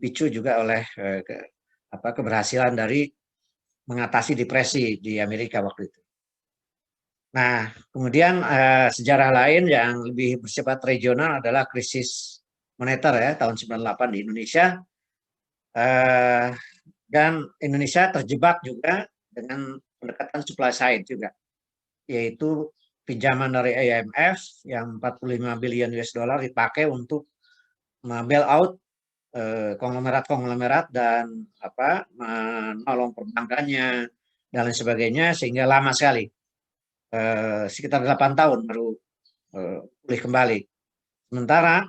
dipicu juga oleh keberhasilan dari mengatasi depresi di Amerika waktu itu. Nah, kemudian sejarah lain yang lebih bersifat regional adalah krisis moneter ya tahun 98 di Indonesia, dan Indonesia terjebak juga dengan pendekatan supply side juga, yaitu pinjaman dari IMF yang 45 billion US dollar dipakai untuk bail out konglomerat-konglomerat dan menolong perbankannya dan lain sebagainya, sehingga lama sekali, sekitar 8 tahun baru pulih kembali. Sementara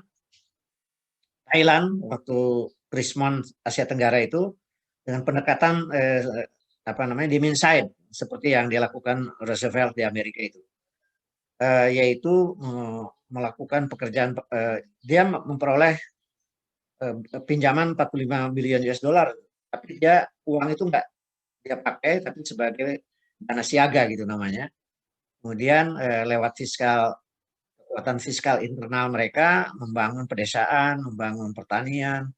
Thailand waktu Krismon Asia Tenggara itu dengan pendekatan demand side seperti yang dilakukan Roosevelt di Amerika itu, yaitu melakukan pekerjaan, dia memperoleh pinjaman 45 billion US dollar, tapi dia uang itu enggak dia pakai tapi sebagai dana siaga gitu namanya. Kemudian lewat kekuatan fiskal internal mereka membangun pedesaan, membangun pertanian,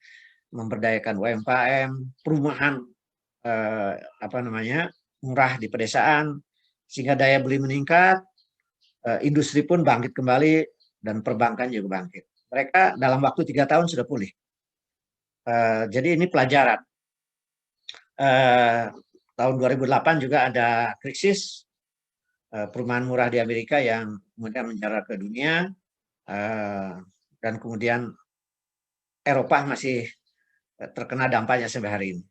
memberdayakan UMKM, perumahan murah di pedesaan, sehingga daya beli meningkat, industri pun bangkit kembali dan perbankan juga bangkit. Mereka dalam waktu 3 tahun sudah pulih. Jadi ini pelajaran. Tahun 2008 juga ada krisis perumahan murah di Amerika yang kemudian menjalar ke dunia, dan kemudian Eropa masih terkena dampaknya sampai hari ini.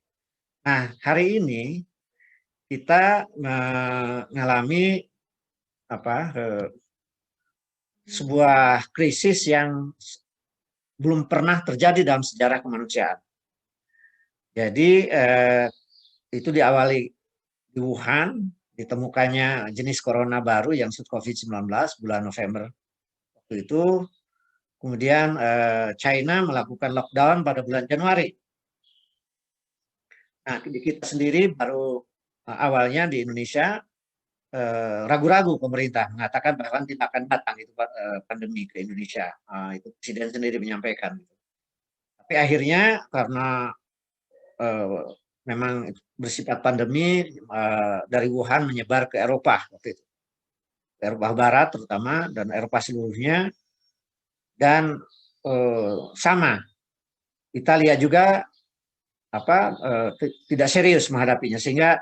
Nah, hari ini kita mengalami sebuah krisis yang belum pernah terjadi dalam sejarah kemanusiaan. Jadi itu diawali di Wuhan, ditemukannya jenis corona baru yang COVID-19 bulan November waktu itu. Kemudian China melakukan lockdown pada bulan Januari. Nah, di kita sendiri baru awalnya di Indonesia ragu-ragu pemerintah mengatakan bahkan tidak akan datang itu pandemi ke Indonesia. Itu Presiden sendiri menyampaikan. Tapi akhirnya karena memang bersifat pandemi, dari Wuhan menyebar ke Eropa waktu itu, ke Eropa Barat terutama dan Eropa seluruhnya, dan sama Italia juga tidak serius menghadapinya, sehingga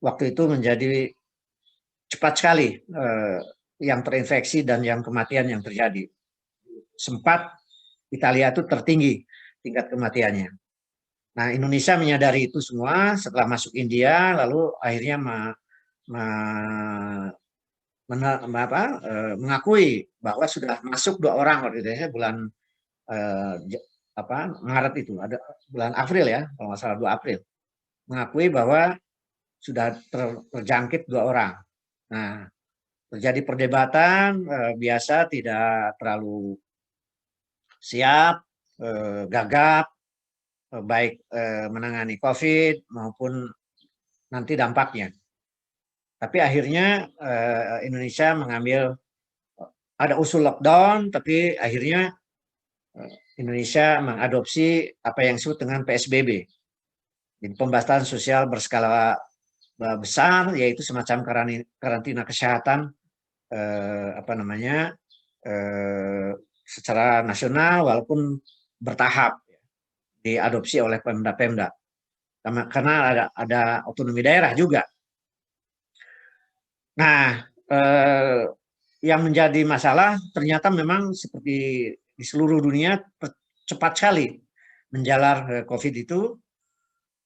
waktu itu menjadi cepat sekali yang terinfeksi dan yang kematian yang terjadi. Sempat Italia itu tertinggi tingkat kematiannya. Nah, Indonesia menyadari itu semua setelah masuk India, lalu akhirnya mengakui bahwa sudah masuk 2 orang waktu itu ya, bulan Maret itu, ada bulan April ya, kalau nggak salah 2 April, mengakui bahwa sudah terjangkit 2 orang. Nah, terjadi perdebatan, biasa tidak terlalu siap, gagap, baik menangani COVID maupun nanti dampaknya. Tapi akhirnya Indonesia mengambil, ada usul lockdown, tapi akhirnya Indonesia mengadopsi apa yang disebut dengan PSBB. Jadi pembatasan sosial berskala besar, yaitu semacam karantina kesehatan secara nasional walaupun bertahap, diadopsi oleh Pemda-Pemda. Karena ada otonomi daerah juga. Nah, yang menjadi masalah ternyata memang seperti di seluruh dunia cepat sekali menjalar COVID itu,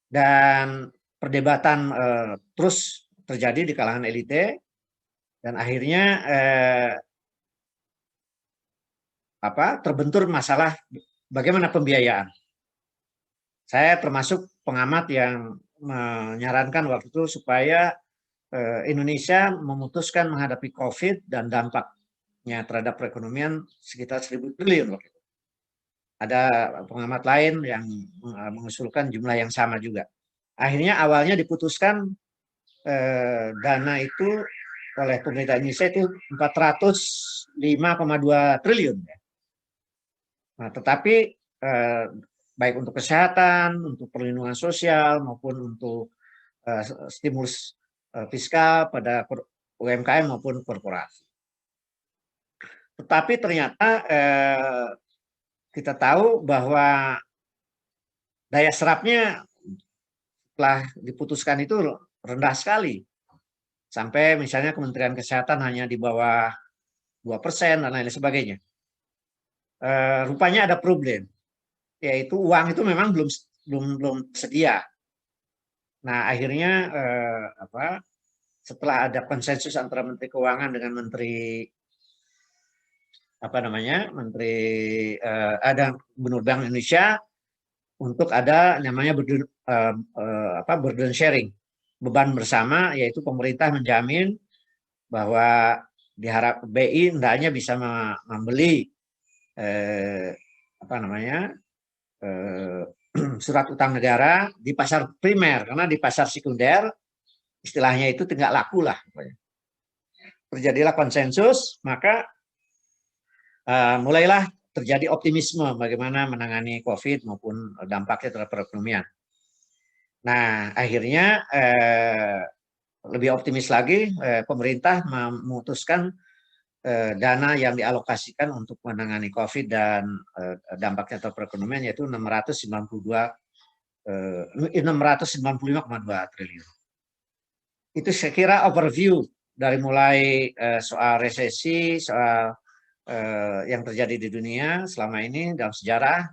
dan perdebatan terus terjadi di kalangan elite, dan akhirnya terbentur masalah bagaimana pembiayaan. Saya termasuk pengamat yang menyarankan waktu itu supaya Indonesia memutuskan menghadapi COVID dan dampaknya terhadap perekonomian sekitar 1.000 triliun waktu itu. Ada pengamat lain yang mengusulkan jumlah yang sama juga. Akhirnya awalnya diputuskan dana itu oleh pemerintah Indonesia itu 405,2 triliun. Nah, tetapi baik untuk kesehatan, untuk perlindungan sosial, maupun untuk stimulus fiskal pada UMKM maupun korporasi. Tetapi ternyata kita tahu bahwa daya serapnya setelah diputuskan itu rendah sekali. Sampai misalnya Kementerian Kesehatan hanya di bawah 2% dan lain sebagainya. Rupanya ada problem, yaitu uang itu memang belum sedia. Nah, akhirnya setelah ada konsensus antara Menteri Keuangan dengan Menteri ada Gubernur Bank Indonesia untuk ada namanya burden sharing, beban bersama, yaitu pemerintah menjamin bahwa diharap BI hendaknya bisa membeli surat utang negara di pasar primer, karena di pasar sekunder istilahnya itu tidak laku lah. Terjadilah konsensus, maka mulailah terjadi optimisme bagaimana menangani COVID maupun dampaknya terhadap perekonomian. Nah, akhirnya lebih optimis lagi, pemerintah memutuskan dana yang dialokasikan untuk menangani COVID dan dampaknya terhadap perekonomian yaitu 695,2 triliun. Itu saya kira overview dari mulai soal resesi, soal yang terjadi di dunia selama ini dalam sejarah,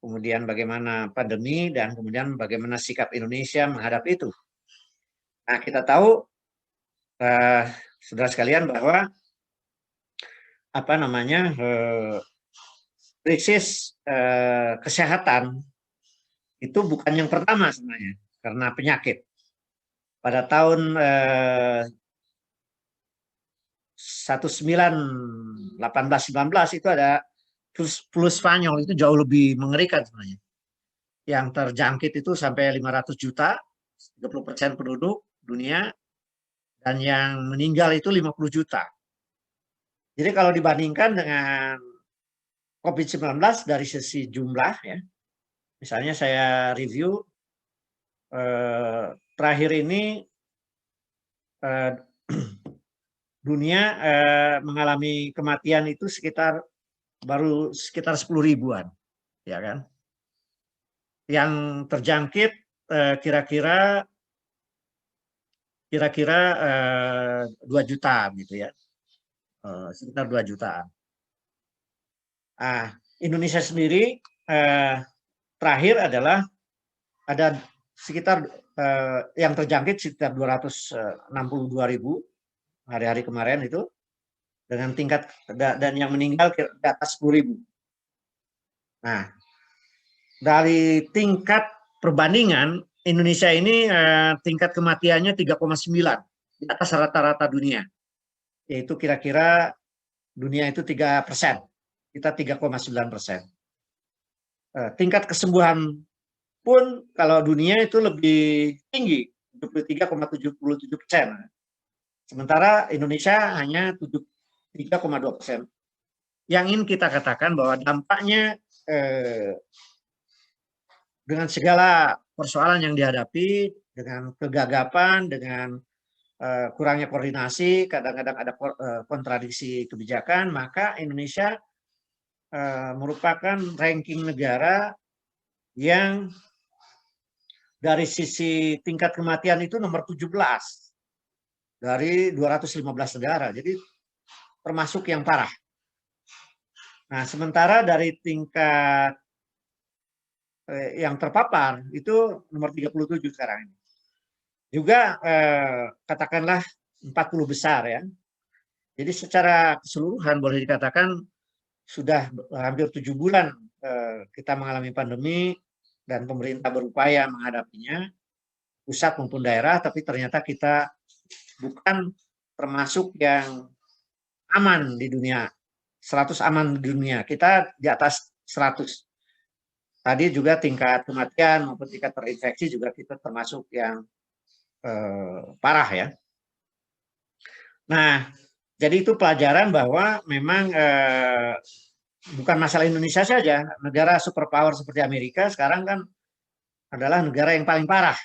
kemudian bagaimana pandemi, dan kemudian bagaimana sikap Indonesia menghadapi itu. Nah, kita tahu, saudara sekalian, bahwa krisis kesehatan itu bukan yang pertama sebenarnya karena penyakit. Pada tahun 1819 itu ada flu Spanyol, itu jauh lebih mengerikan sebenarnya. Yang terjangkit itu sampai 500 juta, 30% penduduk dunia, dan yang meninggal itu 50 juta. Jadi kalau dibandingkan dengan COVID-19 dari sisi jumlah, ya, misalnya saya review terakhir ini dunia mengalami kematian itu baru sekitar 10 ribuan, ya kan? Yang terjangkit kira-kira 2 juta gitu ya, sekitar 2 jutaan. Indonesia sendiri terakhir adalah ada sekitar yang terjangkit sekitar 262.000 hari-hari kemarin itu, dengan tingkat dan yang meninggal di atas 10.000. Nah, dari tingkat perbandingan Indonesia ini tingkat kematiannya 3,9 di atas rata-rata dunia, yaitu kira-kira dunia itu 3%, kita 3,9%. Tingkat kesembuhan pun kalau dunia itu lebih tinggi, 23,77%. Sementara Indonesia hanya 3,2%. Yang ingin kita katakan bahwa dampaknya dengan segala persoalan yang dihadapi, dengan kegagapan, dengan kurangnya koordinasi, kadang-kadang ada kontradiksi kebijakan, maka Indonesia merupakan ranking negara yang dari sisi tingkat kematian itu nomor 17 dari 215 negara. Jadi termasuk yang parah. Nah, sementara dari tingkat yang terpapar itu nomor 37 sekarang ini. Juga katakanlah 40 besar ya. Jadi secara keseluruhan boleh dikatakan sudah hampir 7 bulan kita mengalami pandemi dan pemerintah berupaya menghadapinya, pusat maupun daerah, tapi ternyata kita bukan termasuk yang aman di dunia. 100 aman di dunia. Kita di atas 100. Tadi juga tingkat kematian maupun tingkat terinfeksi juga kita termasuk yang parah ya. Nah, jadi itu pelajaran bahwa memang bukan masalah Indonesia saja, negara superpower seperti Amerika sekarang kan adalah negara yang paling parah.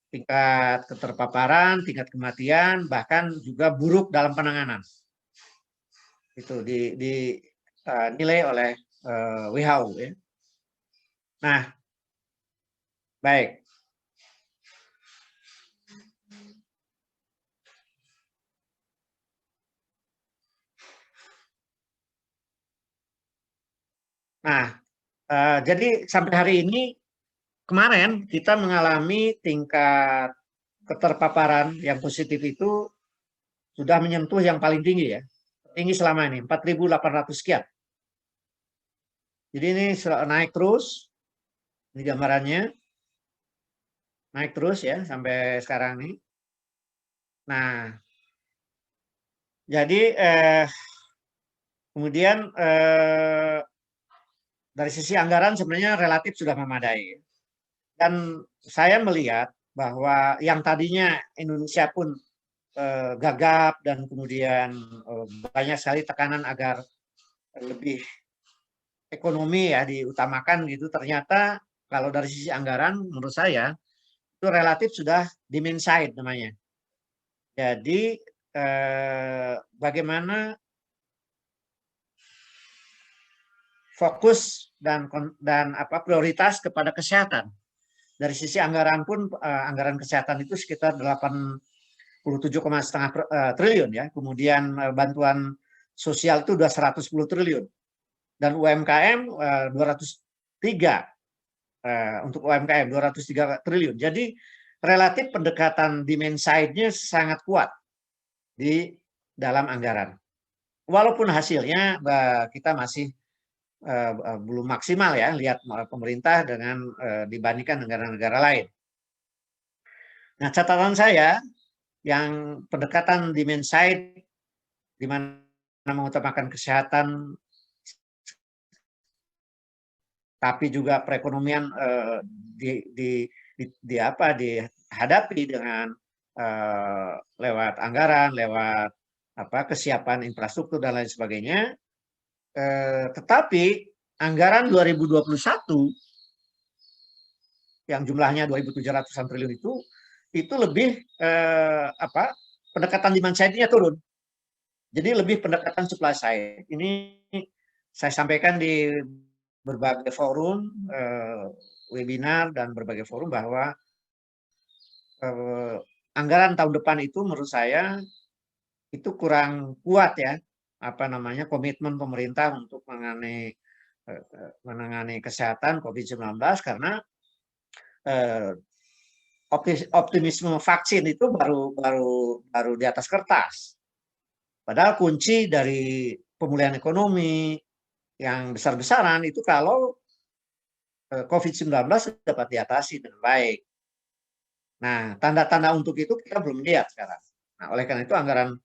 Tingkat keterpaparan, tingkat kematian, bahkan juga buruk dalam penanganan. Itu dinilai oleh WHO. Ya. Nah, baik. Nah, jadi sampai hari ini, kemarin kita mengalami tingkat keterpaparan yang positif itu sudah menyentuh yang paling tinggi ya. Tinggi selama ini, 4.800 sekian. Jadi ini naik terus, ini gambarannya. Naik terus ya sampai sekarang ini. Nah, jadi kemudian dari sisi anggaran sebenarnya relatif sudah memadai. Dan saya melihat bahwa yang tadinya Indonesia pun gagap dan kemudian banyak sekali tekanan agar lebih ekonomi ya diutamakan gitu, ternyata kalau dari sisi anggaran menurut saya itu relatif sudah demand side namanya. Jadi bagaimana fokus dan prioritas kepada kesehatan. Dari sisi anggaran pun anggaran kesehatan itu sekitar 87,5 triliun ya. Kemudian bantuan sosial itu sudah 110 triliun. Dan UMKM 203 untuk UMKM 203 triliun. Jadi relatif pendekatan demand side-nya sangat kuat di dalam anggaran. Walaupun hasilnya kita masih belum maksimal ya, lihat pemerintah dengan dibandingkan negara-negara lain. Nah, catatan saya yang pendekatan demand side di mana mengutamakan kesehatan tapi juga perekonomian dihadapi dengan lewat anggaran, lewat kesiapan infrastruktur dan lain sebagainya. Tetapi anggaran 2021 yang jumlahnya 2.700-an triliun itu lebih pendekatan demand side-nya turun. Jadi lebih pendekatan supply side. Ini saya sampaikan di berbagai forum, webinar dan berbagai forum bahwa anggaran tahun depan itu menurut saya itu kurang kuat ya, komitmen pemerintah untuk menangani kesehatan COVID-19 karena optimisme vaksin itu baru di atas kertas. Padahal kunci dari pemulihan ekonomi yang besar-besaran itu kalau COVID-19 dapat diatasi dengan baik. Nah, tanda-tanda untuk itu kita belum lihat sekarang. Nah, oleh karena itu anggaran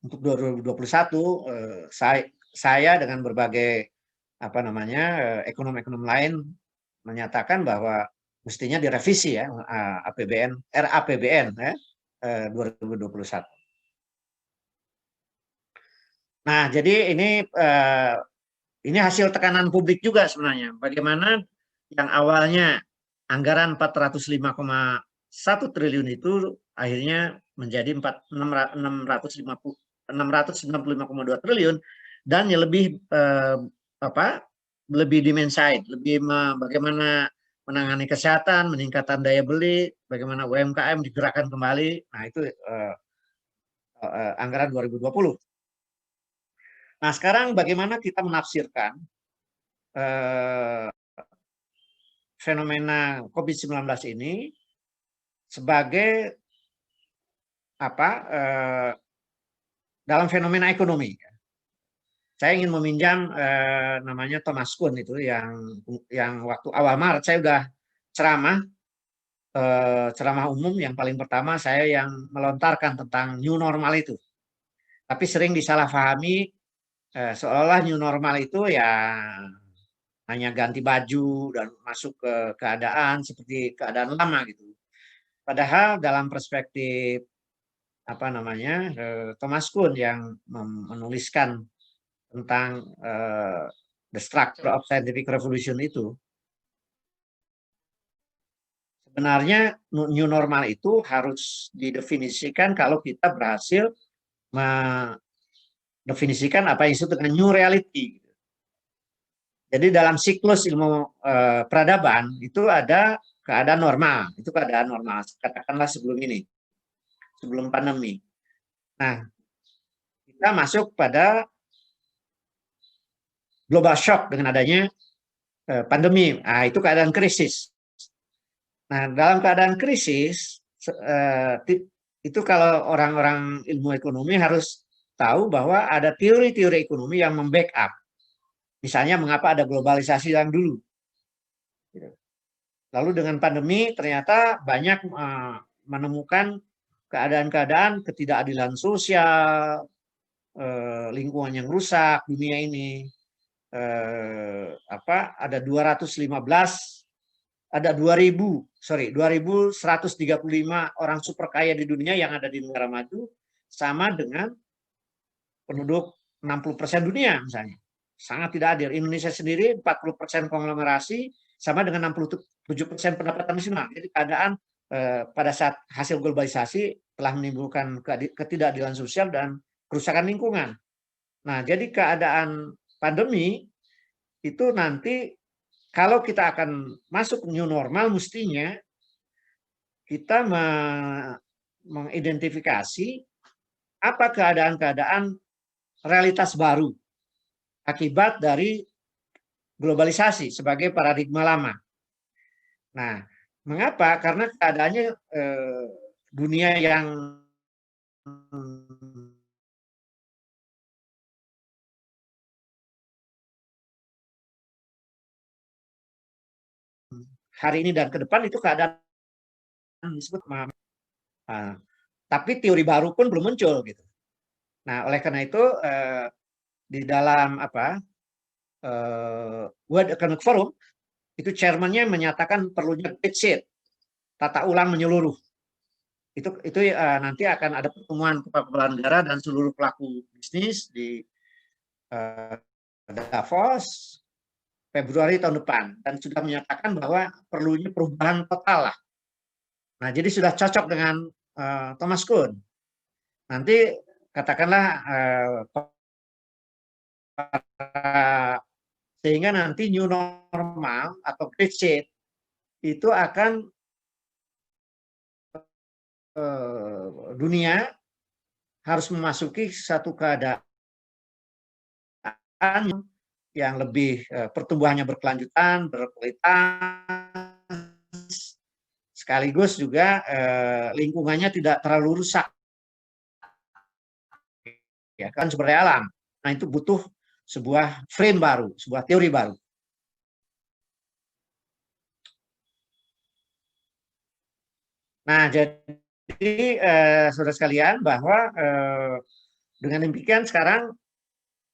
untuk 2021 saya dengan berbagai ekonom-ekonom lain menyatakan bahwa mestinya direvisi ya RAPBN ya 2021. Nah, jadi ini hasil tekanan publik juga sebenarnya. Bagaimana yang awalnya anggaran 405,1 triliun itu akhirnya menjadi 695,2 triliun dan yang lebih lebih demand side, lebih bagaimana menangani kesehatan, meningkatkan daya beli, bagaimana UMKM digerakkan kembali. Nah, itu anggaran 2020. Nah, sekarang bagaimana kita menafsirkan fenomena COVID-19 ini sebagai dalam fenomena ekonomi. Saya ingin meminjam namanya Thomas Kuhn itu yang waktu awal Maret saya sudah ceramah umum yang paling pertama saya yang melontarkan tentang new normal itu. Tapi sering disalahpahami seolah-olah new normal itu ya hanya ganti baju dan masuk ke keadaan seperti keadaan lama gitu. Padahal dalam perspektif Thomas Kuhn yang menuliskan tentang the structure of scientific revolution itu, sebenarnya new normal itu harus didefinisikan kalau kita berhasil mendefinisikan apa yang disebut dengan new reality. Jadi dalam siklus ilmu peradaban itu ada keadaan normal, itu keadaan normal, katakanlah sebelum ini, sebelum pandemi. Nah, kita masuk pada global shock dengan adanya pandemi. Nah, itu keadaan krisis. Nah, dalam keadaan krisis, itu kalau orang-orang ilmu ekonomi harus tahu bahwa ada teori-teori ekonomi yang membackup. Misalnya mengapa ada globalisasi yang dulu. Lalu dengan pandemi ternyata banyak menemukan keadaan-keadaan ketidakadilan sosial, lingkungan yang rusak, dunia ini. Ada 2.135 orang super kaya di dunia yang ada di negara maju, sama dengan penduduk 60% dunia misalnya. Sangat tidak adil. Indonesia sendiri 40% konglomerasi sama dengan 67% pendapatan nasional. Jadi keadaan pada saat hasil globalisasi telah menimbulkan ketidakadilan sosial dan kerusakan lingkungan. Nah, jadi keadaan pandemi itu nanti kalau kita akan masuk new normal, mestinya kita mengidentifikasi apa keadaan-keadaan realitas baru akibat dari globalisasi sebagai paradigma lama. Nah, mengapa? Karena keadaannya dunia yang hari ini dan ke depan itu keadaan disebut tapi teori baru pun belum muncul gitu. Nah, oleh karena itu di dalam World Economic Forum itu chairman-nya menyatakan perlunya great shift, tata ulang menyeluruh. Itu nanti akan ada pertemuan kepala negara dan seluruh pelaku bisnis di Davos Februari tahun depan, dan sudah menyatakan bahwa perlunya perubahan total lah. Nah, jadi sudah cocok dengan Thomas Kuhn. Nanti katakanlah sehingga nanti new normal atau great shift itu akan dunia harus memasuki satu keadaan yang lebih pertumbuhannya berkelanjutan, berkualitas, sekaligus juga lingkungannya tidak terlalu rusak, ya kan, sumber daya alam. Nah, itu butuh sebuah frame baru, sebuah teori baru. Nah, jadi saudara sekalian, bahwa dengan demikian sekarang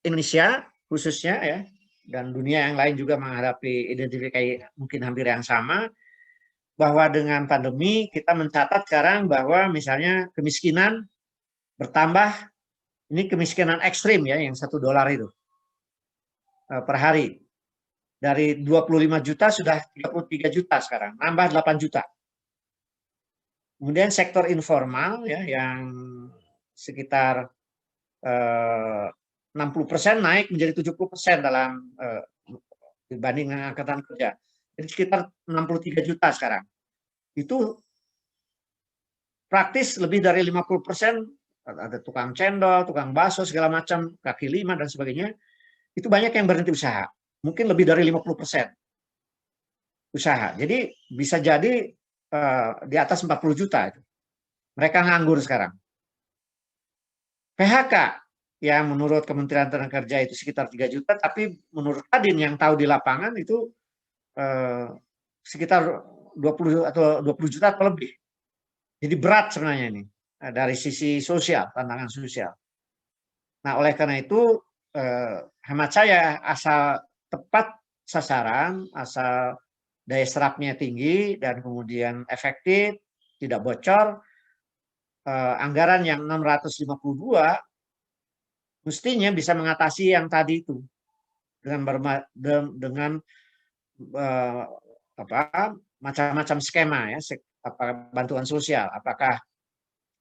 Indonesia khususnya ya, dan dunia yang lain juga menghadapi identifikasi mungkin hampir yang sama, bahwa dengan pandemi kita mencatat sekarang bahwa misalnya kemiskinan bertambah, ini kemiskinan ekstrim ya, yang $1 itu per hari. Dari 25 juta sudah 33 juta sekarang, nambah 8 juta. Kemudian sektor informal ya, yang sekitar 60% naik menjadi 70% dalam dibanding angkatan kerja. Jadi sekitar 63 juta sekarang. Itu praktis lebih dari 50%, ada tukang cendol, tukang bakso, segala macam, kaki lima dan sebagainya. Itu banyak yang berhenti usaha. Mungkin lebih dari 50% usaha. Jadi bisa jadi di atas 40 juta itu. Mereka nganggur sekarang. PHK yang menurut Kementerian Tenaga Kerja itu sekitar 3 juta, tapi menurut Kadin yang tahu di lapangan itu sekitar 20 atau 20 juta atau lebih. Jadi berat sebenarnya ini dari sisi sosial, tantangan sosial. Nah, oleh karena itu hemat saya, asal tepat sasaran, asal daya serapnya tinggi dan kemudian efektif, tidak bocor, anggaran yang 652 mestinya bisa mengatasi yang tadi itu dengan macam-macam skema ya, bantuan sosial, apakah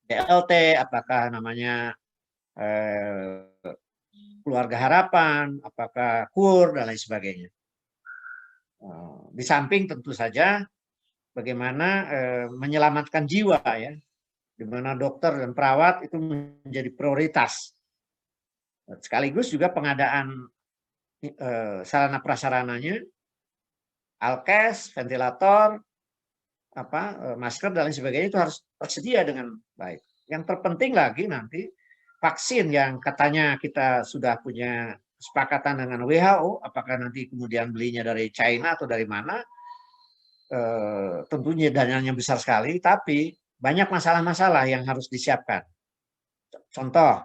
BLT, apakah namanya keluarga harapan, apakah KUR dan lain sebagainya. Di samping tentu saja bagaimana menyelamatkan jiwa ya, di mana dokter dan perawat itu menjadi prioritas. Sekaligus juga pengadaan sarana prasarananya, alkes, ventilator, masker dan lain sebagainya itu harus tersedia dengan baik. Yang terpenting lagi nanti vaksin yang katanya kita sudah punya kesepakatan dengan WHO, apakah nanti kemudian belinya dari China atau dari mana, tentunya dananya besar sekali, tapi banyak masalah-masalah yang harus disiapkan. Contoh,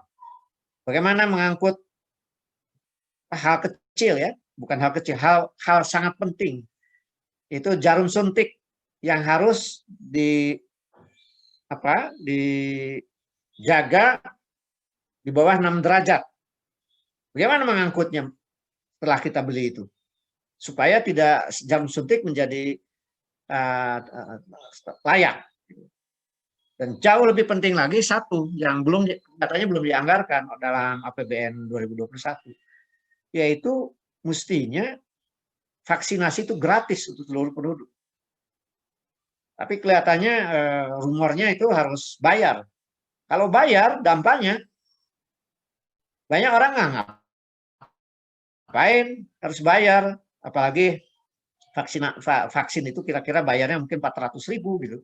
bagaimana mengangkut hal kecil ya, bukan hal kecil, hal sangat penting. Itu jarum suntik yang harus dijaga di bawah 6 derajat. Bagaimana mengangkutnya setelah kita beli itu? Supaya tidak jarum suntik menjadi layak. Dan jauh lebih penting lagi satu yang katanya belum dianggarkan dalam APBN 2021, yaitu mestinya vaksinasi itu gratis untuk seluruh penduduk. Tapi kelihatannya rumornya itu harus bayar. Kalau bayar, dampaknya banyak orang nggak ngapain harus bayar, apalagi vaksin itu kira-kira bayarnya mungkin 400.000 gitu.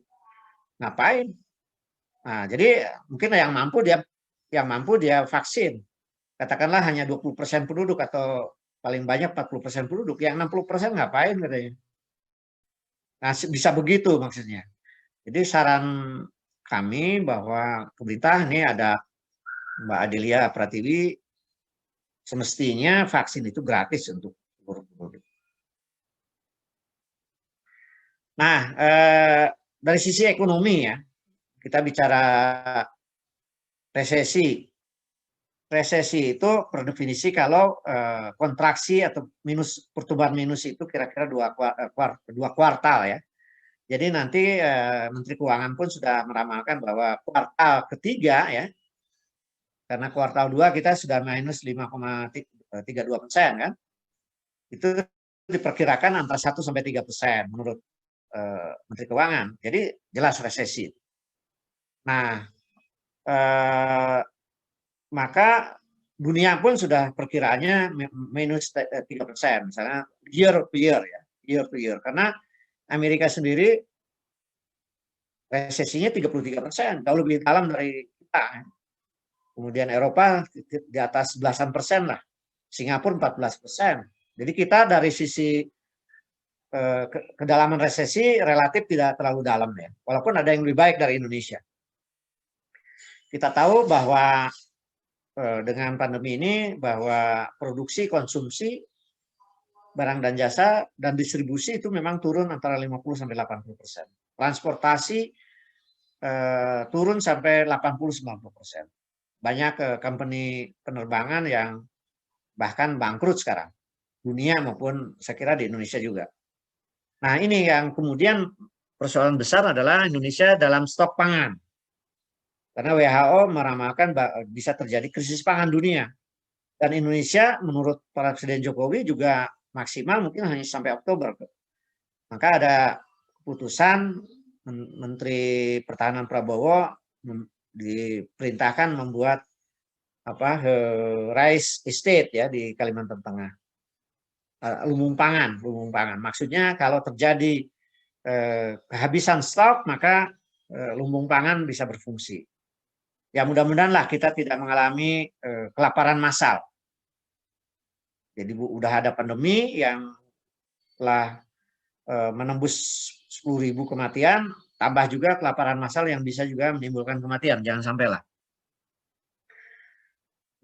Ngapain? Nah, jadi mungkin yang mampu dia vaksin. Katakanlah hanya 20% penduduk atau paling banyak 40% penduduk. Yang 60% ngapain katanya? Nah, bisa begitu maksudnya. Jadi saran kami bahwa pemerintah ini ada Mbak Adelia Pratiwi, semestinya vaksin itu gratis untuk seluruh penduduk. Nah, dari sisi ekonomi ya, kita bicara resesi. Resesi itu per definisi kalau kontraksi atau pertumbuhan minus itu kira-kira 2 kuartal ya. Jadi nanti Menteri Keuangan pun sudah meramalkan bahwa kuartal ketiga ya, karena kuartal 2 kita sudah minus 5,32% kan, itu diperkirakan antara 1-3% menurut Menteri Keuangan. Jadi jelas resesi. Nah, maka dunia pun sudah perkiraannya minus 3%, misalnya year to year. Karena Amerika sendiri resesinya 33%, jauh lebih dalam dari kita. Kemudian Eropa di atas belasan persen lah, Singapura 14%. Jadi kita dari sisi kedalaman resesi relatif tidak terlalu dalam ya, walaupun ada yang lebih baik dari Indonesia. Kita tahu bahwa dengan pandemi ini bahwa produksi, konsumsi barang dan jasa dan distribusi itu memang turun antara 50-80%. Transportasi turun sampai 80-90%. Banyak company penerbangan yang bahkan bangkrut sekarang, dunia maupun saya kira di Indonesia juga. Nah, ini yang kemudian persoalan besar adalah Indonesia dalam stok pangan. Karena WHO meramalkan bisa terjadi krisis pangan dunia. Dan Indonesia menurut Presiden Jokowi juga maksimal mungkin hanya sampai Oktober. Maka ada keputusan Menteri Pertahanan Prabowo diperintahkan membuat rice estate ya di Kalimantan Tengah. Lumbung pangan. Maksudnya kalau terjadi kehabisan stok maka lumbung pangan bisa berfungsi. Ya mudah-mudahan lah kita tidak mengalami kelaparan massal. Jadi udah ada pandemi yang telah menembus 10.000 kematian, tambah juga kelaparan massal yang bisa juga menimbulkan kematian, jangan sampai lah.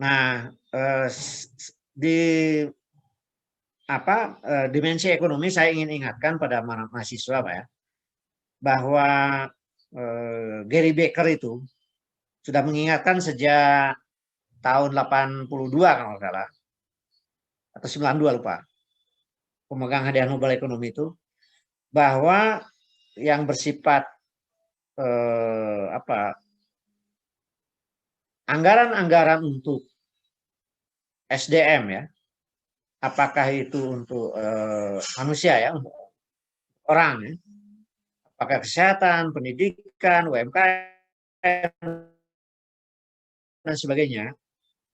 Nah, di dimensi ekonomi saya ingin ingatkan pada mahasiswa Pak ya, bahwa Gary Becker itu sudah mengingatkan sejak tahun 82 kalau nggak salah, atau 92 lupa, pemegang hadiah Nobel ekonomi itu, bahwa yang bersifat anggaran-anggaran untuk SDM ya, apakah itu untuk manusia ya, untuk orang ya, apakah kesehatan, pendidikan, UMKM dan sebagainya,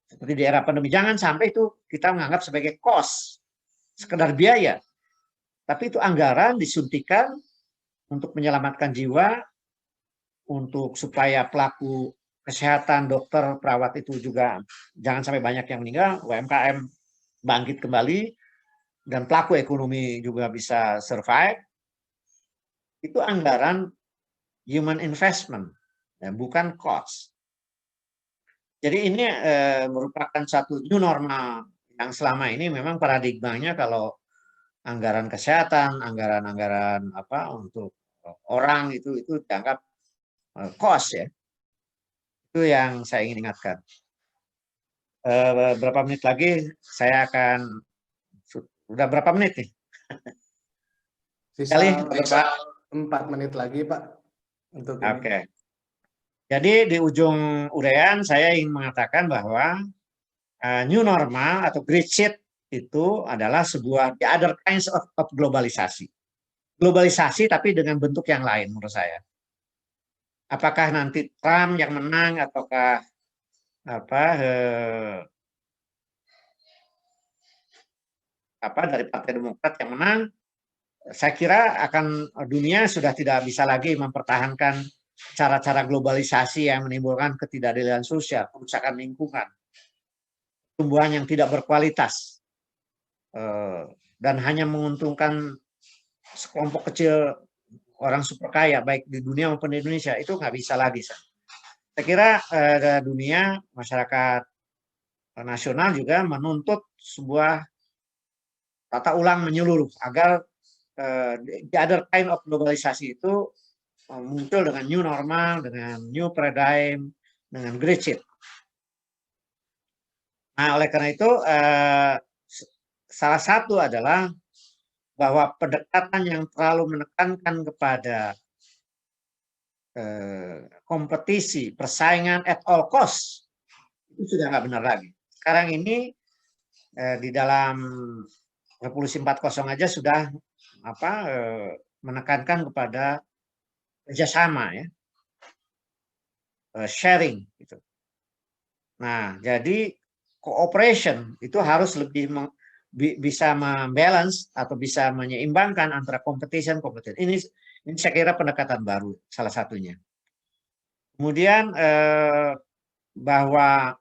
seperti di era pandemi, jangan sampai itu kita menganggap sebagai cost, sekedar biaya, tapi itu anggaran disuntikan untuk menyelamatkan jiwa, untuk supaya pelaku kesehatan, dokter, perawat itu juga jangan sampai banyak yang meninggal, UMKM bangkit kembali, dan pelaku ekonomi juga bisa survive. Itu anggaran human investment, ya, bukan cost. Jadi ini merupakan satu new normal yang selama ini memang paradigmanya kalau anggaran kesehatan, anggaran-anggaran untuk orang itu dianggap cost ya. Itu yang saya ingin ingatkan. Berapa menit lagi saya akan, sudah berapa menit nih? Sisa 4 menit lagi Pak untuk ini. Oke. Jadi di ujung urean saya ingin mengatakan bahwa new normal atau great shit itu adalah sebuah the other kinds of globalisasi. Globalisasi tapi dengan bentuk yang lain menurut saya. Apakah nanti Trump yang menang ataukah dari Partai Demokrat yang menang, saya kira akan dunia sudah tidak bisa lagi mempertahankan cara-cara globalisasi yang menimbulkan ketidakadilan sosial, kerusakan lingkungan, tumbuhan yang tidak berkualitas, dan hanya menguntungkan sekelompok kecil orang super kaya, baik di dunia maupun di Indonesia. Itu nggak bisa lagi. Saya kira dunia, masyarakat nasional juga menuntut sebuah tata ulang menyeluruh agar the other kind of globalisasi itu muncul dengan new normal, dengan new paradigm, dengan great shit. Nah, oleh karena itu salah satu adalah bahwa pendekatan yang terlalu menekankan kepada kompetisi, persaingan at all cost, itu sudah nggak benar lagi. Sekarang ini di dalam Revolusi 4.0 aja sudah menekankan kepada kerjasama ya, sharing gitu. Nah, jadi cooperation itu harus lebih bisa membalance atau bisa menyeimbangkan antara competition. Ini saya kira pendekatan baru salah satunya. Kemudian bahwa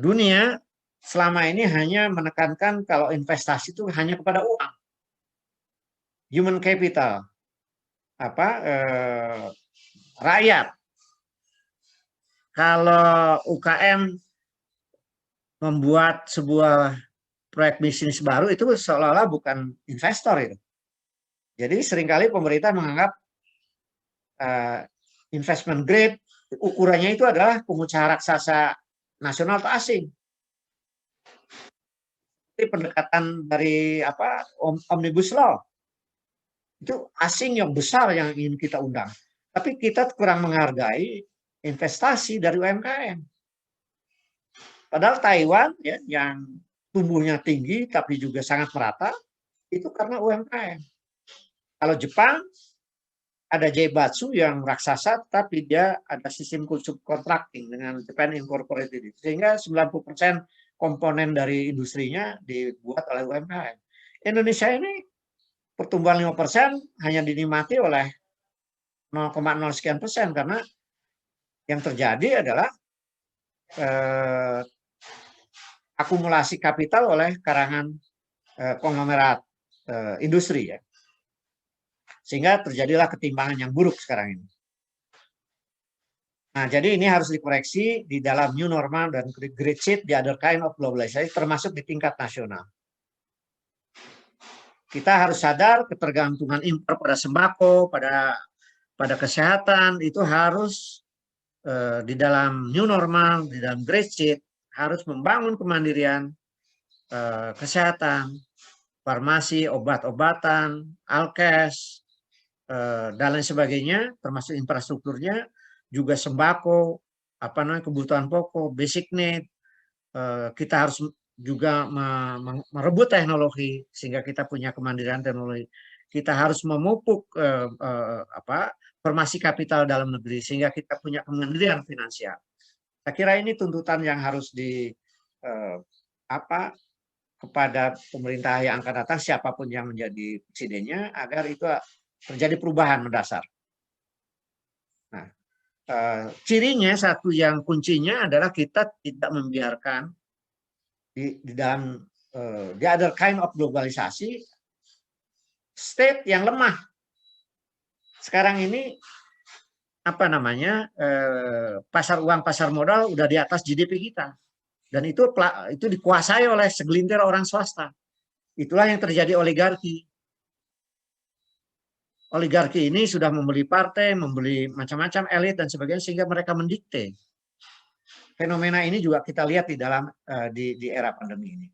dunia selama ini hanya menekankan kalau investasi itu hanya kepada uang, human capital, rakyat. Kalau UKM membuat sebuah proyek bisnis baru itu seolah-olah bukan investor itu. Jadi seringkali pemerintah menganggap investment grade ukurannya itu adalah pengusaha raksasa nasional atau asing. Ini pendekatan dari omnibus law. Itu asing yang besar yang ingin kita undang. Tapi kita kurang menghargai investasi dari UMKM. Padahal Taiwan ya, yang tumbuhnya tinggi tapi juga sangat merata, itu karena UMKM. Kalau Jepang ada Zaibatsu yang raksasa, tapi dia ada sistem subcontracting dengan Japan Incorporated. Sehingga 90% komponen dari industrinya dibuat oleh UMKM. Indonesia ini pertumbuhan 5% hanya dinikmati oleh 0,0 sekian persen karena yang terjadi adalah akumulasi kapital oleh karangan konglomerat industri ya. Sehingga terjadilah ketimpangan yang buruk sekarang ini. Nah, jadi ini harus dikoreksi di dalam new normal dan great shit, the other kind of globalization, termasuk di tingkat nasional. Kita harus sadar ketergantungan impor pada sembako, pada kesehatan itu harus di dalam new normal, di dalam great shit harus membangun kemandirian kesehatan, farmasi, obat-obatan, alkes, dan lain sebagainya, termasuk infrastrukturnya, juga sembako, kebutuhan pokok, basic need. Kita harus juga merebut teknologi sehingga kita punya kemandirian teknologi. Kita harus memupuk formasi kapital dalam negeri sehingga kita punya kemandirian finansial. Saya kira ini tuntutan yang harus kepada pemerintah yang akan datang, siapapun yang menjadi presidennya, agar itu terjadi perubahan mendasar. Nah, cirinya satu yang kuncinya adalah kita tidak membiarkan di dalam the other kind of globalisasi state yang lemah. Sekarang ini pasar uang, pasar modal udah di atas GDP kita, dan itu dikuasai oleh segelintir orang swasta. Itulah yang terjadi oligarki. Oligarki ini sudah membeli partai, membeli macam-macam elit dan sebagainya, sehingga mereka mendikte. Fenomena ini juga kita lihat di era pandemi ini.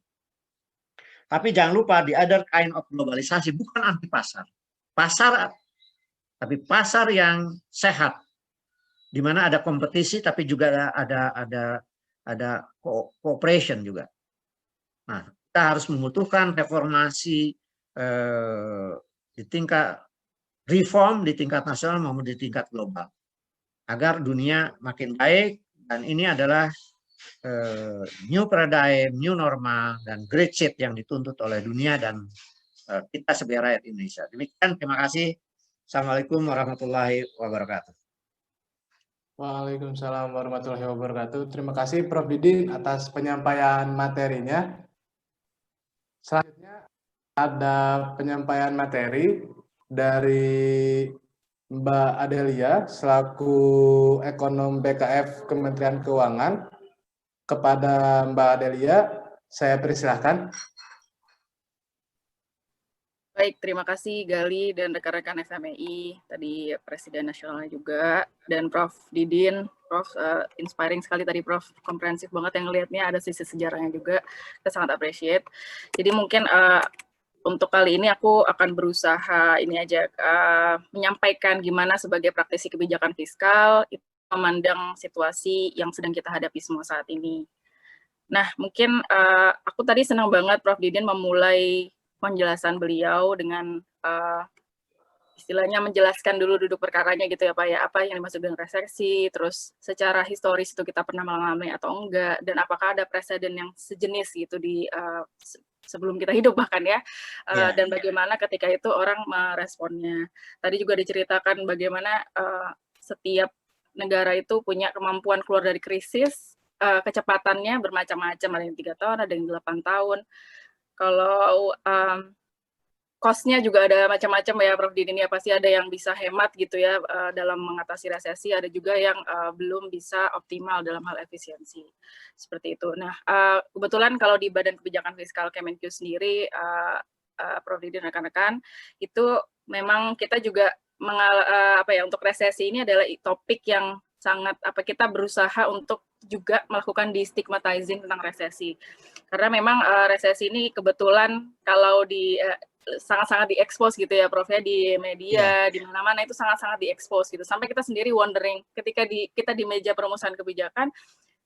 Tapi jangan lupa, the other kind of globalisasi bukan anti pasar. Tapi pasar yang sehat, di mana ada kompetisi, tapi juga ada cooperation juga. Nah, kita harus membutuhkan reformasi di tingkat reform di tingkat nasional maupun di tingkat global, agar dunia makin baik. Dan ini adalah new paradigm, new norma, dan great shift yang dituntut oleh dunia dan kita sebagai rakyat Indonesia. Demikian, terima kasih. Assalamualaikum warahmatullahi wabarakatuh. Waalaikumsalam warahmatullahi wabarakatuh. Terima kasih Prof. Didin atas penyampaian materinya. Selanjutnya ada penyampaian materi dari Mbak Adelia selaku Ekonom BKF Kementerian Keuangan. Kepada Mbak Adelia, saya persilahkan. Baik, terima kasih Gali dan rekan-rekan FMEI, tadi Presiden Nasionalnya juga, dan Prof. Didin. Prof, inspiring sekali tadi Prof, komprehensif banget yang ngelihatnya, ada sisi sejarahnya juga, kita sangat appreciate. Jadi mungkin untuk kali ini aku akan berusaha menyampaikan gimana sebagai praktisi kebijakan fiskal itu memandang situasi yang sedang kita hadapi semua saat ini. Nah, mungkin aku tadi senang banget Prof. Didin memulai penjelasan beliau dengan istilahnya menjelaskan dulu duduk perkaranya gitu ya Pak ya, apa yang dimaksud dengan resesi, terus secara historis itu kita pernah mengalami atau enggak, dan apakah ada presiden yang sejenis gitu di sebelum kita hidup bahkan ya, dan bagaimana ketika itu orang meresponnya. Tadi juga diceritakan bagaimana setiap negara itu punya kemampuan keluar dari krisis, kecepatannya bermacam-macam, ada yang 3 tahun, ada yang 8 tahun. Kalau cost-nya juga ada macam-macam ya Prof. Didin, ya pasti ada yang bisa hemat gitu ya dalam mengatasi resesi, ada juga yang belum bisa optimal dalam hal efisiensi, seperti itu. Nah, kebetulan kalau di Badan Kebijakan Fiskal Kemenkyu sendiri, Prof. Didin, rekan-rekan, itu memang kita juga untuk resesi ini adalah topik yang sangat kita berusaha untuk juga melakukan destigmatizing tentang resesi, karena memang resesi ini kebetulan kalau di sangat-sangat diekspos gitu ya Prof ya, di media di mana-mana itu sangat-sangat diekspos gitu, sampai kita sendiri wondering ketika kita di meja perumusan kebijakan,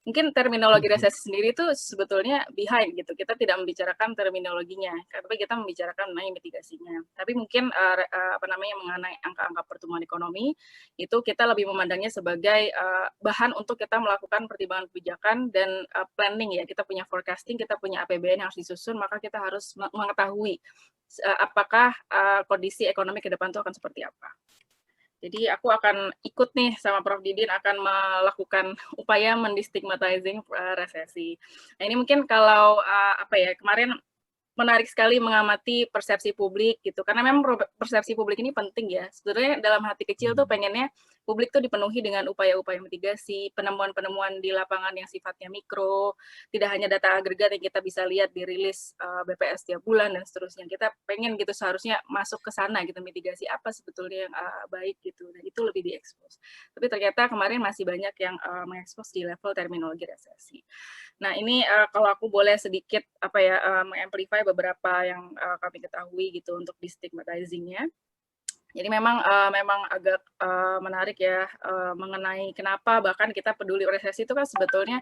mungkin terminologi resesi sendiri itu sebetulnya behind gitu, kita tidak membicarakan terminologinya, tapi kita membicarakan mengenai mitigasinya. Tapi mungkin mengenai angka-angka pertumbuhan ekonomi itu kita lebih memandangnya sebagai bahan untuk kita melakukan pertimbangan kebijakan dan planning ya. Kita punya forecasting, kita punya APBN yang harus disusun, maka kita harus mengetahui apakah kondisi ekonomi ke depan itu akan seperti apa. Jadi aku akan ikut nih sama Prof. Didin akan melakukan upaya mendestigmatizing resesi. Nah, ini mungkin kalau kemarin menarik sekali mengamati persepsi publik gitu, karena memang persepsi publik ini penting ya. Sebenarnya dalam hati kecil tuh pengennya publik tuh dipenuhi dengan upaya-upaya mitigasi, penemuan-penemuan di lapangan yang sifatnya mikro, tidak hanya data agregat yang kita bisa lihat di rilis BPS tiap bulan dan seterusnya. Kita pengen gitu seharusnya masuk ke sana gitu, mitigasi apa sebetulnya yang baik gitu, dan itu lebih diekspos. Tapi ternyata kemarin masih banyak yang mengekspos di level terminologi resesi. Nah, ini kalau aku boleh sedikit mengamplify beberapa yang kami ketahui gitu untuk destigmatizing-nya. Jadi memang agak menarik ya mengenai kenapa bahkan kita peduli resesi itu kan sebetulnya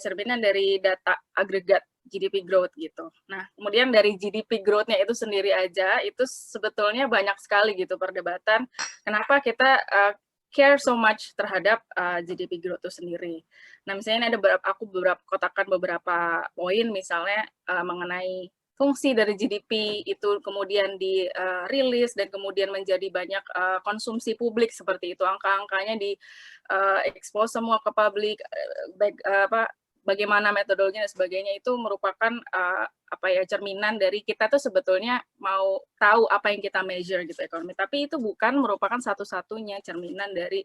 cerminan dari data agregat GDP growth gitu. Nah, kemudian dari GDP growth-nya itu sendiri aja itu sebetulnya banyak sekali gitu perdebatan kenapa kita care so much terhadap GDP growth itu sendiri. Nah, misalnya ada aku kotakan beberapa poin misalnya mengenai fungsi dari GDP itu kemudian dirilis dan kemudian menjadi banyak konsumsi publik seperti itu, angka-angkanya di expose semua ke publik, bagaimana metodologinya dan sebagainya, itu merupakan cerminan dari kita tuh sebetulnya mau tahu apa yang kita measure gitu ekonomi, tapi itu bukan merupakan satu-satunya cerminan dari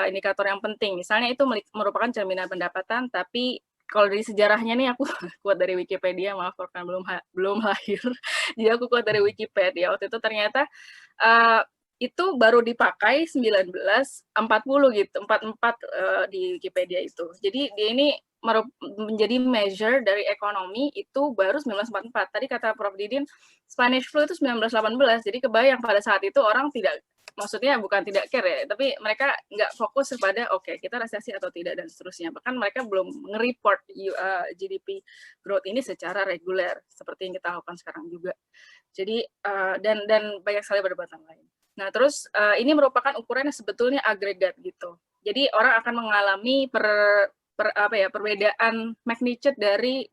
indikator yang penting. Misalnya itu merupakan cerminan pendapatan, tapi kalau dari sejarahnya nih aku kuat dari Wikipedia, maaf karena belum lahir. Jadi aku kuat dari Wikipedia. Waktu itu ternyata itu baru dipakai 1940 gitu, 44 di Wikipedia itu. Jadi dia ini menjadi measure dari ekonomi itu baru 1944. Tadi kata Prof. Didin, Spanish flu itu 1918. Jadi kebayang pada saat itu orang tidak, maksudnya bukan tidak care ya, tapi mereka nggak fokus kepada kita resesi atau tidak dan seterusnya. Bahkan mereka belum nge-report GDP growth ini secara reguler seperti yang kita lakukan sekarang juga. Jadi dan banyak sekali perdebatan lain. Nah, terus ini merupakan ukuran yang sebetulnya agregat gitu. Jadi orang akan mengalami perbedaan magnitude dari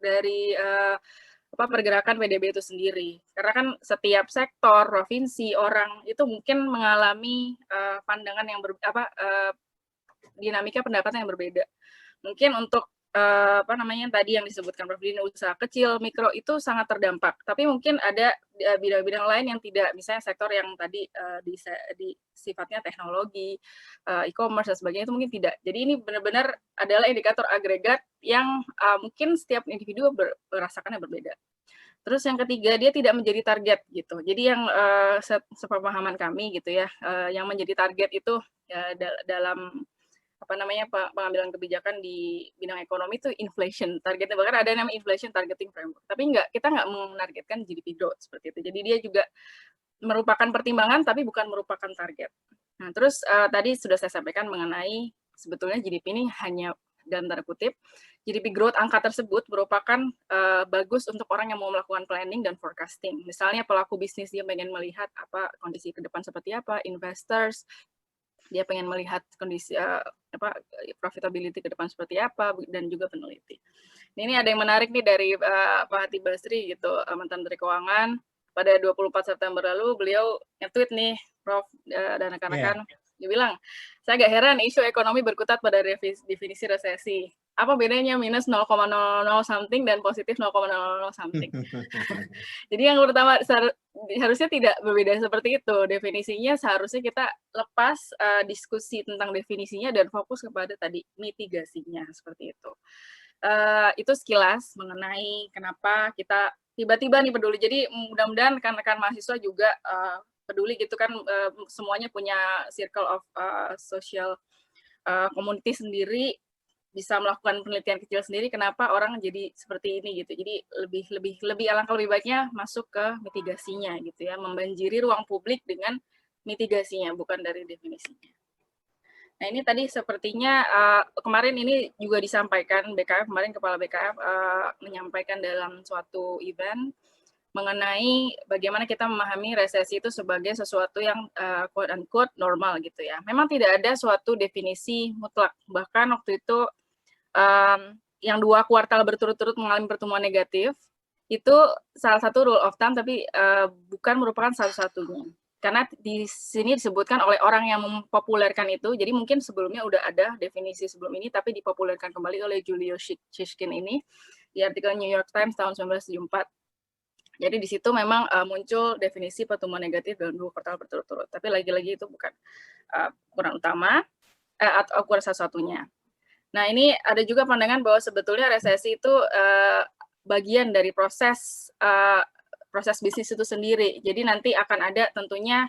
pergerakan PDB itu sendiri. Karena kan setiap sektor, provinsi, orang itu mungkin mengalami pandangan yang dinamika pendapatan yang berbeda. Mungkin untuk tadi yang disebutkan Prof. Dina, usaha kecil, mikro itu sangat terdampak. Tapi mungkin ada bidang-bidang lain yang tidak, misalnya sektor yang tadi di sifatnya teknologi, e-commerce dan sebagainya itu mungkin tidak. Jadi ini benar-benar adalah indikator agregat yang mungkin setiap individu merasakannya berbeda. Terus yang ketiga, dia tidak menjadi target gitu. Jadi yang sepemahaman kami gitu ya, yang menjadi target itu dalam pengambilan kebijakan di bidang ekonomi itu inflation targetnya, bahkan ada namanya inflation targeting framework. Tapi kita nggak menargetkan GDP growth seperti itu. Jadi dia juga merupakan pertimbangan tapi bukan merupakan target. Nah, terus tadi sudah saya sampaikan mengenai sebetulnya GDP ini hanya dalam tanda kutip, GDP growth angka tersebut merupakan bagus untuk orang yang mau melakukan planning dan forecasting. Misalnya pelaku bisnis dia pengen melihat kondisi ke depan seperti apa, investors dia pengen melihat kondisi profitability ke depan seperti apa, dan juga peneliti. Ini ada yang menarik nih dari Pak Hati Basri gitu, mantan Menteri Keuangan. Pada 24 September lalu beliau nge-tweet nih, Prof dan rekan-rekan, dia bilang, saya agak heran isu ekonomi berkutat pada definisi resesi. Apa bedanya minus 0,00 something dan positif 0,00 something. Jadi yang pertama harusnya tidak berbeda seperti itu. Definisinya seharusnya kita lepas diskusi tentang definisinya dan fokus kepada tadi mitigasinya seperti itu. Itu sekilas mengenai kenapa kita tiba-tiba nih peduli. Jadi mudah-mudahan rekan-rekan mahasiswa juga peduli gitu kan, semuanya punya circle of social community sendiri, bisa melakukan penelitian kecil sendiri kenapa orang jadi seperti ini gitu. Jadi alangkah lebih baiknya masuk ke mitigasinya gitu ya, membanjiri ruang publik dengan mitigasinya bukan dari definisinya. Nah, ini tadi sepertinya kemarin ini juga disampaikan BKF, kemarin Kepala BKF menyampaikan dalam suatu event mengenai bagaimana kita memahami resesi itu sebagai sesuatu yang quote-unquote normal gitu ya. Memang tidak ada suatu definisi mutlak. Bahkan waktu itu yang 2 kuartal berturut-turut mengalami pertumbuhan negatif, itu salah satu rule of thumb, tapi bukan merupakan satu-satunya. Karena di sini disebutkan oleh orang yang mempopulerkan itu, jadi mungkin sebelumnya udah ada definisi sebelum ini, tapi dipopulerkan kembali oleh Julio Shishkin ini, di artikel New York Times tahun 1974. Jadi di situ memang muncul definisi pertumbuhan negatif dalam 2 kuartal berturut-turut. Tapi lagi-lagi itu bukan ukuran utama atau ukuran satu-satunya. Nah, ini ada juga pandangan bahwa sebetulnya resesi itu bagian dari proses bisnis itu sendiri. Jadi nanti akan ada tentunya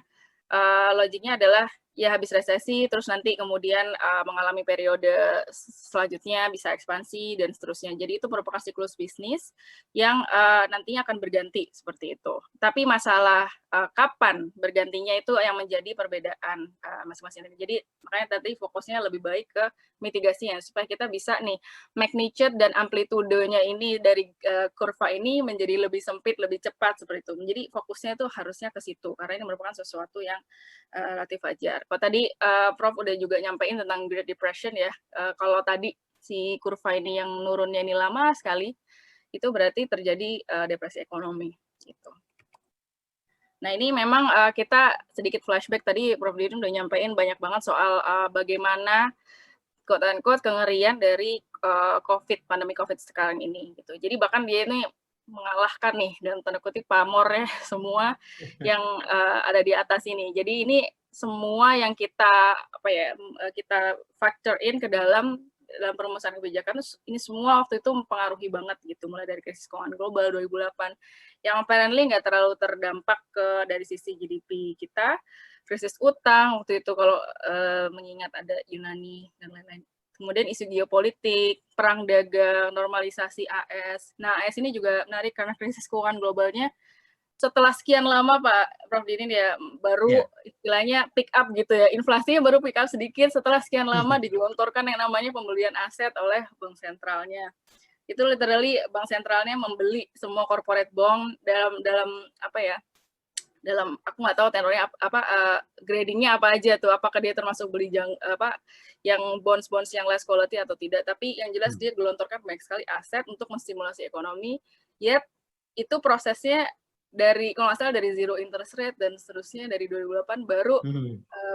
logiknya adalah ya habis resesi, terus nanti kemudian mengalami periode selanjutnya bisa ekspansi dan seterusnya. Jadi itu merupakan siklus bisnis yang nantinya akan berganti seperti itu. Tapi masalah kapan bergantinya itu yang menjadi perbedaan masing-masing. Jadi makanya tadi fokusnya lebih baik ke mitigasinya supaya kita bisa nih magnitude dan amplitudenya ini dari kurva ini menjadi lebih sempit, lebih cepat seperti itu. Jadi fokusnya itu harusnya ke situ karena ini merupakan sesuatu yang relatif wajar. Kalau tadi Prof udah juga nyampein tentang Great Depression ya. Kalau tadi si kurva ini yang nurunnya ini lama sekali, itu berarti terjadi depresi ekonomi gitu. Nah ini memang kita sedikit flashback tadi Prof Didin udah nyampein banyak banget soal bagaimana quote-unquote kengerian dari pandemi COVID sekarang ini gitu. Jadi bahkan dia ini mengalahkan nih dalam tanda kutip pamor ya semua yang ada di atas ini. Jadi ini semua yang kita kita factor in ke dalam perumusan kebijakan ini semua waktu itu mempengaruhi banget gitu, mulai dari krisis keuangan global 2008 yang apparently nggak terlalu terdampak dari sisi GDP kita, krisis utang waktu itu kalau mengingat ada Yunani dan lain-lain. Kemudian isu geopolitik, perang dagang, normalisasi AS. Nah, AS ini juga menarik karena krisis keuangan globalnya setelah sekian lama Pak Prof Dinin ya baru istilahnya pick up gitu ya. Inflasinya baru pick up sedikit setelah sekian lama digelontorkan yang namanya pembelian aset oleh bank sentralnya. Itu literally bank sentralnya membeli semua corporate bond dalam apa ya? Dalam aku nggak tahu tenornya gradingnya apa aja tuh, apakah dia termasuk beli yang bonds yang less quality atau tidak, tapi yang jelas dia gelontorkan banyak sekali aset untuk menstimulasi ekonomi, yet itu prosesnya dari kalau nggak salah dari zero interest rate dan seterusnya dari 2008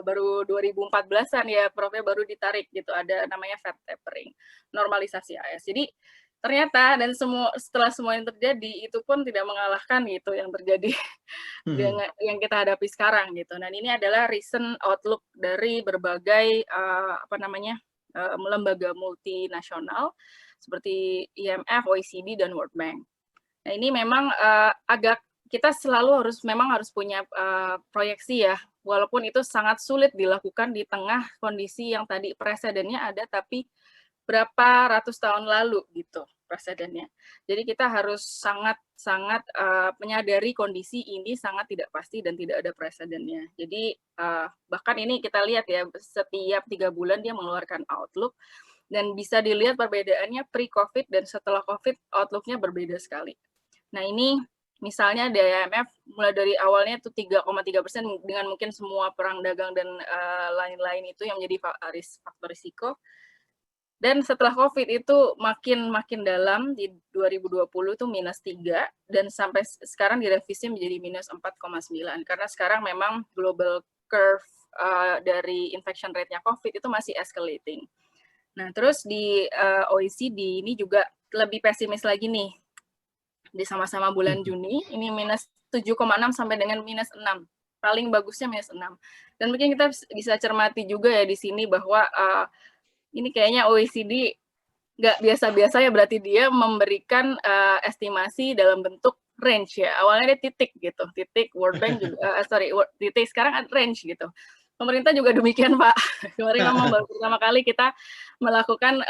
baru 2014-an ya Prof ya baru ditarik gitu, ada namanya Fed tapering, normalisasi AS. Jadi ternyata dan setelah semua yang terjadi itu pun tidak mengalahkan gitu yang terjadi dengan yang kita hadapi sekarang gitu. Dan ini adalah recent outlook dari berbagai lembaga multinasional seperti IMF, OECD dan World Bank. Nah ini memang agak kita selalu harus punya proyeksi ya, walaupun itu sangat sulit dilakukan di tengah kondisi yang tadi presidennya ada tapi berapa ratus tahun lalu gitu presidennya. Jadi kita harus sangat menyadari kondisi ini sangat tidak pasti dan tidak ada presidennya. Jadi bahkan ini kita lihat ya setiap 3 bulan dia mengeluarkan outlook dan bisa dilihat perbedaannya pre-COVID dan setelah COVID outlook-nya berbeda sekali. Nah ini misalnya di IMF mulai dari awalnya itu 3,3% dengan mungkin semua perang dagang dan lain-lain itu yang menjadi faktor risiko. Dan setelah COVID itu makin dalam di 2020 itu -3 dan sampai sekarang direvisi menjadi -4,9 karena sekarang memang global curve dari infection rate-nya COVID itu masih escalating. Nah terus di OECD ini juga lebih pesimis lagi nih di sama-sama bulan Juni ini -7,6 sampai dengan -6. Paling bagusnya -6. Dan mungkin kita bisa cermati juga ya di sini bahwa ini kayaknya OECD nggak biasa-biasa ya, berarti dia memberikan estimasi dalam bentuk range ya. Awalnya dia titik gitu, titik World Bank juga, titik sekarang range gitu. Pemerintah juga demikian Pak. Kemarin memang baru pertama kali kita melakukan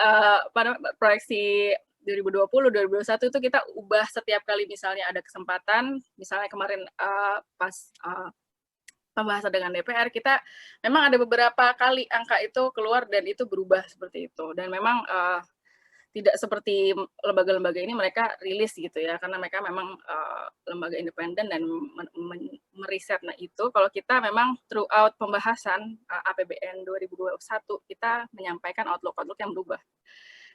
proyeksi 2020, 2021 itu kita ubah setiap kali misalnya ada kesempatan, misalnya kemarin pas pembahasan dengan DPR, kita memang ada beberapa kali angka itu keluar dan itu berubah seperti itu. Dan memang tidak seperti lembaga-lembaga ini mereka rilis gitu ya, karena mereka memang lembaga independen dan meriset. Nah itu kalau kita memang throughout pembahasan APBN 2021 kita menyampaikan outlook yang berubah.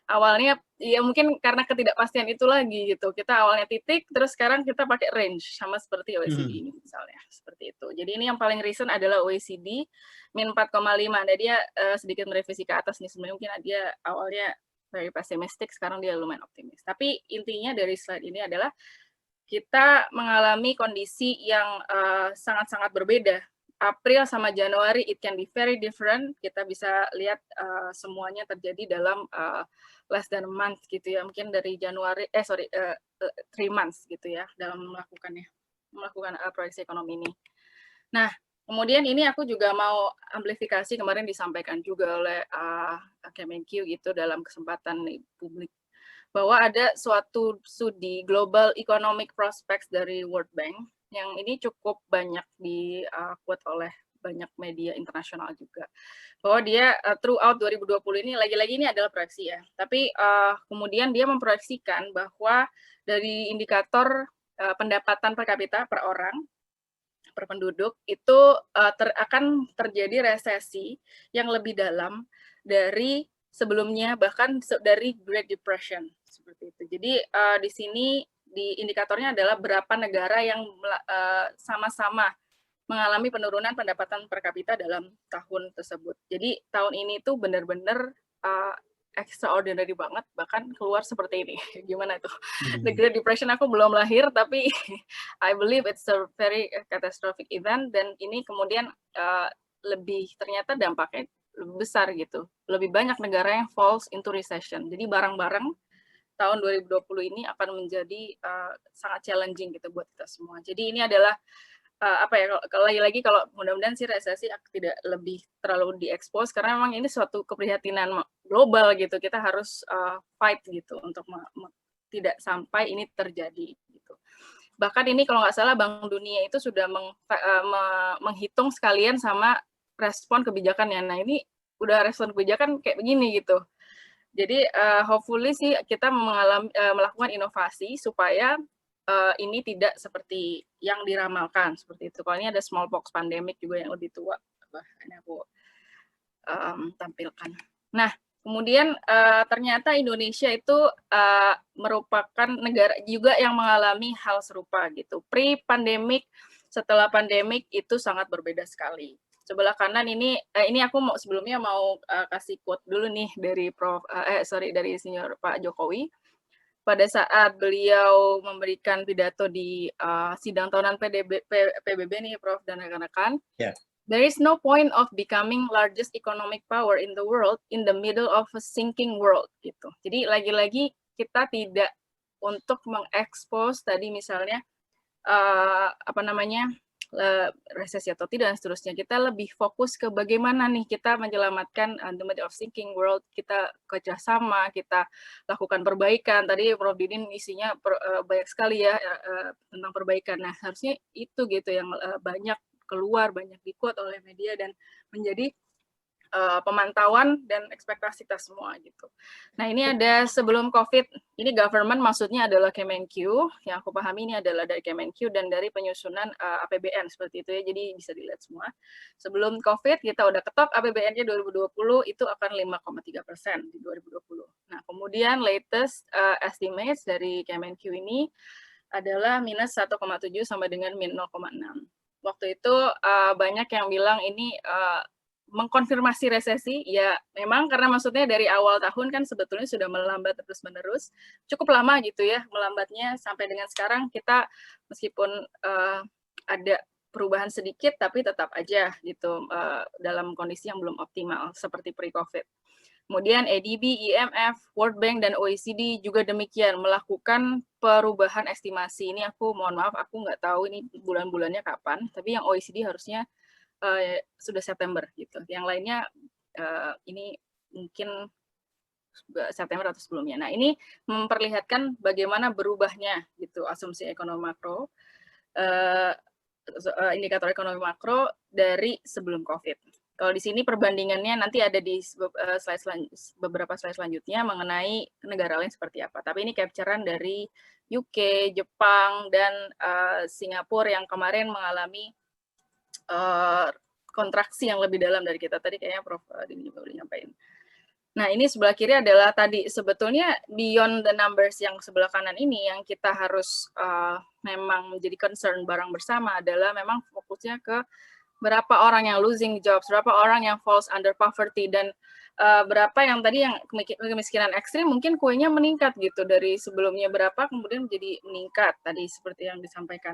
Awalnya ya mungkin karena ketidakpastian itu lagi gitu. Kita awalnya titik, terus sekarang kita pakai range sama seperti OECD ini misalnya, seperti itu. Jadi ini yang paling recent adalah OECD -4,5. Nah dia sedikit merevisi ke atas nih sebenarnya, mungkin dia awalnya very pessimistic, sekarang dia lumayan optimis. Tapi intinya dari slide ini adalah kita mengalami kondisi yang sangat-sangat berbeda. April sama Januari it can be very different. Kita bisa lihat semuanya terjadi dalam less than a month gitu ya. Mungkin dari Januari 3 months gitu ya dalam melakukan proyeksi ekonomi ini. Nah, Kemudian ini aku juga mau amplifikasi kemarin disampaikan juga oleh Kemenq gitu dalam kesempatan publik, bahwa ada suatu studi Global Economic Prospects dari World Bank yang ini cukup banyak di-quote oleh banyak media internasional juga, bahwa dia throughout 2020 ini, lagi-lagi ini adalah proyeksi ya, tapi kemudian dia memproyeksikan bahwa dari indikator pendapatan per kapita per orang, per penduduk, itu akan terjadi resesi yang lebih dalam dari sebelumnya, bahkan dari Great Depression, seperti itu. Jadi di sini di indikatornya adalah berapa negara yang sama-sama mengalami penurunan pendapatan per kapita dalam tahun tersebut. Jadi tahun ini tuh benar-benar extraordinary banget, bahkan keluar seperti ini. Gimana tuh? The Great Depression aku belum lahir, tapi I believe it's a very catastrophic event, dan ini kemudian lebih ternyata dampaknya lebih besar gitu. Lebih banyak negara yang falls into recession. Jadi bareng-bareng tahun 2020 ini akan menjadi sangat challenging gitu buat kita semua. Jadi ini adalah apa ya, lagi-lagi kalau mudah-mudahan sih resesi tidak lebih terlalu diekspos, karena memang ini suatu keprihatinan global gitu. Kita harus fight gitu untuk tidak sampai ini terjadi gitu. Bahkan ini kalau nggak salah Bank Dunia itu sudah menghitung sekalian sama respon kebijakannya. Nah ini udah respon kebijakan kayak begini gitu. Jadi hopefully sih kita melakukan inovasi supaya ini tidak seperti yang diramalkan seperti itu. Kalau ini ada smallpox pandemic juga yang lebih tua, ini aku tampilkan. Nah, kemudian ternyata Indonesia itu merupakan negara juga yang mengalami hal serupa gitu. Pre-pandemic, setelah pandemic itu sangat berbeda sekali. Sebelah kanan ini aku sebelumnya mau kasih quote dulu nih dari dari Senior Pak Jokowi. Pada saat beliau memberikan pidato di sidang tahunan PBB nih Prof dan rekan-rekan, there is no point of becoming largest economic power in the world in the middle of a sinking world gitu. Jadi lagi-lagi kita tidak untuk mengekspos tadi misalnya resesi atau tidak dan seterusnya. Kita lebih fokus ke bagaimana nih kita menyelamatkan the middle of sinking world, kita kerjasama, kita lakukan perbaikan. Tadi Prof Didin isinya banyak sekali ya tentang perbaikan. Nah harusnya itu gitu yang banyak keluar, banyak di-quote oleh media dan menjadi pemantauan dan ekspektasi kita semua gitu. Nah ini ada sebelum COVID, ini government maksudnya adalah Kemenq, yang aku pahami ini adalah dari Kemenq dan dari penyusunan APBN seperti itu ya, jadi bisa dilihat semua. Sebelum COVID kita udah ketok APBN-nya 2020 itu akan 5,3% di 2020. Nah kemudian latest estimates dari Kemenq ini adalah minus 1,7 sampai dengan min 0,6. Waktu itu banyak yang bilang ini mengkonfirmasi resesi, ya memang karena maksudnya dari awal tahun kan sebetulnya sudah melambat terus-menerus, cukup lama gitu ya melambatnya sampai dengan sekarang kita meskipun ada perubahan sedikit tapi tetap aja gitu dalam kondisi yang belum optimal seperti pre-COVID. Kemudian ADB, IMF, World Bank, dan OECD juga demikian melakukan perubahan estimasi. Ini aku mohon maaf, aku nggak tahu ini bulan-bulannya kapan, tapi yang OECD harusnya sudah September gitu. Yang lainnya ini mungkin September atau sebelumnya. Nah ini memperlihatkan bagaimana berubahnya gitu asumsi ekonomi makro, indikator ekonomi makro dari sebelum COVID. Kalau di sini perbandingannya nanti ada di beberapa slide selanjutnya mengenai negara lain seperti apa. Tapi ini capture-an dari UK, Jepang, dan Singapura yang kemarin mengalami kontraksi yang lebih dalam dari kita. Tadi kayaknya Prof Dini juga udah nyampain. Nah ini sebelah kiri adalah tadi sebetulnya beyond the numbers yang sebelah kanan ini yang kita harus memang menjadi concern bareng bersama adalah memang fokusnya ke berapa orang yang losing jobs, berapa orang yang falls under poverty, dan berapa yang tadi yang kemiskinan ekstrim mungkin kuenya meningkat gitu dari sebelumnya berapa kemudian menjadi meningkat tadi seperti yang disampaikan.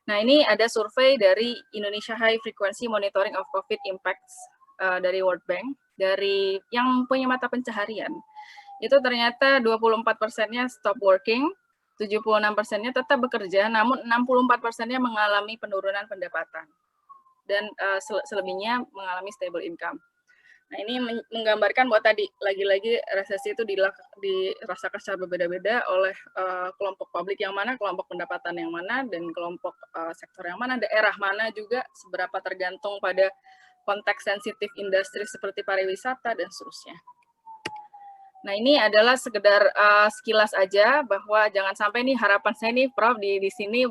Nah ini ada survei dari Indonesia High Frequency Monitoring of COVID Impacts dari World Bank, dari yang punya mata pencaharian itu ternyata 24%-nya stop working, 76%-nya tetap bekerja, namun 64%-nya mengalami penurunan pendapatan. dan selebihnya mengalami stable income. Nah, ini menggambarkan bahwa tadi lagi-lagi resesi itu dirasakan secara berbeda-beda oleh kelompok publik yang mana, kelompok pendapatan yang mana, dan kelompok sektor yang mana, daerah mana juga, seberapa tergantung pada konteks sensitif industri seperti pariwisata dan seterusnya. Nah, ini adalah sekedar sekilas aja bahwa jangan sampai nih harapan saya nih Prof di sini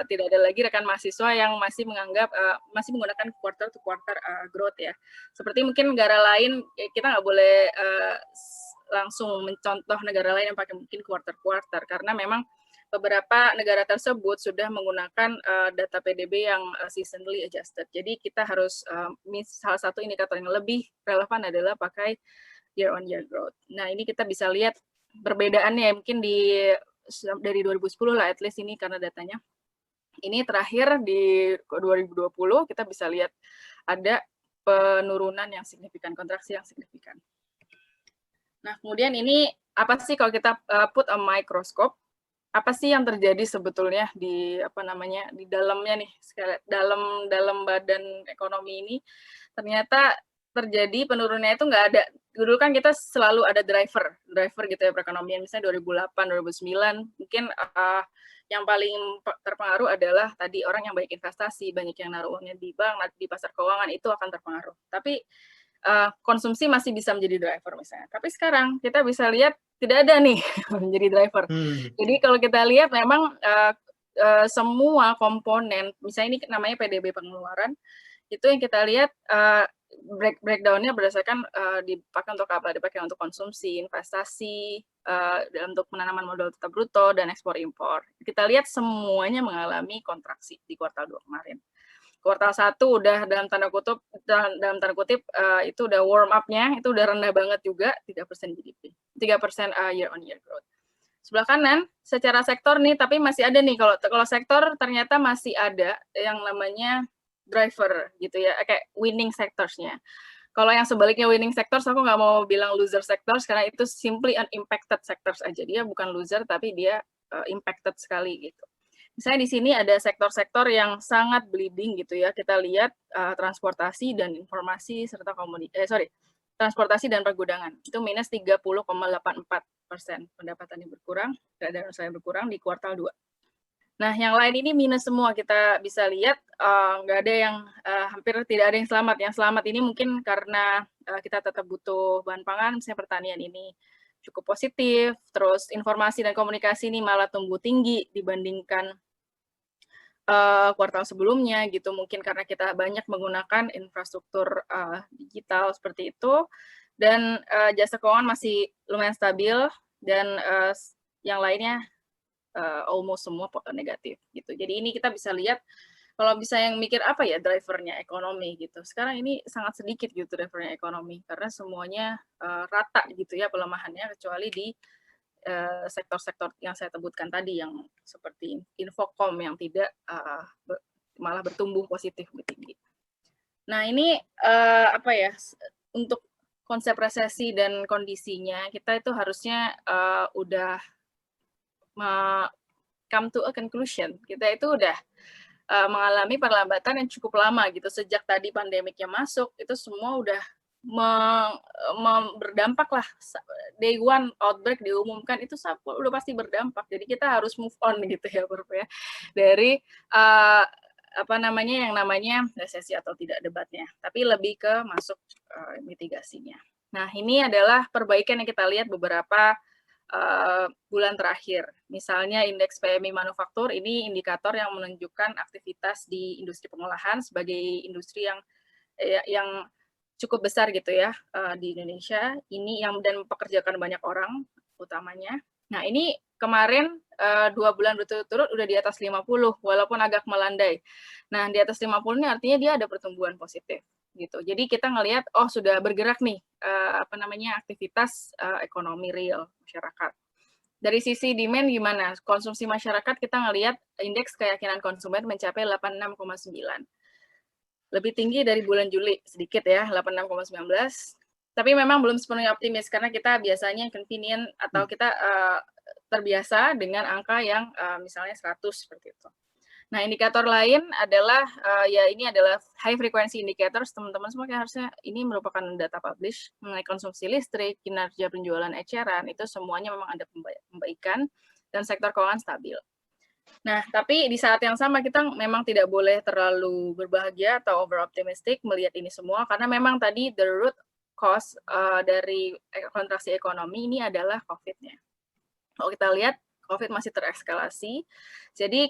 tidak ada lagi rekan mahasiswa yang masih menganggap masih menggunakan quarter to quarter growth ya. Seperti mungkin negara lain kita nggak boleh langsung mencontoh negara lain yang pakai mungkin quarter karena memang beberapa negara tersebut sudah menggunakan data PDB yang seasonally adjusted. Jadi kita harus salah satu indikator yang lebih relevan adalah pakai year on year growth. Nah, ini kita bisa lihat perbedaannya mungkin dari 2010 lah at least ini karena datanya. Ini terakhir di 2020 kita bisa lihat ada penurunan yang signifikan, kontraksi yang signifikan. Nah, kemudian ini apa sih kalau kita put a microscope? Apa sih yang terjadi sebetulnya di di dalamnya nih, dalam badan ekonomi ini? Ternyata terjadi penurunannya itu nggak ada. Dulu kan kita selalu ada driver gitu ya perekonomian, misalnya 2008, 2009, mungkin yang paling terpengaruh adalah tadi orang yang banyak investasi, banyak yang naruh uangnya di bank, di pasar keuangan, itu akan terpengaruh. Tapi konsumsi masih bisa menjadi driver misalnya. Tapi sekarang kita bisa lihat tidak ada nih menjadi driver. Jadi kalau kita lihat memang semua komponen, misalnya ini namanya PDB pengeluaran, itu yang kita lihat breakdown-nya berdasarkan dipakai untuk apa? Dipakai untuk konsumsi, investasi, untuk penanaman modal tetap bruto, dan ekspor-impor. Kita lihat semuanya mengalami kontraksi di kuartal 2 kemarin. Kuartal 1 udah dalam tanda kutip itu udah warm up-nya, itu udah rendah banget juga, 3% GDP, 3% year on year growth. Sebelah kanan, secara sektor nih, tapi masih ada nih, kalau sektor ternyata masih ada yang namanya driver gitu ya, kayak winning sectors-nya. Kalau yang sebaliknya winning sectors, aku nggak mau bilang loser sectors, karena itu simply unimpacted sectors aja. Dia bukan loser, tapi dia impacted sekali gitu. Misalnya di sini ada sektor-sektor yang sangat bleeding gitu ya. Kita lihat transportasi dan informasi serta transportasi dan pergudangan. Itu minus 30,84%. Pendapatannya berkurang, keadaan usaha berkurang di kuartal 2. Nah, yang lain ini minus semua, kita bisa lihat nggak ada yang, hampir tidak ada yang selamat. Yang selamat ini mungkin karena kita tetap butuh bahan pangan, misalnya pertanian ini cukup positif, terus informasi dan komunikasi ini malah tumbuh tinggi dibandingkan kuartal sebelumnya gitu, mungkin karena kita banyak menggunakan infrastruktur digital seperti itu, dan jasa keuangan masih lumayan stabil, dan yang lainnya almost semua negatif gitu. Jadi ini kita bisa lihat kalau bisa yang mikir apa ya drivernya ekonomi gitu. Sekarang ini sangat sedikit gitu drivernya ekonomi karena semuanya rata gitu ya pelemahannya, kecuali di sektor-sektor yang saya sebutkan tadi yang seperti Infocom yang tidak malah bertumbuh positif lebih tinggi. Nah, ini untuk konsep resesi dan kondisinya kita itu harusnya udah come to a conclusion. Kita itu udah mengalami perlambatan yang cukup lama gitu. Sejak tadi pandemiknya masuk, itu semua udah berdampak lah. Day one outbreak diumumkan, itu udah pasti berdampak. Jadi kita harus move on gitu ya, Prof ya. Dari yang namanya resesi atau tidak debatnya. Tapi lebih ke masuk mitigasinya. Nah, ini adalah perbaikan yang kita lihat beberapa bulan terakhir. Misalnya indeks PMI manufaktur, ini indikator yang menunjukkan aktivitas di industri pengolahan sebagai industri yang cukup besar gitu ya di Indonesia. Ini yang dan mempekerjakan banyak orang utamanya. Nah, ini kemarin 2 bulan berturut-turut udah di atas 50 walaupun agak melandai. Nah, di atas 50 ini artinya dia ada pertumbuhan positif gitu. Jadi kita ngelihat sudah bergerak nih aktivitas ekonomi real masyarakat. Dari sisi demand gimana? Konsumsi masyarakat kita ngelihat indeks keyakinan konsumen mencapai 86,9. Lebih tinggi dari bulan Juli sedikit ya, 86,19. Tapi memang belum sepenuhnya optimis karena kita biasanya convenient atau kita terbiasa dengan angka yang misalnya 100 seperti itu. Nah, indikator lain adalah ya ini adalah high frequency indicators, teman-teman semua kayak harusnya ini merupakan data publish mengenai konsumsi listrik, kinerja penjualan eceran, itu semuanya memang ada pembaikan dan sektor keuangan stabil. Nah, tapi di saat yang sama kita memang tidak boleh terlalu berbahagia atau over optimistic melihat ini semua karena memang tadi the root cause dari kontraksi ekonomi ini adalah COVID-nya. Kalau kita lihat COVID masih tereskalasi, jadi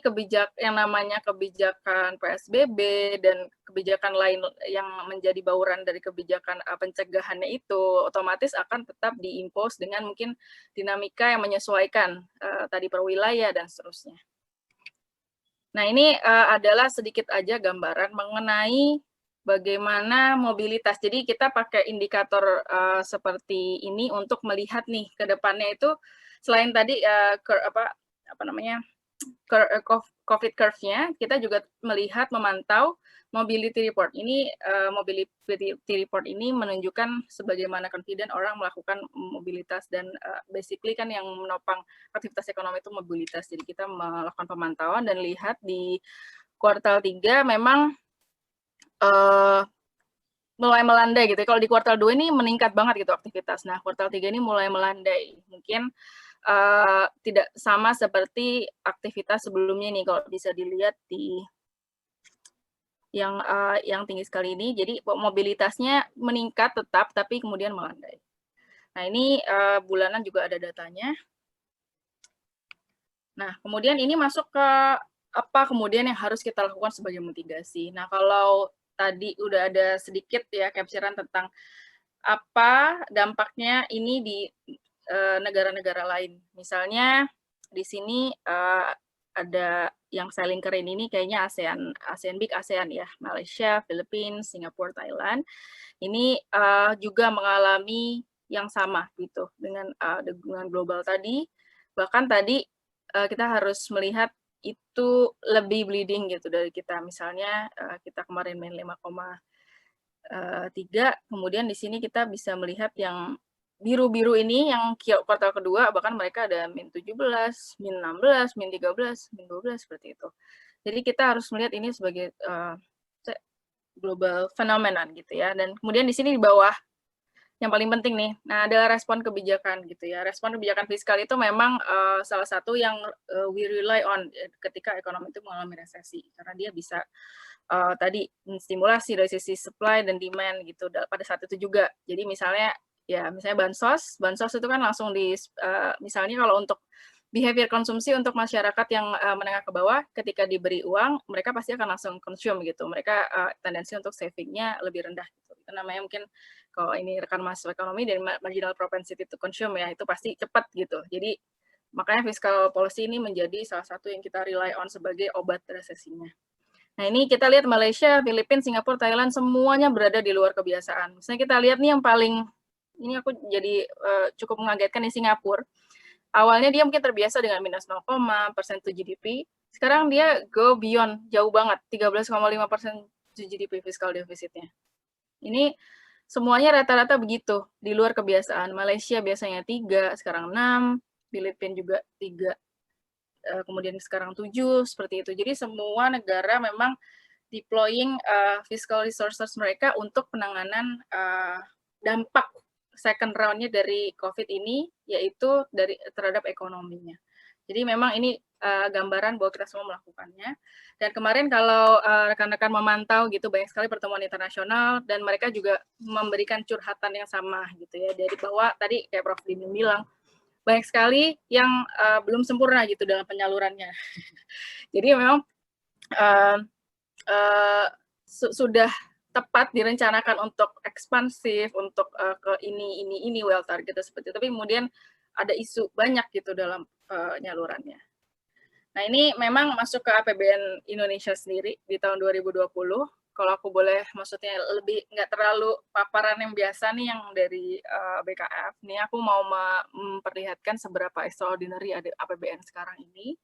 yang namanya kebijakan PSBB dan kebijakan lain yang menjadi bauran dari kebijakan pencegahannya itu otomatis akan tetap diimpose dengan mungkin dinamika yang menyesuaikan tadi per wilayah dan seterusnya. Nah, ini adalah sedikit aja gambaran mengenai bagaimana mobilitas. Jadi kita pakai indikator seperti ini untuk melihat nih ke depannya itu selain tadi COVID curve-nya, kita juga melihat memantau mobility report. Ini mobility report ini menunjukkan sebagaimana confident orang melakukan mobilitas dan basically kan yang menopang aktivitas ekonomi itu mobilitas. Jadi kita melakukan pemantauan dan lihat di kuartal 3 memang mulai melandai gitu. Kalau di kuartal 2 ini meningkat banget gitu aktivitas. Nah, kuartal 3 ini mulai melandai. Mungkin tidak sama seperti aktivitas sebelumnya nih kalau bisa dilihat di yang tinggi sekali ini. Jadi mobilitasnya meningkat tetap tapi kemudian melandai. Nah, ini bulanan juga ada datanya. Nah, kemudian ini masuk ke apa kemudian yang harus kita lakukan sebagai mitigasi. Nah, kalau tadi udah ada sedikit ya capturean tentang apa dampaknya ini di negara-negara lain. Misalnya di sini ada yang saya linkerin ini kayaknya Big ASEAN ya, Malaysia, Filipina, Singapura, Thailand. Ini juga mengalami yang sama gitu dengan global tadi. Bahkan tadi kita harus melihat itu lebih bleeding gitu dari kita. Misalnya kita kemarin main 5,3, kemudian di sini kita bisa melihat yang biru-biru ini yang kuartal kedua bahkan mereka ada -17, -16, -13, -12 seperti itu. Jadi kita harus melihat ini sebagai global phenomenon gitu ya. Dan kemudian di sini di bawah yang paling penting nih, nah adalah respon kebijakan gitu ya. Respon kebijakan fiskal itu memang salah satu yang we rely on ketika ekonomi itu mengalami resesi karena dia bisa tadi menstimulasi dari sisi supply dan demand gitu pada saat itu juga. Jadi misalnya bansos itu kan langsung misalnya kalau untuk behavior konsumsi untuk masyarakat yang menengah ke bawah, ketika diberi uang, mereka pasti akan langsung consume gitu. Mereka tendensi untuk savingnya lebih rendah gitu. Itu namanya mungkin kalau ini rekan mahasiswa ekonomi dari marginal propensity to consume ya, itu pasti cepat gitu. Jadi makanya fiscal policy ini menjadi salah satu yang kita rely on sebagai obat resesinya. Nah, ini kita lihat Malaysia, Filipina, Singapura, Thailand semuanya berada di luar kebiasaan. Misalnya kita lihat nih yang paling ini aku jadi cukup mengagetkan di Singapura. Awalnya dia mungkin terbiasa dengan minus 0,% GDP. Sekarang dia go beyond, jauh banget, 13,5% GDP fiskal defisitnya. Ini semuanya rata-rata begitu, di luar kebiasaan. Malaysia biasanya 3, sekarang 6, Filipina juga 3, kemudian sekarang 7, seperti itu. Jadi semua negara memang deploying fiscal resources mereka untuk penanganan dampak second round-nya dari COVID ini, yaitu terhadap ekonominya. Jadi memang ini gambaran bahwa kita semua melakukannya. Dan kemarin kalau rekan-rekan memantau gitu, banyak sekali pertemuan internasional, dan mereka juga memberikan curhatan yang sama gitu ya. Dari bahwa tadi kayak Prof. Dini bilang, banyak sekali yang belum sempurna gitu dalam penyalurannya. Jadi memang sudah tepat direncanakan untuk ekspansif, untuk ke ini well target seperti itu, tapi kemudian ada isu banyak gitu dalam penyalurannya. Nah, ini memang masuk ke APBN Indonesia sendiri di tahun 2020. Kalau aku boleh maksudnya lebih nggak terlalu paparan yang biasa nih yang dari BKF. Nih aku mau memperlihatkan seberapa extraordinary ada APBN sekarang ini.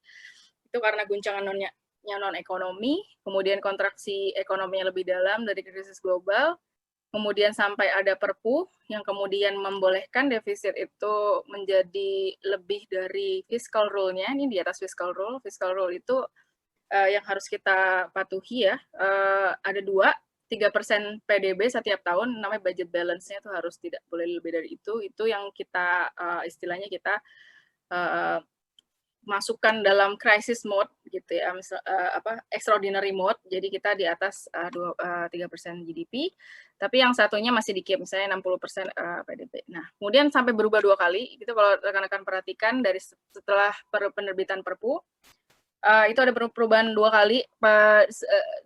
Itu karena guncangan non-ekonomi, kemudian kontraksi ekonomi yang lebih dalam dari krisis global, kemudian sampai ada Perpu yang kemudian membolehkan defisit itu menjadi lebih dari fiscal rule-nya, ini di atas fiscal rule. Fiscal rule itu yang harus kita patuhi ya, ada 3% PDB setiap tahun, namanya budget balance-nya itu harus tidak boleh lebih dari itu yang kita istilahnya kita masukkan dalam crisis mode gitu ya, extraordinary mode, jadi kita di atas 3% GDP, tapi yang satunya masih di-keep, misalnya 60% PDB. Nah, kemudian sampai berubah 2 kali, itu kalau rekan-rekan perhatikan dari setelah penerbitan Perpu, itu ada perubahan 2 kali,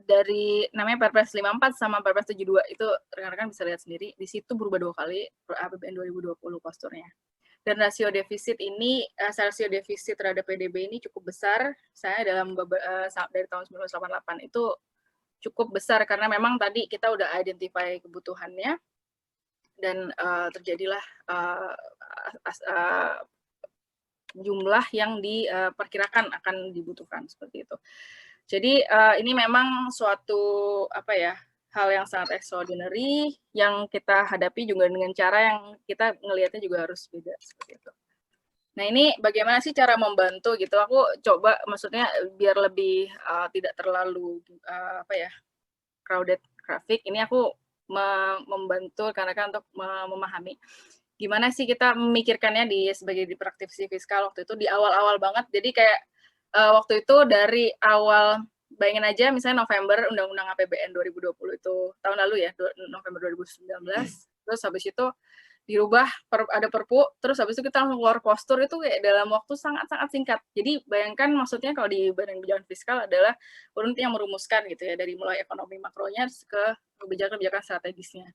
dari namanya Perpres 54 sama Perpres 72, itu rekan-rekan bisa lihat sendiri, di situ berubah 2 kali APBN 2020 posturnya. Dan rasio defisit ini, rasio defisit terhadap PDB ini cukup besar. Saya dari tahun 1988 itu cukup besar karena memang tadi kita udah identify kebutuhannya dan terjadilah jumlah yang diperkirakan akan dibutuhkan seperti itu. Jadi ini memang suatu hal yang sangat extraordinary yang kita hadapi juga dengan cara yang kita ngelihatnya juga harus beda seperti itu. Nah, ini bagaimana sih cara membantu gitu? Aku coba maksudnya biar lebih tidak terlalu crowded grafik. Ini aku membantu karena kan untuk memahami gimana sih kita memikirkannya sebagai di praktisi fiskal waktu itu di awal-awal banget. Jadi kayak waktu itu dari awal, bayangin aja misalnya November Undang-Undang APBN 2020 itu tahun lalu ya, November 2019, terus habis itu dirubah, ada Perpu, terus habis itu kita langsung keluar postur itu kayak dalam waktu sangat-sangat singkat. Jadi bayangkan maksudnya kalau di Badan Kebijakan Fiskal adalah unit yang merumuskan gitu ya, dari mulai ekonomi makronya ke kebijakan-kebijakan strategisnya.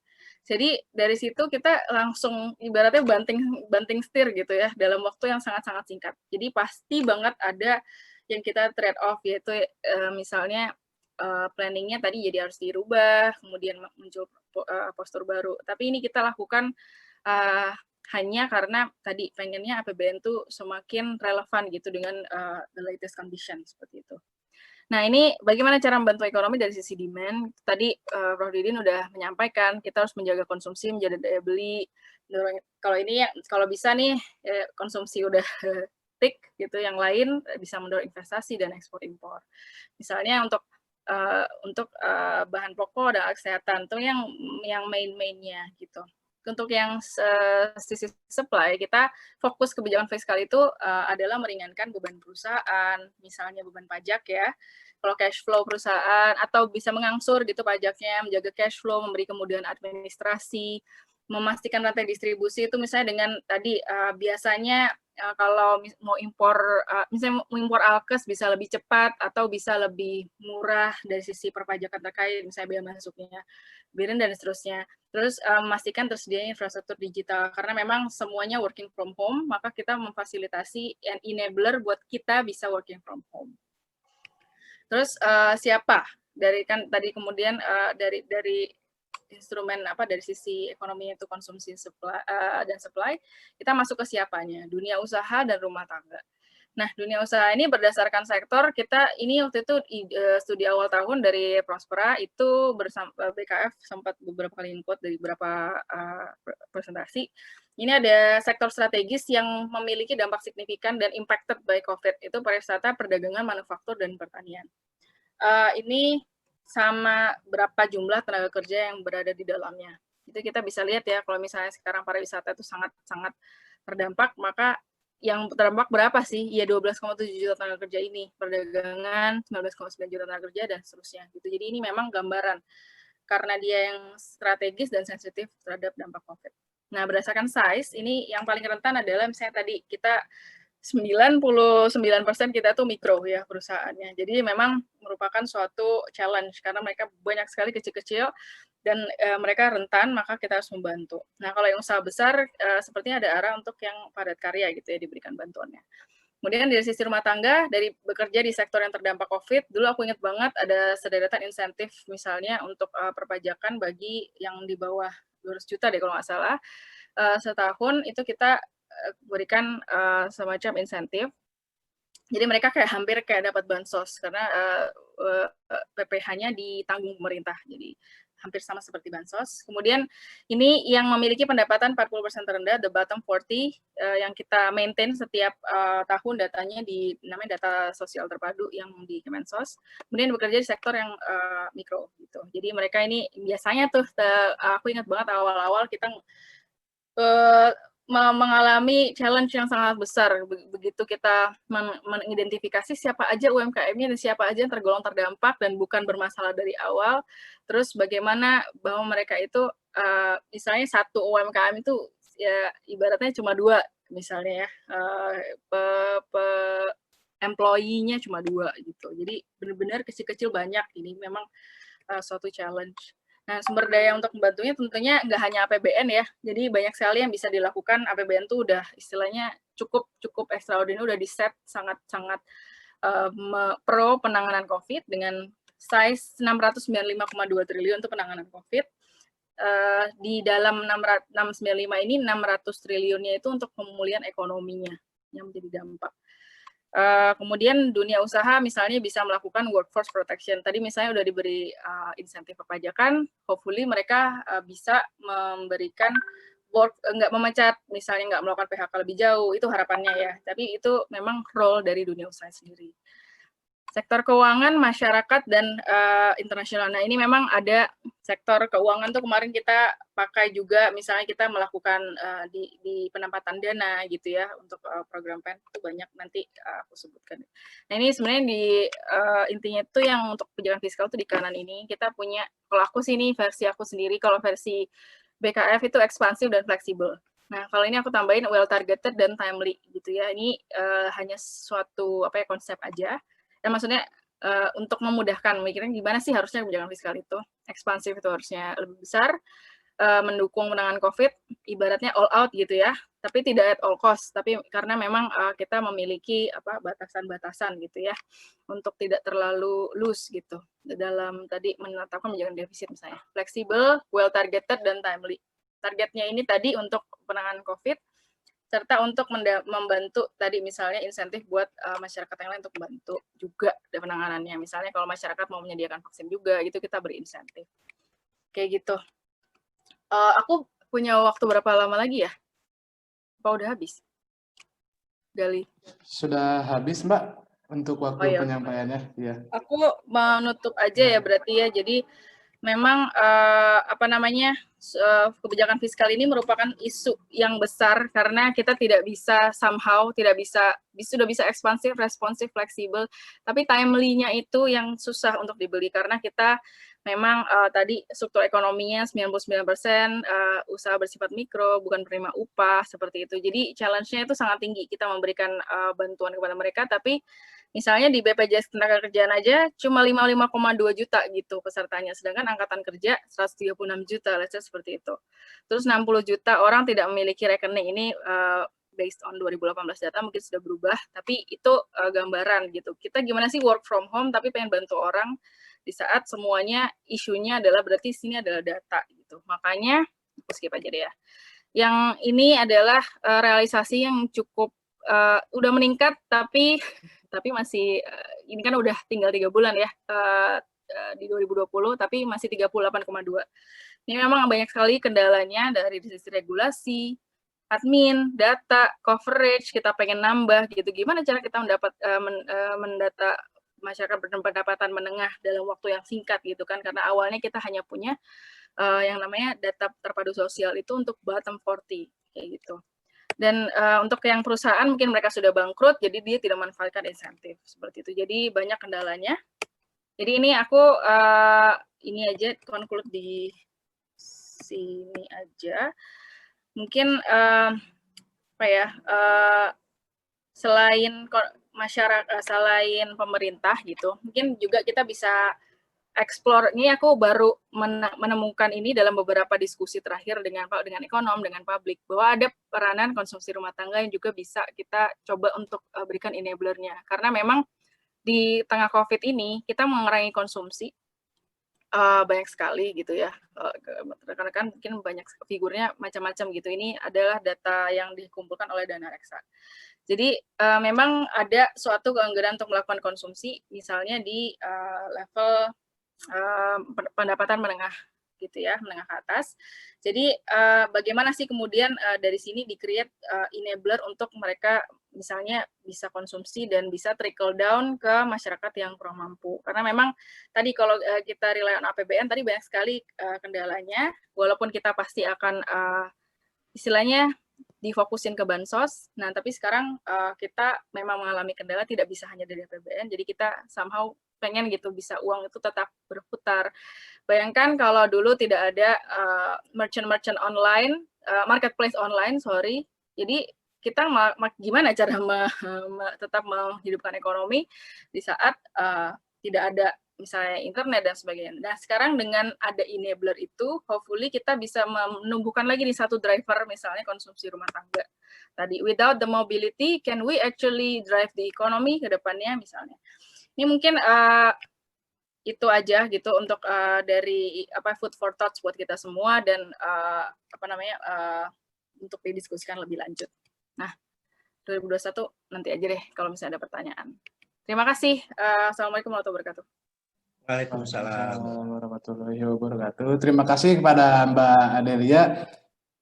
Jadi dari situ kita langsung ibaratnya banting setir gitu ya, dalam waktu yang sangat-sangat singkat. Jadi pasti banget ada yang kita trade off, yaitu misalnya planningnya tadi jadi harus dirubah, kemudian muncul postur baru. Tapi ini kita lakukan hanya karena tadi pengennya APBN tuh semakin relevan gitu dengan the latest condition seperti itu. Nah, ini bagaimana cara membantu ekonomi dari sisi demand. Tadi Prof. Didin udah menyampaikan kita harus menjaga konsumsi, menjaga daya beli. Kalau ini ya, kalau bisa nih konsumsi udah tick gitu, yang lain bisa mendorong investasi dan ekspor impor. Misalnya untuk bahan pokok dan kesehatan tuh yang main-mainnya gitu. Untuk yang sisi supply, kita fokus kebijakan fiskal itu adalah meringankan beban perusahaan, misalnya beban pajak ya. Kalau cash flow perusahaan atau bisa mengangsur gitu pajaknya, menjaga cash flow, memberi kemudahan administrasi, memastikan rantai distribusi itu misalnya dengan tadi biasanya kalau mau impor, misalnya mau impor alkes bisa lebih cepat atau bisa lebih murah dari sisi perpajakan terkait, misalnya biaya masuknya, BIRN dan seterusnya. Terus memastikan tersedianya infrastruktur digital, karena memang semuanya working from home, maka kita memfasilitasi enabler buat kita bisa working from home. Terus siapa? Dari kan tadi kemudian dari instrumen dari sisi ekonomi itu konsumsi dan supply, kita masuk ke siapanya, dunia usaha dan rumah tangga. Nah, dunia usaha ini berdasarkan sektor, kita ini waktu itu studi awal tahun dari Prospera itu bersama BKF sempat beberapa kali input dari beberapa presentasi. Ini ada sektor strategis yang memiliki dampak signifikan dan impacted by COVID, itu pariwisata, perdagangan, manufaktur, dan pertanian. Ini sama berapa jumlah tenaga kerja yang berada di dalamnya. Itu kita bisa lihat ya, kalau misalnya sekarang pariwisata itu sangat-sangat terdampak, maka yang terdampak berapa sih? Ya 12,7 juta tenaga kerja ini, perdagangan 19,9 juta tenaga kerja, dan seterusnya. Gitu. Jadi ini memang gambaran, karena dia yang strategis dan sensitif terhadap dampak COVID. Nah, berdasarkan size, ini yang paling rentan adalah misalnya tadi kita 99% kita tuh mikro ya perusahaannya. Jadi memang merupakan suatu challenge karena mereka banyak sekali kecil-kecil dan mereka rentan, maka kita harus membantu. Nah, kalau yang usaha besar sepertinya ada arah untuk yang padat karya gitu ya diberikan bantuannya. Kemudian dari sisi rumah tangga, dari bekerja di sektor yang terdampak COVID, dulu aku ingat banget ada sederetan insentif misalnya untuk perpajakan bagi yang di bawah 200 juta deh kalau nggak salah. Setahun itu kita berikan semacam insentif. Jadi mereka kayak hampir kayak dapat bansos karena PPh-nya ditanggung pemerintah. Jadi hampir sama seperti bansos. Kemudian ini yang memiliki pendapatan 40% terendah, the bottom 40, yang kita maintain setiap tahun datanya di namanya data sosial terpadu yang di Kemensos. Kemudian bekerja di sektor yang mikro gitu. Jadi mereka ini biasanya tuh aku ingat banget awal-awal kita mengalami challenge yang sangat besar begitu kita mengidentifikasi siapa aja UMKM-nya dan siapa aja yang tergolong terdampak dan bukan bermasalah dari awal. Terus bagaimana bahwa mereka itu misalnya satu UMKM itu ya ibaratnya cuma 2 misalnya ya, employee-nya cuma 2 gitu. Jadi benar-benar kecil-kecil banyak, ini memang suatu challenge. Nah, sumber daya untuk membantunya tentunya nggak hanya APBN ya. Jadi banyak sekali yang bisa dilakukan. APBN tuh udah istilahnya cukup extraordinary, udah di-set sangat-sangat pro penanganan COVID dengan size 695,2 triliun untuk penanganan COVID. Di dalam 695 ini 600 triliunnya itu untuk pemulihan ekonominya yang menjadi dampak. Kemudian dunia usaha misalnya bisa melakukan workforce protection. Tadi misalnya udah diberi insentif perpajakan, hopefully mereka bisa memberikan nggak memecat, misalnya nggak melakukan PHK lebih jauh, itu harapannya ya. Tapi itu memang role dari dunia usaha sendiri. Sektor keuangan, masyarakat, dan internasional. Nah, ini memang ada sektor keuangan tuh kemarin kita pakai juga, misalnya kita melakukan di penempatan dana gitu ya, untuk program PEN itu banyak, nanti aku sebutkan. Nah, ini sebenarnya di intinya itu yang untuk kebijakan fiskal tuh di kanan ini, kita punya, kalau aku sih ini versi aku sendiri, kalau versi BKF itu ekspansif dan fleksibel. Nah, kalau ini aku tambahin well targeted dan timely gitu ya, ini hanya suatu konsep aja. Dan maksudnya untuk memudahkan mikirnya gimana sih harusnya kebijakan fiskal itu ekspansif itu harusnya lebih besar, mendukung penanganan COVID, ibaratnya all out gitu ya, tapi tidak at all cost, tapi karena memang kita memiliki batasan-batasan gitu ya, untuk tidak terlalu loose gitu dalam tadi menetapkan kebijakan defisit misalnya. Fleksibel, well targeted, dan timely. Targetnya ini tadi untuk penanganan COVID, serta untuk membantu tadi misalnya insentif buat masyarakat yang lain untuk membantu juga penanganannya. Misalnya kalau masyarakat mau menyediakan vaksin juga, gitu kita beri insentif. Kayak gitu. Aku punya waktu berapa lama lagi ya? Apa udah habis? Gali. Sudah habis, Mbak, untuk waktu penyampaiannya. Ya. Aku menutup aja ya berarti ya. Jadi memang kebijakan fiskal ini merupakan isu yang besar karena kita tidak bisa sudah bisa ekspansif, responsif, fleksibel, tapi timely-nya itu yang susah untuk dibeli karena kita memang tadi struktur ekonominya 99% usaha bersifat mikro, bukan penerima upah, seperti itu. Jadi challenge-nya itu sangat tinggi. Kita memberikan bantuan kepada mereka, tapi misalnya di BPJS Ketenagakerjaan aja cuma 55,2 juta gitu pesertanya, sedangkan angkatan kerja 136 juta, let's say seperti itu. Terus 60 juta orang tidak memiliki rekening, ini based on 2018 data mungkin sudah berubah, tapi itu gambaran gitu. Kita gimana sih work from home tapi pengen bantu orang di saat semuanya isunya adalah berarti sini adalah data gitu. Makanya aku skip aja deh ya. Yang ini adalah realisasi yang cukup udah meningkat tapi masih ini kan udah tinggal 3 bulan ya di 2020 tapi masih 38,2. Ini memang banyak sekali kendalanya dari sisi regulasi, admin, data, coverage, kita pengen nambah gitu. Gimana cara kita mendata masyarakat berpendapatan menengah dalam waktu yang singkat gitu kan, karena awalnya kita hanya punya yang namanya data terpadu sosial itu untuk bottom 40 kayak gitu. Dan untuk yang perusahaan mungkin mereka sudah bangkrut, jadi dia tidak memanfaatkan insentif seperti itu. Jadi banyak kendalanya. Jadi ini aku ini aja conclude di sini aja. Mungkin selain masyarakat, selain pemerintah gitu, mungkin juga kita bisa explore. Ini aku baru menemukan ini dalam beberapa diskusi terakhir dengan ekonom, dengan publik, bahwa ada peranan konsumsi rumah tangga yang juga bisa kita coba untuk berikan enabler-nya. Karena memang di tengah COVID ini kita mengurangi konsumsi banyak sekali gitu ya. Rekan-rekan mungkin banyak figurnya macam-macam gitu. Ini adalah data yang dikumpulkan oleh Dana Reksa. Jadi memang ada suatu keengganan untuk melakukan konsumsi, misalnya di level pendapatan menengah gitu ya, menengah ke atas. Jadi bagaimana sih kemudian dari sini di-create enabler untuk mereka misalnya bisa konsumsi dan bisa trickle down ke masyarakat yang kurang mampu. Karena memang tadi kalau kita rely on APBN tadi banyak sekali kendalanya, walaupun kita pasti akan istilahnya difokusin ke bansos. Nah, tapi sekarang kita memang mengalami kendala tidak bisa hanya dari APBN, jadi kita somehow pengen gitu bisa uang itu tetap berputar. Bayangkan kalau dulu tidak ada merchant-merchant online, marketplace online, sorry. Jadi kita gimana cara tetap menghidupkan ekonomi di saat tidak ada misalnya internet dan sebagainya. Nah, sekarang dengan ada enabler itu, hopefully kita bisa menumbuhkan lagi nih satu driver, misalnya konsumsi rumah tangga. Tadi, without the mobility, can we actually drive the economy ke depannya misalnya. Ini mungkin itu aja gitu untuk dari food for thoughts buat kita semua dan untuk didiskusikan lebih lanjut. Nah, 2021 nanti aja deh kalau misalnya ada pertanyaan. Terima kasih. Assalamualaikum warahmatullahi wabarakatuh. Waalaikumsalam warahmatullahi wabarakatuh. Terima kasih kepada Mbak Adelia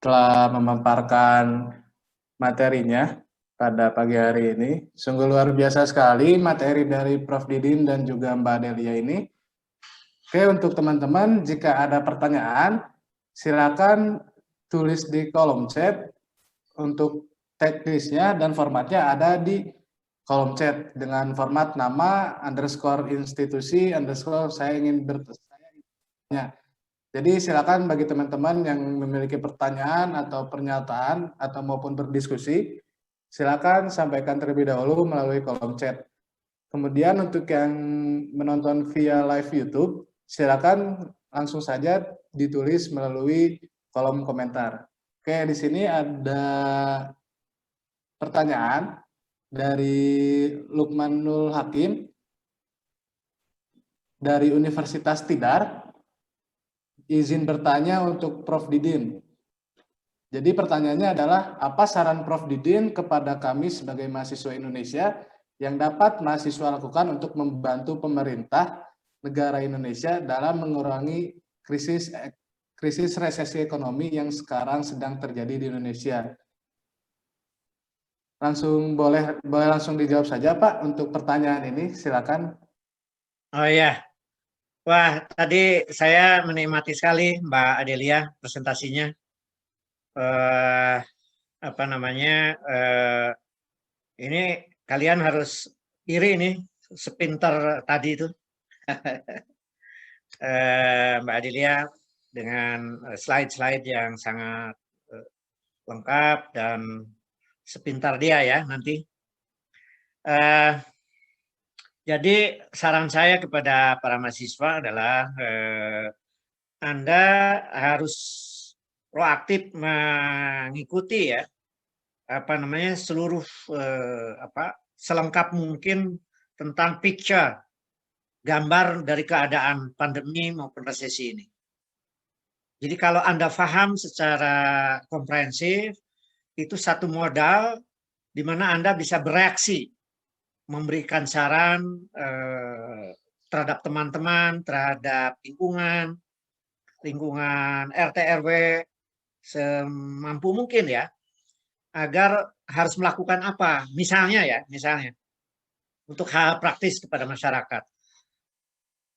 telah memaparkan materinya pada pagi hari ini. Sungguh luar biasa sekali materi dari Prof. Didin dan juga Mbak Adelia ini. Oke, untuk teman-teman, jika ada pertanyaan, silakan tulis di kolom chat. Untuk teknisnya dan formatnya ada di kolom chat dengan format nama _institusi saya ingin bertanya. Jadi silakan bagi teman-teman yang memiliki pertanyaan atau pernyataan atau maupun berdiskusi, silakan sampaikan terlebih dahulu melalui kolom chat. Kemudian untuk yang menonton via live YouTube, silakan langsung saja ditulis melalui kolom komentar. Oke, di sini ada pertanyaan dari Lukmanul Hakim dari Universitas Tidar. Izin bertanya untuk Prof. Didin. Jadi pertanyaannya adalah, apa saran Prof. Didin kepada kami sebagai mahasiswa Indonesia yang dapat mahasiswa lakukan untuk membantu pemerintah negara Indonesia dalam mengurangi krisis resesi ekonomi yang sekarang sedang terjadi di Indonesia? Boleh langsung dijawab saja Pak untuk pertanyaan ini, silakan. Oh ya, wah tadi saya menikmati sekali Mbak Adelia presentasinya. Ini kalian harus iri nih sepintar tadi itu Mbak Adelia dengan slide-slide yang sangat lengkap dan sepintar dia ya nanti. Jadi saran saya kepada para mahasiswa adalah Anda harus proaktif mengikuti ya seluruh selengkap mungkin tentang picture, gambar dari keadaan pandemi maupun resesi ini. Jadi kalau Anda paham secara komprehensif, itu satu modal di mana Anda bisa bereaksi, memberikan saran terhadap teman-teman, terhadap lingkungan RT RW semampu mungkin ya, agar harus melakukan apa, misalnya untuk hal praktis kepada masyarakat.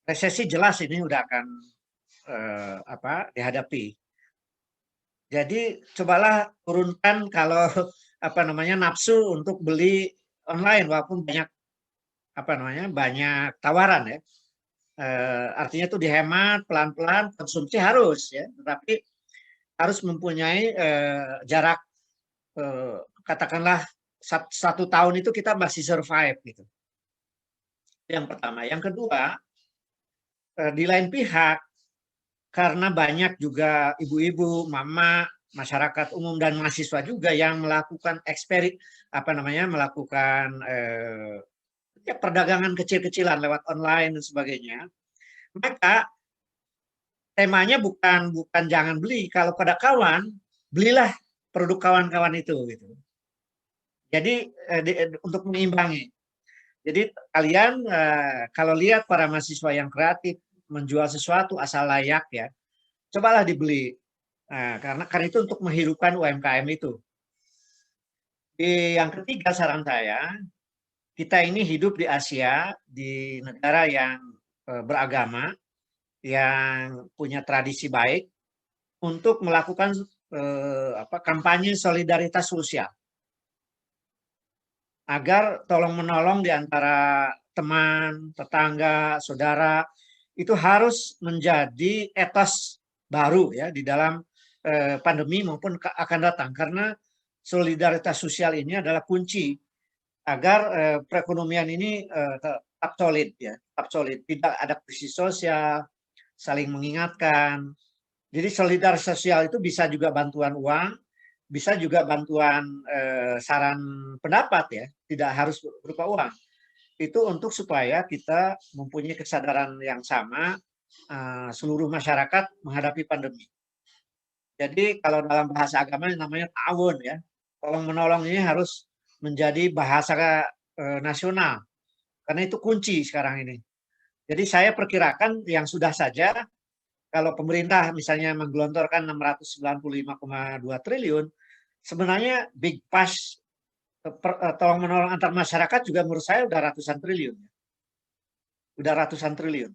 Resesi jelas ini udah akan dihadapi. Jadi cobalah turunkan kalau nafsu untuk beli online walaupun banyak tawaran ya. Artinya itu dihemat pelan-pelan, konsumsi harus ya, tetapi harus mempunyai jarak katakanlah 1 tahun itu kita masih survive gitu. Yang pertama, yang kedua, di lain pihak karena banyak juga ibu-ibu, mama, masyarakat umum dan mahasiswa juga yang melakukan perdagangan kecil-kecilan lewat online dan sebagainya. Maka temanya bukan jangan beli, kalau pada kawan, belilah produk kawan-kawan itu gitu. Jadi untuk mengimbangi. Jadi kalian kalau lihat para mahasiswa yang kreatif menjual sesuatu asal layak ya, cobalah dibeli. Nah, karena itu untuk menghidupkan UMKM itu. Yang ketiga saran saya, kita ini hidup di Asia, di negara yang beragama, yang punya tradisi baik, untuk melakukan kampanye solidaritas sosial. Agar tolong menolong di antara teman, tetangga, saudara, itu harus menjadi etos baru ya di dalam pandemi maupun akan datang, karena solidaritas sosial ini adalah kunci agar perekonomian ini tetap solid ya, tetap solid, tidak ada krisis sosial, saling mengingatkan. Jadi solidaritas sosial itu bisa juga bantuan uang, bisa juga bantuan saran pendapat ya, tidak harus berupa uang. Itu untuk supaya kita mempunyai kesadaran yang sama seluruh masyarakat menghadapi pandemi. Jadi kalau dalam bahasa agama namanya ta'awun ya. Tolong menolong ini harus menjadi bahasa nasional. Karena itu kunci sekarang ini. Jadi saya perkirakan yang sudah saja kalau pemerintah misalnya menggelontorkan 695,2 triliun, sebenarnya big push tolong menolong antar masyarakat juga menurut saya udah ratusan triliun. Udah ratusan triliun.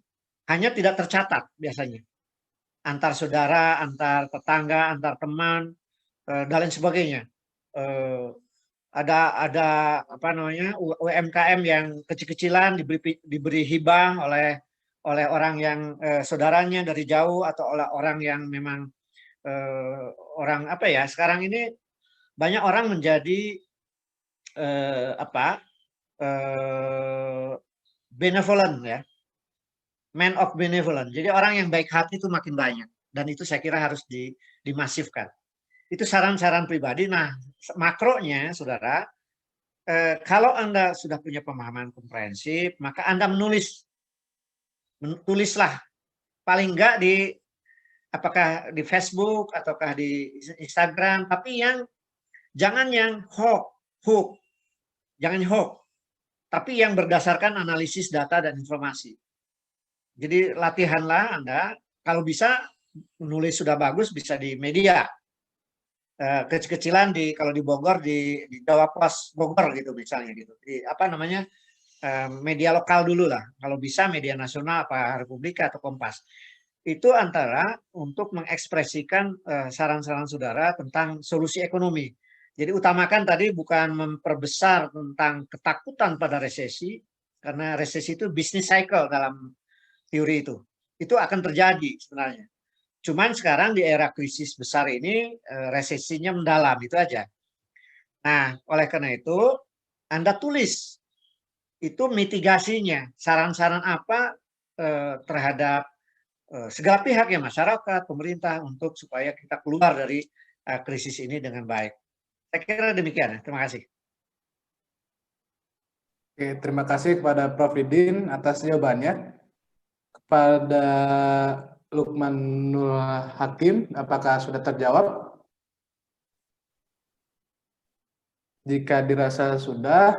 Hanya tidak tercatat biasanya. Antar saudara, antar tetangga, antar teman, dan lain sebagainya. Ada apa namanya UMKM yang kecil-kecilan diberi hibah oleh orang yang saudaranya dari jauh, atau oleh orang yang memang orang apa ya, sekarang ini banyak orang menjadi benevolent ya, man of benevolent. Jadi orang yang baik hati itu makin banyak, dan itu saya kira harus dimasifkan. Itu saran-saran pribadi. Nah, makronya, saudara, kalau Anda sudah punya pemahaman komprehensif, maka Anda tulislah paling enggak apakah di Facebook ataukah di Instagram, tapi jangan yang hoax, jangan hoax, tapi yang berdasarkan analisis data dan informasi. Jadi latihanlah Anda, kalau bisa menulis sudah bagus, bisa di media. Kecil-kecilan kalau di Bogor di Jawa Pos Bogor gitu misalnya gitu. Di apa namanya? Media lokal dulu lah. Kalau bisa media nasional, apa Republika atau Kompas. Itu antara untuk mengekspresikan saran-saran saudara tentang solusi ekonomi. Jadi utamakan tadi bukan memperbesar tentang ketakutan pada resesi, karena resesi itu business cycle dalam teori itu. Itu akan terjadi sebenarnya. Cuman sekarang di era krisis besar ini resesinya mendalam, itu aja. Nah, oleh karena itu Anda tulis itu mitigasinya, saran-saran apa terhadap segala pihak ya, masyarakat, pemerintah, untuk supaya kita keluar dari krisis ini dengan baik. Saya kira demikian. Terima kasih. Oke, terima kasih kepada Prof. Didin atas jawabannya. Kepada Lukmanul Hakim, apakah sudah terjawab? Jika dirasa sudah,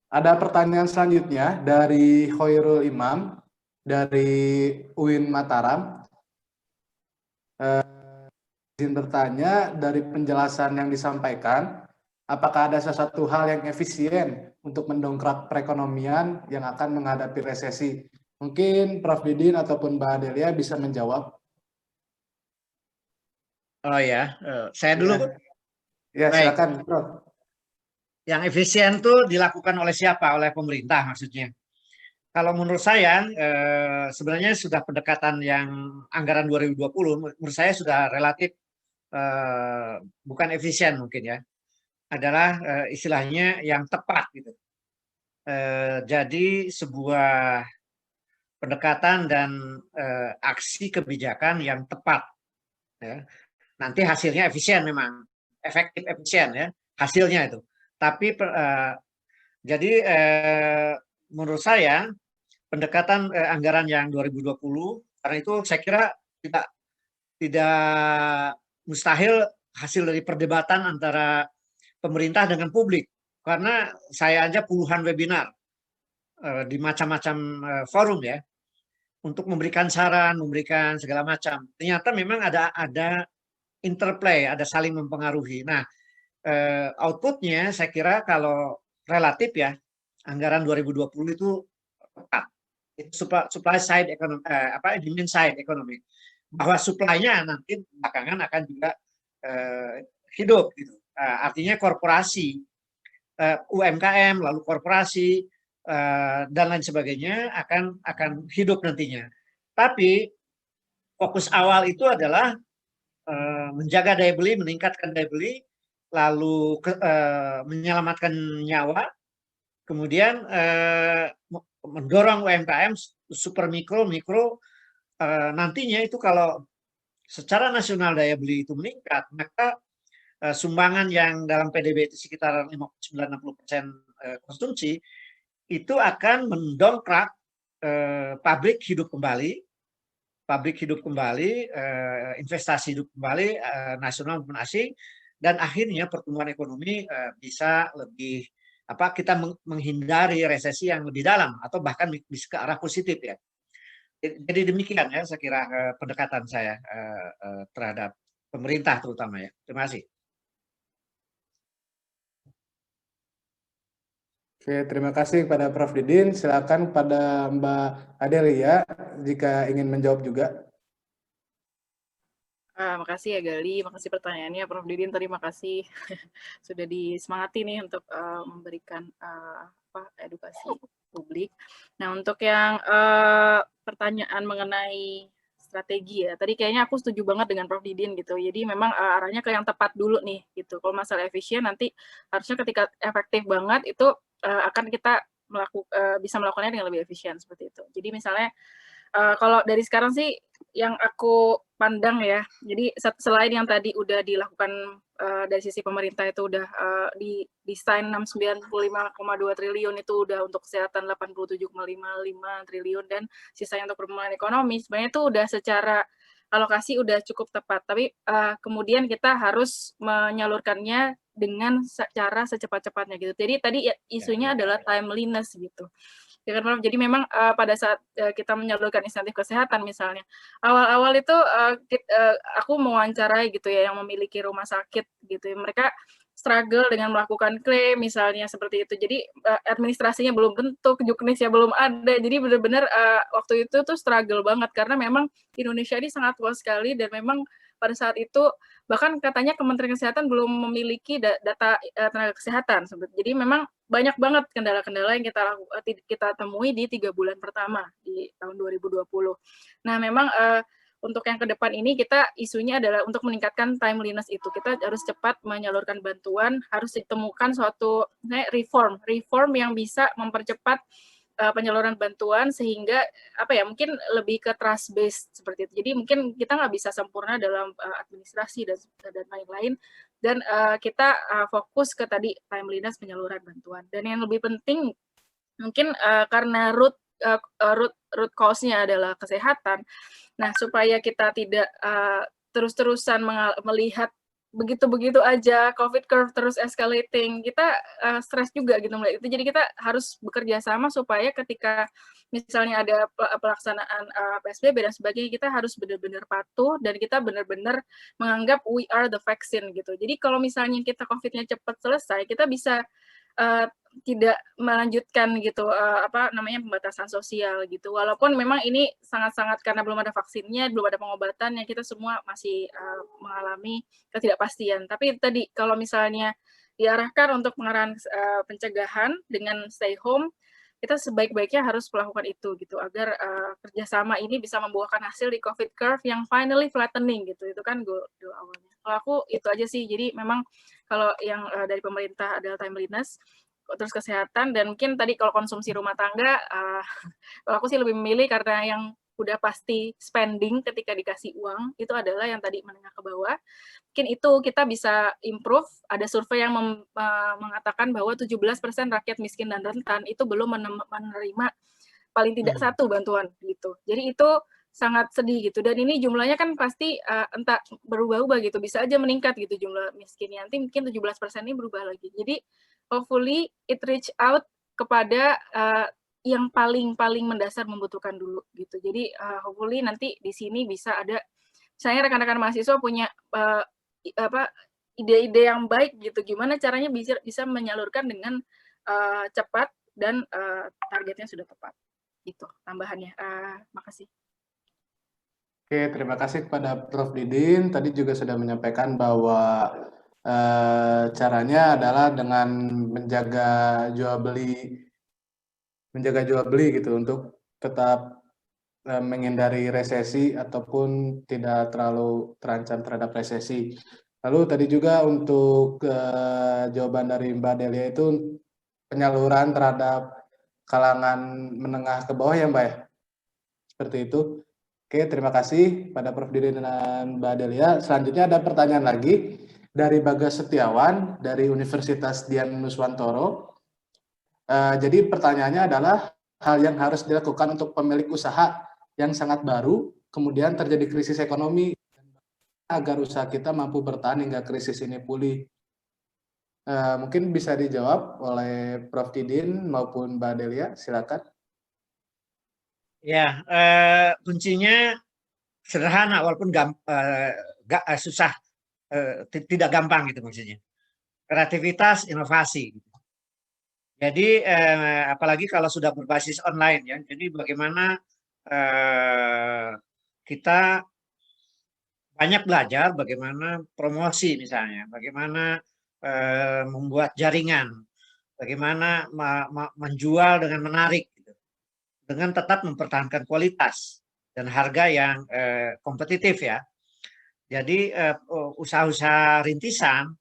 ada pertanyaan selanjutnya dari Khairul Imam dari UIN Mataram. Izin bertanya, dari penjelasan yang disampaikan, apakah ada sesuatu hal yang efisien untuk mendongkrak perekonomian yang akan menghadapi resesi? Mungkin Prof. Didin ataupun Mbak Adelia bisa menjawab. Oh ya, saya dulu. Ya, silakan, Prof. Yang efisien itu dilakukan oleh siapa? Oleh pemerintah maksudnya. Kalau menurut saya sebenarnya sudah pendekatan yang anggaran 2020 menurut saya sudah relatif bukan efisien mungkin ya. Adalah istilahnya yang tepat gitu. Jadi sebuah pendekatan dan aksi kebijakan yang tepat ya. Nanti hasilnya efisien, memang efektif, efisien ya hasilnya itu. Tapi jadi menurut saya pendekatan anggaran yang 2020, karena itu saya kira tidak mustahil hasil dari perdebatan antara pemerintah dengan publik, karena saya aja puluhan webinar di macam-macam forum ya. untuk memberikan saran, memberikan segala macam. Ternyata memang ada interplay, ada saling mempengaruhi. Nah, outputnya saya kira kalau relatif ya, anggaran 2020 itu tepat. Itu supply side ekonomi, demand side ekonomi. Bahwa supply-nya nanti belakangan akan juga hidup gitu. Artinya korporasi, UMKM, lalu korporasi dan lain sebagainya akan hidup nantinya. Tapi fokus awal itu adalah menjaga daya beli, meningkatkan daya beli, lalu menyelamatkan nyawa, kemudian mendorong UMKM, super mikro, mikro, nantinya itu kalau secara nasional daya beli itu meningkat, maka sumbangan yang dalam PDB itu sekitar 59-60% konsumsi, itu akan mendongkrak pabrik hidup kembali, investasi hidup kembali, nasional maupun asing, dan akhirnya pertumbuhan ekonomi bisa lebih kita menghindari resesi yang lebih dalam atau bahkan bisa ke arah positif ya. Jadi demikian ya saya kira pendekatan saya terhadap pemerintah terutama ya. Terima kasih. Oke, terima kasih kepada Prof. Didin. Silakan pada Mbak Adelia jika ingin menjawab juga. Makasih ya Gali, makasih pertanyaannya Prof. Didin, terima kasih sudah disemangati nih untuk memberikan edukasi publik. Nah, untuk yang pertanyaan mengenai strategi ya, tadi kayaknya aku setuju banget dengan Prof. Didin gitu. Jadi memang arahnya ke yang tepat dulu nih gitu. Kalau masalah efisien nanti harusnya ketika efektif banget itu akan kita bisa melakukannya dengan lebih efisien seperti itu. Jadi misalnya kalau dari sekarang sih yang aku pandang ya, jadi selain yang tadi udah dilakukan dari sisi pemerintah itu udah desain 95,2 triliun itu udah untuk kesehatan 87,55 triliun dan sisanya untuk pertumbuhan ekonomi, sebenarnya itu udah secara alokasi udah cukup tepat. Tapi kemudian kita harus menyalurkannya dengan cara secepat-cepatnya gitu. Jadi tadi isunya adalah timeliness gitu. Ya kan, Prof? Jadi memang pada saat kita menyalurkan insentif kesehatan misalnya, awal-awal itu aku mewawancarai gitu ya yang memiliki rumah sakit gitu ya. Mereka struggle dengan melakukan klaim misalnya seperti itu. Jadi administrasinya belum bentuk, juknisnya belum ada. Jadi benar-benar waktu itu tuh struggle banget karena memang Indonesia ini sangat luas sekali dan memang pada saat itu bahkan katanya Kementerian Kesehatan belum memiliki data tenaga kesehatan. Jadi memang banyak banget kendala-kendala yang kita temui di 3 bulan pertama di tahun 2020. Nah, memang untuk yang ke depan ini kita isunya adalah untuk meningkatkan timeliness itu. Kita harus cepat menyalurkan bantuan, harus ditemukan suatu reform yang bisa mempercepat penyaluran bantuan sehingga mungkin lebih ke trust based seperti itu. Jadi mungkin kita nggak bisa sempurna dalam administrasi dan lain-lain dan kita fokus ke tadi timeliness penyaluran bantuan. Dan yang lebih penting mungkin karena root cause-nya adalah kesehatan. Nah, supaya kita tidak terus-terusan melihat begitu-begitu aja COVID curve terus escalating, kita stres juga gitu mulai itu. Jadi kita harus bekerja sama supaya ketika misalnya ada pelaksanaan PSBB dan sebagainya, kita harus benar-benar patuh dan kita benar-benar menganggap we are the vaccine gitu. Jadi kalau misalnya kita COVID-nya cepat selesai, kita bisa tidak melanjutkan gitu pembatasan sosial gitu. Walaupun memang ini sangat-sangat karena belum ada vaksinnya, belum ada pengobatannya, kita semua masih mengalami ketidakpastian. Tapi tadi kalau misalnya diarahkan untuk pengarahan pencegahan dengan stay home, kita sebaik-baiknya harus melakukan itu gitu agar kerjasama ini bisa membuahkan hasil di COVID curve yang finally flattening gitu. Itu kan goal awalnya. Kalau aku itu aja sih. Jadi memang kalau yang dari pemerintah adalah timeliness, terus kesehatan, dan mungkin tadi kalau konsumsi rumah tangga, kalau aku sih lebih memilih karena yang udah pasti spending ketika dikasih uang, itu adalah yang tadi menengah ke bawah. Mungkin itu kita bisa improve, ada survei yang mengatakan bahwa 17% rakyat miskin dan rentan itu belum menerima paling tidak satu bantuan gitu. Jadi itu sangat sedih gitu. Dan ini jumlahnya kan pasti entah berubah-ubah gitu, bisa aja meningkat gitu jumlah miskinnya. Nanti mungkin 17% ini berubah lagi. Jadi hopefully it reach out kepada yang paling mendasar membutuhkan dulu gitu. Jadi hopefully nanti di sini bisa ada, misalnya rekan-rekan mahasiswa punya ide-ide yang baik gitu, gimana caranya bisa menyalurkan dengan cepat dan targetnya sudah tepat. Gitu tambahannya. Makasih. Oke, terima kasih kepada Prof. Didin. Tadi juga sudah menyampaikan bahwa caranya adalah dengan menjaga jual beli gitu untuk tetap menghindari resesi ataupun tidak terlalu terancam terhadap resesi. Lalu tadi juga untuk jawaban dari Mbak Delia itu penyaluran terhadap kalangan menengah ke bawah ya Mbak ya? Seperti itu. Oke, terima kasih pada Prof. Didin dan Mbak Delia. Selanjutnya ada pertanyaan lagi dari Bagas Setiawan dari Universitas Dian Nuswantoro. Jadi pertanyaannya adalah hal yang harus dilakukan untuk pemilik usaha yang sangat baru, kemudian terjadi krisis ekonomi agar usaha kita mampu bertahan hingga krisis ini pulih. Mungkin bisa dijawab oleh Prof. Didin maupun Mbak Delia, silakan. Ya, kuncinya sederhana walaupun susah, tidak gampang gitu maksudnya. Kreativitas, inovasi. Jadi apalagi kalau sudah berbasis online ya. Jadi bagaimana kita banyak belajar bagaimana promosi misalnya, bagaimana membuat jaringan, bagaimana menjual dengan menarik, gitu, dengan tetap mempertahankan kualitas dan harga yang kompetitif ya. Jadi usaha-usaha rintisan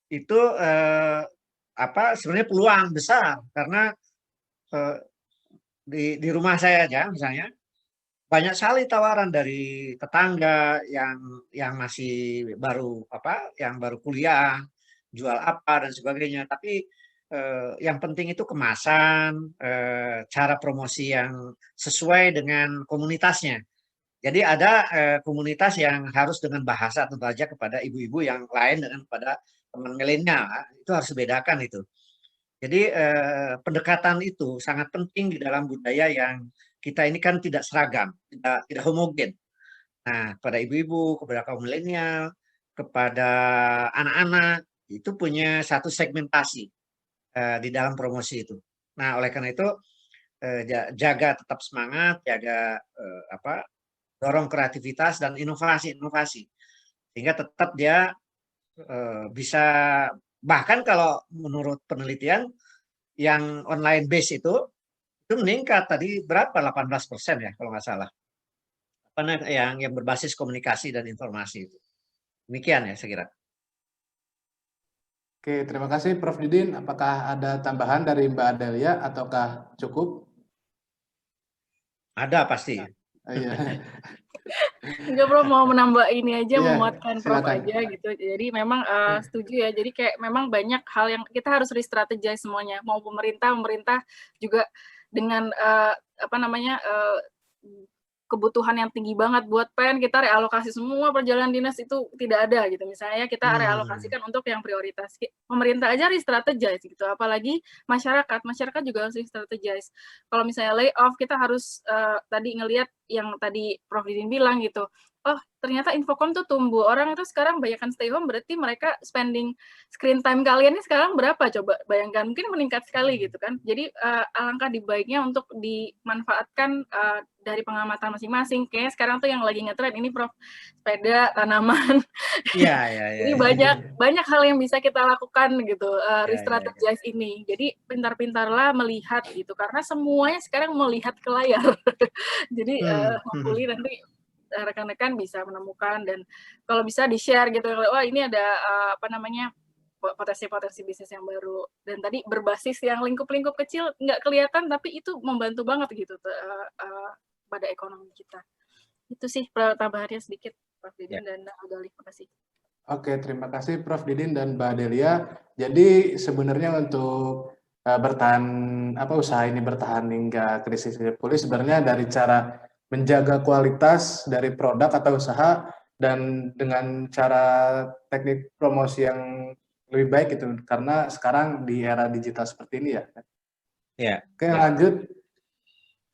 itu sebenarnya peluang besar karena di rumah saya aja misalnya banyak sekali tawaran dari tetangga yang masih baru yang baru kuliah, jual apa dan sebagainya. Tapi yang penting itu kemasan, cara promosi yang sesuai dengan komunitasnya. Jadi ada komunitas yang harus dengan bahasa tentu saja kepada ibu-ibu yang lain dengan kepada teman milenial. Itu harus dibedakan itu. Jadi pendekatan itu sangat penting di dalam budaya yang kita ini kan tidak seragam, tidak homogen. Nah, pada ibu-ibu, kepada kaum milenial, kepada anak-anak itu punya satu segmentasi di dalam promosi itu. Nah, oleh karena itu jaga tetap semangat, jaga dorong kreativitas dan inovasi sehingga tetap dia bisa, bahkan kalau menurut penelitian yang online base itu meningkat tadi berapa 18% ya kalau nggak salah, yang berbasis komunikasi dan informasi itu. Demikian ya saya kira. Oke, terima kasih Prof. Didin. Apakah ada tambahan dari Mbak Delia ataukah cukup? Ada pasti. Iya. Enggak, Prof, mau menambah ini aja, Iya, menguatkan Prof silakan. aja gitu. Jadi memang setuju ya. Jadi kayak memang banyak hal yang kita harus re-strategize semuanya. Mau pemerintah juga dengan kebutuhan yang tinggi banget buat PEN, kita realokasi semua perjalanan dinas itu tidak ada gitu. Misalnya kita realokasikan untuk yang prioritas. Pemerintah aja re-strategize gitu, apalagi masyarakat juga harus re-strategize. Kalau misalnya layoff, kita harus tadi ngelihat yang tadi Prof. Didin bilang gitu, oh ternyata Infocom tuh tumbuh, orang itu sekarang banyakkan stay home, berarti mereka spending screen time kalian ini sekarang berapa, coba bayangkan, mungkin meningkat sekali gitu kan. Jadi alangkah dibaiknya untuk dimanfaatkan dari pengamatan masing-masing. Kayaknya sekarang tuh yang lagi ngetren ini Prof, sepeda, tanaman. Iya. Jadi banyak hal yang bisa kita lakukan gitu, re-strategize ini. Jadi pintar-pintarlah melihat gitu, karena semuanya sekarang melihat ke layar. Jadi hopefully nanti rekan-rekan bisa menemukan, dan kalau bisa di-share gitu, wah ini ada potensi bisnis yang baru, dan tadi berbasis yang lingkup-lingkup kecil nggak kelihatan tapi itu membantu banget gitu pada ekonomi kita. Itu sih tambahannya sedikit, Prof. Didin dan Gali. Terima kasih. Oke, terima kasih Prof. Didin dan Mbak Delia. Jadi sebenarnya untuk usaha ini bertahan hingga krisis ini pulih sebenarnya dari cara menjaga kualitas dari produk atau usaha dan dengan cara teknik promosi yang lebih baik gitu, karena sekarang di era digital seperti ini ya. Ya. Oke, lanjut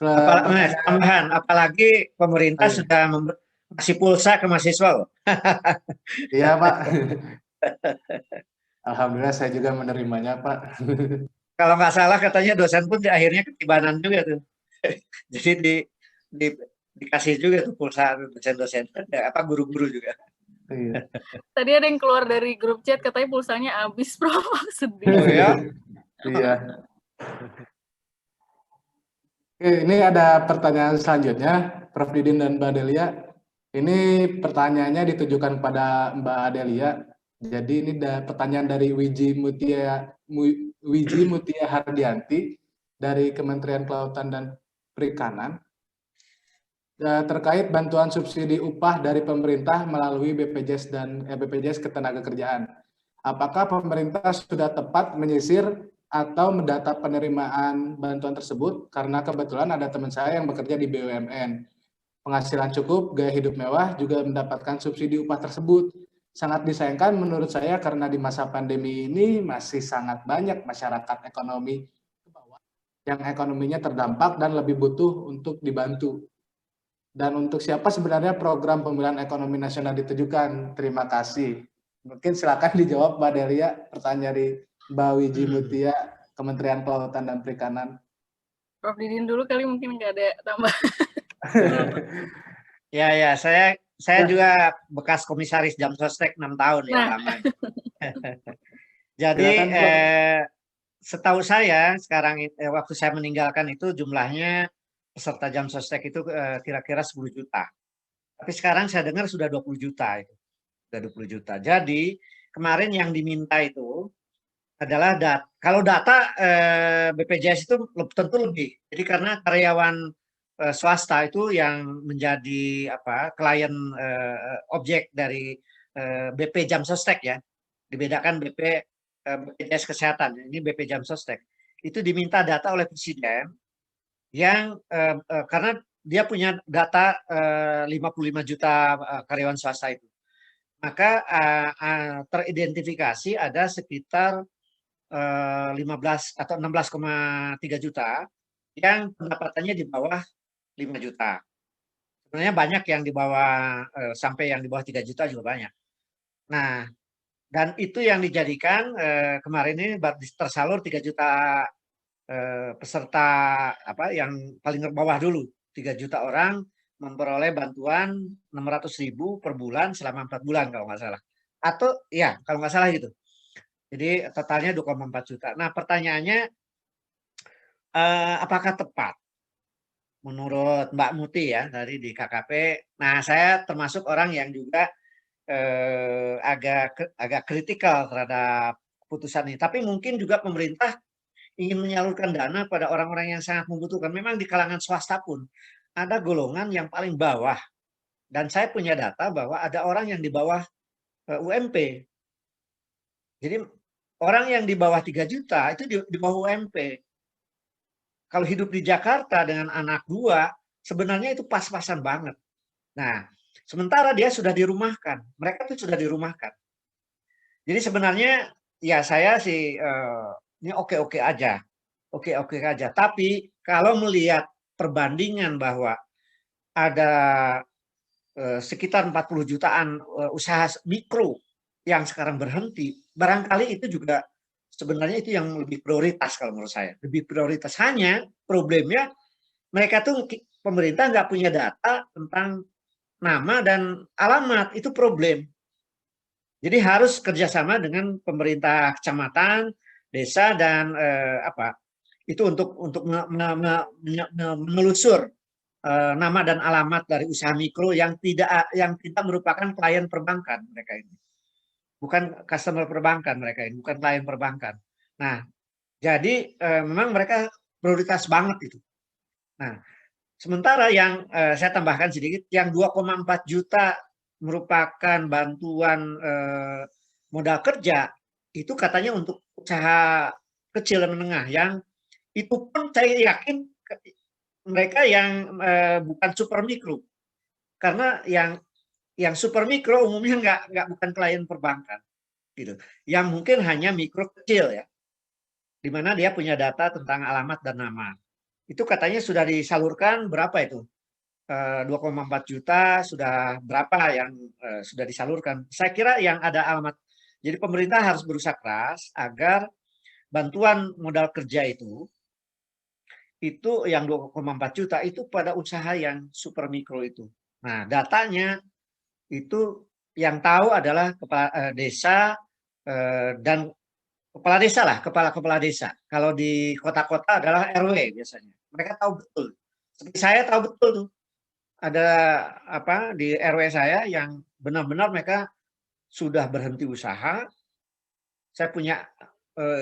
Tambahan, apalagi pemerintah Oh, iya. sudah kasih pulsa ke mahasiswa loh. Iya, Pak. Alhamdulillah saya juga menerimanya, Pak. Kalau nggak salah katanya dosen pun akhirnya ketibanan juga tuh. Jadi di- dikasih juga tuh pulsa dosen-dosen, apa guru-guru juga. Iya. Tadi ada yang keluar dari grup chat katanya pulsanya habis, Prof. Sedih. Oh ya? Iya. Oke, ini ada pertanyaan selanjutnya, Prof. Didin dan Mbak Delia. Ini pertanyaannya ditujukan pada Mbak Adelia. Jadi ini pertanyaan dari Wiji Mutia Hardianti dari Kementerian Kelautan dan Perikanan terkait bantuan subsidi upah dari pemerintah melalui BPJS dan BPJS Ketenagakerjaan. Apakah pemerintah sudah tepat menyisir atau mendata penerimaan bantuan tersebut? Karena kebetulan ada teman saya yang bekerja di BUMN. Penghasilan cukup, gaya hidup mewah, juga mendapatkan subsidi upah tersebut. Sangat disayangkan menurut saya karena di masa pandemi ini masih sangat banyak masyarakat ekonomi ke bawah yang ekonominya terdampak dan lebih butuh untuk dibantu. Dan untuk siapa sebenarnya program pemulihan ekonomi nasional ditujukan? Terima kasih. Mungkin silakan dijawab Mbak Delia, pertanyaan dari Mbak Wiji Mutia, Kementerian Kelautan dan Perikanan. Prof. Didin dulu kali mungkin nggak ada tambah. Ya, saya juga bekas komisaris Jam Sostek 6 tahun ya, lama. Jadi Silakan, Prof. setahu saya sekarang waktu saya meninggalkan itu jumlahnya peserta Jam Sostek itu kira-kira 10 juta. Tapi sekarang saya dengar sudah 20 juta itu. Sudah 20 juta. Jadi kemarin yang diminta itu adalah kalau data BPJS itu tentu lebih. Jadi karena karyawan swasta itu yang menjadi klien objek dari BP Jam Sostek ya. Dibedakan BPJS Kesehatan. Ini BP Jam Sostek. Itu diminta data oleh Presiden yang karena dia punya data 55 juta karyawan swasta itu. Maka teridentifikasi ada sekitar 15 atau 16,3 juta yang pendapatannya di bawah 5 juta. Sebenarnya banyak yang di bawah sampai yang di bawah 3 juta juga banyak. Nah, dan itu yang dijadikan kemarin ini tersalur 3 juta peserta yang paling bawah dulu. 3 juta orang memperoleh bantuan 600.000 per bulan selama 4 bulan kalau nggak salah. Atau ya kalau nggak salah gitu. Jadi totalnya 2,4 juta. Nah pertanyaannya apakah tepat? Menurut Mbak Muti ya dari di KKP. Nah saya termasuk orang yang juga agak kritikal terhadap keputusan ini. Tapi mungkin juga pemerintah ingin menyalurkan dana pada orang-orang yang sangat membutuhkan. Memang di kalangan swasta pun ada golongan yang paling bawah. Dan saya punya data bahwa ada orang yang di bawah UMP. Jadi orang yang di bawah 3 juta itu di bawah UMP. Kalau hidup di Jakarta dengan anak 2, sebenarnya itu pas-pasan banget. Nah, sementara dia sudah dirumahkan. Mereka tuh sudah dirumahkan. Jadi sebenarnya ya saya sih ini oke-oke aja. Oke-oke aja. Tapi kalau melihat perbandingan bahwa ada sekitar 40 jutaan usaha mikro yang sekarang berhenti, barangkali itu juga sebenarnya itu yang lebih prioritas kalau menurut saya. Lebih prioritas, hanya problemnya mereka tuh pemerintah nggak punya data tentang nama dan alamat, itu problem. Jadi harus kerjasama dengan pemerintah kecamatan, desa dan itu untuk menelusur nama dan alamat dari usaha mikro yang tidak merupakan klien perbankan mereka ini. Bukan customer perbankan mereka ini, bukan klien perbankan. Nah, jadi memang mereka prioritas banget itu. Nah, sementara yang saya tambahkan sedikit, yang 2,4 juta merupakan bantuan modal kerja, itu katanya untuk usaha kecil dan menengah, yang itu pun saya yakin mereka yang bukan super mikro. Karena yang super mikro umumnya bukan klien perbankan. Gitu. Yang mungkin hanya mikro kecil ya, di mana dia punya data tentang alamat dan nama. itu katanya sudah disalurkan berapa itu? 2,4 juta sudah berapa yang sudah disalurkan. Saya kira yang ada alamat. Jadi pemerintah harus berusaha keras agar bantuan modal kerja itu yang 2,4 juta itu pada usaha yang super mikro itu. Nah, datanya itu yang tahu adalah kepala desa dan kepala desa lah, kepala desa. Kalau di kota-kota adalah RW biasanya. Mereka tahu betul. Seperti saya tahu betul tuh. Ada apa di RW saya yang benar-benar mereka sudah berhenti usaha. Saya punya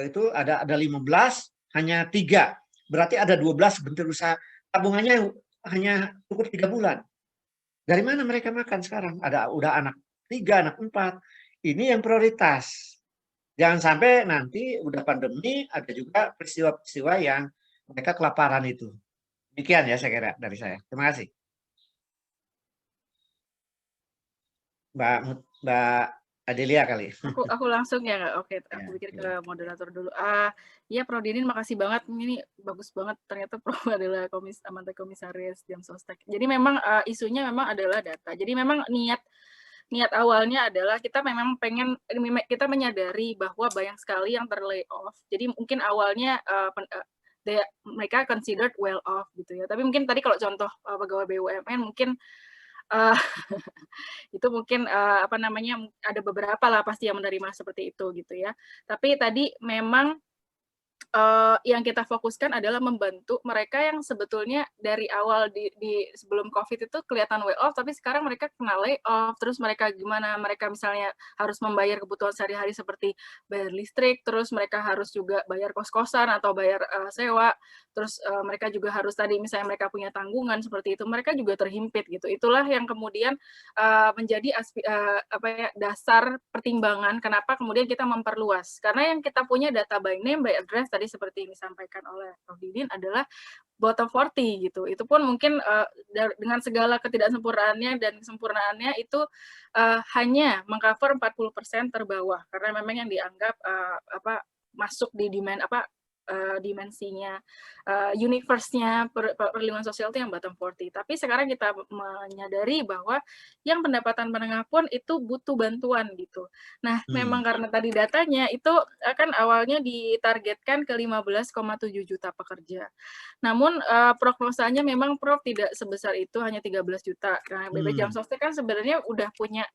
itu ada 15, hanya 3. Berarti ada 12 berhenti usaha. Tabungannya hanya cukup 3 bulan. Dari mana mereka makan sekarang? Udah anak 3, anak 4. Ini yang prioritas. Jangan sampai nanti udah pandemi ada juga peristiwa-peristiwa yang mereka kelaparan itu. Demikian ya saya kira dari saya. Terima kasih. Mbak Adelia kali. Aku langsung ya, nggak? Oke, Ya, aku pikir ya. ke moderator dulu. Ya, Prof. Dinin, makasih banget. Ini bagus banget. Ternyata Prof adalah mantan komisaris Jam Sostek. Jadi memang isunya memang adalah data. Jadi memang niat awalnya adalah kita memang kita menyadari bahwa banyak sekali yang terlay off. Jadi mungkin awalnya mereka considered well off gitu ya. Tapi mungkin tadi kalau contoh pegawai BUMN mungkin itu mungkin apa namanya, ada beberapa lah pasti yang menerima seperti itu gitu ya. Tapi tadi memang yang kita fokuskan adalah membantu mereka yang sebetulnya dari awal di sebelum COVID itu kelihatan way off, tapi sekarang mereka kena lay off. Terus mereka gimana? Mereka misalnya harus membayar kebutuhan sehari-hari seperti bayar listrik, terus mereka harus juga bayar kos-kosan atau bayar sewa. Terus mereka juga harus tadi misalnya mereka punya tanggungan seperti itu, mereka juga terhimpit gitu. Itulah yang kemudian menjadi dasar pertimbangan kenapa kemudian kita memperluas. Karena yang kita punya data by name, by address tadi seperti yang disampaikan oleh Prof. Didin adalah bottom 40 gitu. Itu pun mungkin dengan segala ketidaksempurnaannya dan kesempurnaannya itu hanya mengcover 40% terbawah karena memang yang dianggap masuk di demand dimensinya universe-nya perlindungan sosial itu yang bottom 40. Tapi sekarang kita menyadari bahwa yang pendapatan menengah pun itu butuh bantuan gitu. Nah, memang karena tadi datanya itu kan awalnya ditargetkan ke 15,7 juta pekerja. Namun prognosanya memang Prof tidak sebesar itu, hanya 13 juta. Nah, BP Jam Sostek kan sebenarnya udah punya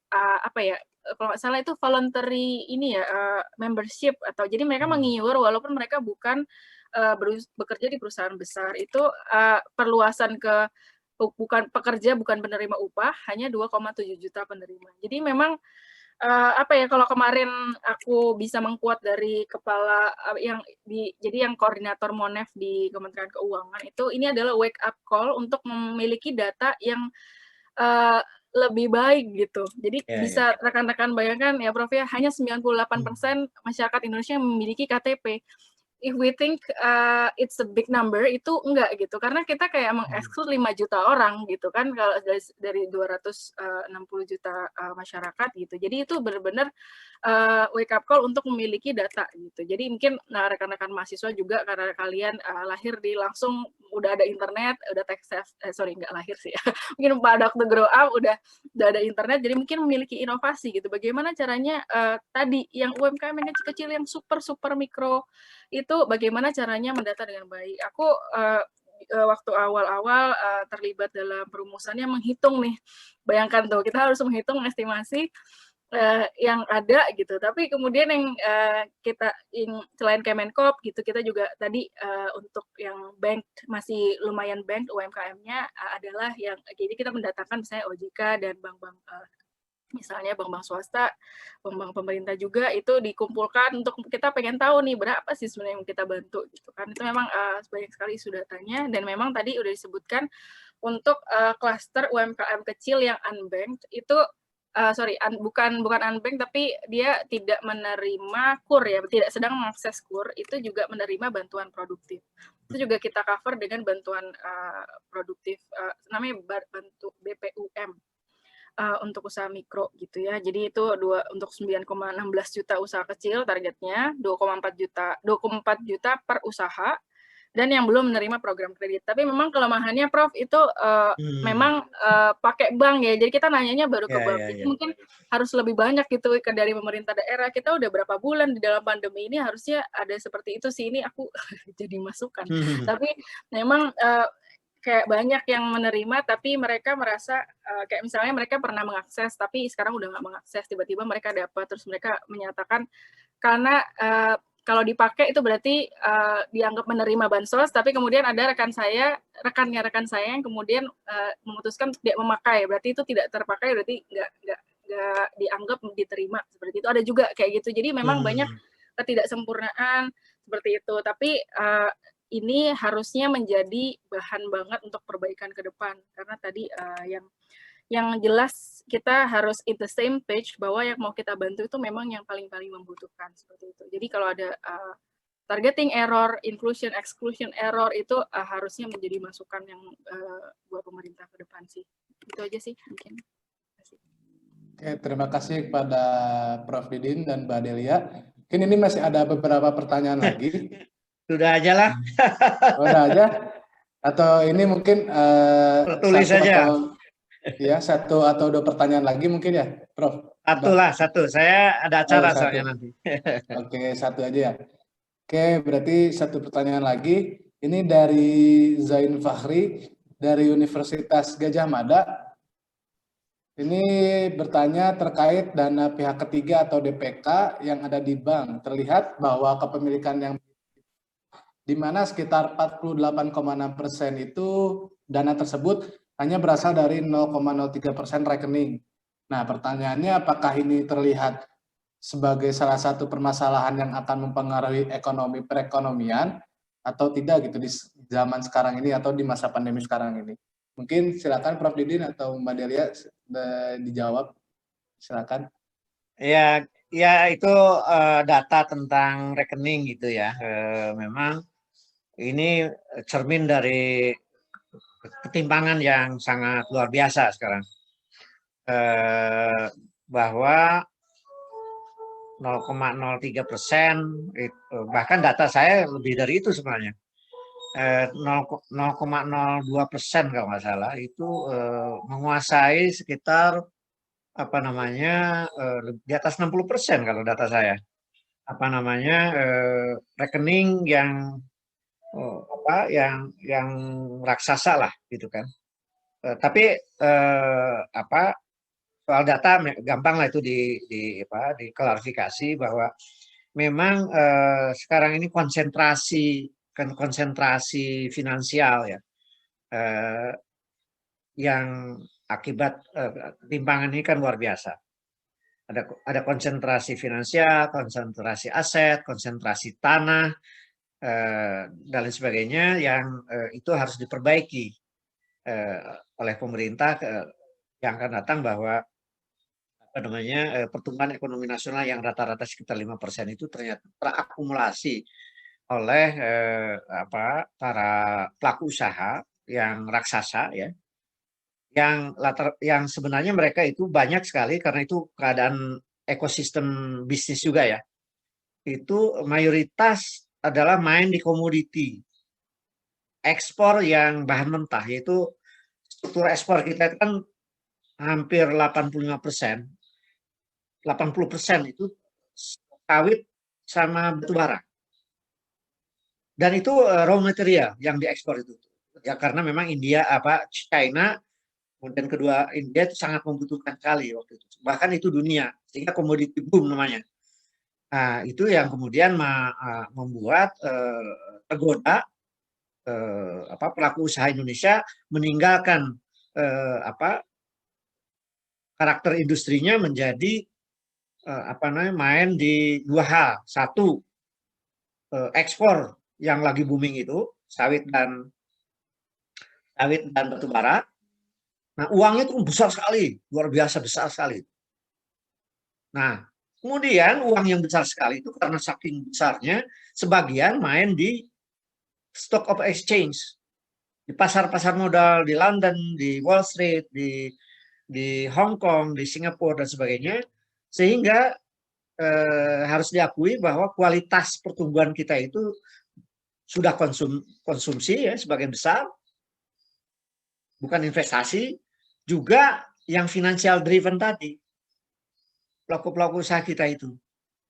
kalau nggak salah itu voluntary ini ya membership atau jadi mereka mengiur walaupun mereka bukan bekerja di perusahaan besar itu perluasan ke bukan pekerja bukan penerima upah hanya 2,7 juta penerima. Jadi memang kalau kemarin aku bisa mengquote dari kepala jadi yang koordinator Monef di Kementerian Keuangan itu ini adalah wake up call untuk memiliki data yang lebih baik gitu. Jadi bisa rekan-rekan bayangkan ya Prof ya, hanya 98% masyarakat Indonesia yang memiliki KTP. If we think it's a big number, itu enggak gitu. Karena kita kayak mengeksklud 5 juta orang gitu kan, kalau dari 260 juta masyarakat gitu. Jadi itu benar-benar wake up call untuk memiliki data gitu. Jadi mungkin rekan-rekan mahasiswa juga karena kalian lahir di langsung udah ada internet, udah tech savvy, nggak lahir sih ya. Mungkin pada waktu grow up udah ada internet, jadi mungkin memiliki inovasi gitu. Bagaimana caranya tadi yang UMKM yang kecil-kecil yang super mikro itu bagaimana caranya mendata dengan baik. Aku waktu awal-awal terlibat dalam perumusannya menghitung nih. Bayangkan tuh, kita harus menghitung estimasi yang ada gitu. Tapi kemudian yang selain Kemenkop gitu, kita juga tadi untuk yang bank masih lumayan bank UMKM-nya adalah yang jadi kita mendatangkan misalnya OJK dan bank-bank misalnya bank-bank swasta, bank-bank pemerintah juga itu dikumpulkan untuk kita pengen tahu nih berapa sih sebenarnya yang kita bantu gitu kan. Itu memang banyak sekali sudah tanya dan memang tadi udah disebutkan untuk klaster UMKM kecil yang unbanked itu bukan unbanked tapi dia tidak menerima KUR ya, tidak sedang mengakses KUR, itu juga menerima bantuan produktif. Itu juga kita cover dengan bantuan produktif namanya bantu BPUM. Untuk usaha mikro gitu ya. Jadi itu untuk 9,16 juta usaha kecil targetnya, 2,4 juta per usaha dan yang belum menerima program kredit. Tapi memang kelemahannya Prof itu memang pakai bank ya. Jadi kita nanyanya baru ke bank. Jadi mungkin harus lebih banyak gitu dari pemerintah daerah. Kita udah berapa bulan di dalam pandemi ini harusnya ada seperti itu sih. Ini aku jadi masukan. Tapi memang kayak banyak yang menerima tapi mereka merasa kayak misalnya mereka pernah mengakses tapi sekarang udah nggak mengakses, tiba-tiba mereka dapat, terus mereka menyatakan karena kalau dipakai itu berarti dianggap menerima bansos, tapi kemudian ada rekan saya yang kemudian memutuskan tidak memakai, berarti itu tidak terpakai, berarti nggak dianggap diterima seperti itu. Ada juga kayak gitu. Jadi memang banyak ketidaksempurnaan seperti itu. Tapi ini harusnya menjadi bahan banget untuk perbaikan ke depan, karena tadi yang jelas kita harus in the same page bahwa yang mau kita bantu itu memang yang paling-paling membutuhkan seperti itu. Jadi kalau ada targeting error, inclusion, exclusion error itu harusnya menjadi masukan yang buat pemerintah ke depan sih. Itu aja sih mungkin. Oke, terima kasih kepada Prof. Didin dan Mbak Delia. Mungkin ini masih ada beberapa pertanyaan lagi. Sudah aja lah. Udah aja? Atau ini mungkin tulis saja. Ya, satu atau dua pertanyaan lagi mungkin ya, Prof? Satu. Saya ada acara soalnya nanti. Oke, satu aja ya. Oke, berarti satu pertanyaan lagi. Ini dari Zain Fahri dari Universitas Gadjah Mada. Ini bertanya terkait dana pihak ketiga atau DPK yang ada di bank. Terlihat bahwa kepemilikan yang di mana sekitar 48,6% itu dana tersebut hanya berasal dari 0,03% rekening. Nah, pertanyaannya apakah ini terlihat sebagai salah satu permasalahan yang akan mempengaruhi perekonomian atau tidak gitu di zaman sekarang ini atau di masa pandemi sekarang ini? Mungkin silakan Prof. Didin atau Mbak Delia dijawab. Silakan. Ya itu data tentang rekening gitu ya. Memang ini cermin dari ketimpangan yang sangat luar biasa sekarang, bahwa 0,03%, bahkan data saya lebih dari itu sebenarnya, 0,02% kalau nggak salah, itu menguasai sekitar di atas 60% kalau data saya, rekening yang yang raksasa lah gitu kan. Tapi soal data gampang lah itu diklarifikasi bahwa memang sekarang ini konsentrasi finansial ya, yang akibat ketimpangan ini kan luar biasa. Ada konsentrasi finansial, konsentrasi aset, konsentrasi tanah, dan lain sebagainya yang itu harus diperbaiki oleh pemerintah yang akan datang, bahwa pertumbuhan ekonomi nasional yang rata-rata sekitar 5% itu ternyata terakumulasi oleh para pelaku usaha yang raksasa ya, yang sebenarnya mereka itu banyak sekali karena itu keadaan ekosistem bisnis juga ya. Itu mayoritas adalah main di komoditi, ekspor yang bahan mentah, yaitu struktur ekspor kita kan hampir 85%. 80% itu sawit sama batu bara. Dan itu raw material yang diekspor itu. Ya karena memang China, kemudian kedua India itu sangat membutuhkan sekali waktu itu. Bahkan itu dunia, sehingga komoditi boom namanya. Nah, itu yang kemudian membuat tergoda pelaku usaha Indonesia meninggalkan karakter industrinya menjadi main di dua hal. Satu, ekspor yang lagi booming itu sawit dan batu bara. Nah, uangnya itu besar sekali, luar biasa besar sekali. Nah, kemudian uang yang besar sekali itu karena saking besarnya, sebagian main di stock of exchange, di pasar-pasar modal di London, di Wall Street, di Hong Kong, di Singapura dan sebagainya, sehingga harus diakui bahwa kualitas pertumbuhan kita itu sudah konsumsi ya sebagian besar, bukan investasi, juga yang financial driven tadi, pelaku-pelaku usaha kita itu.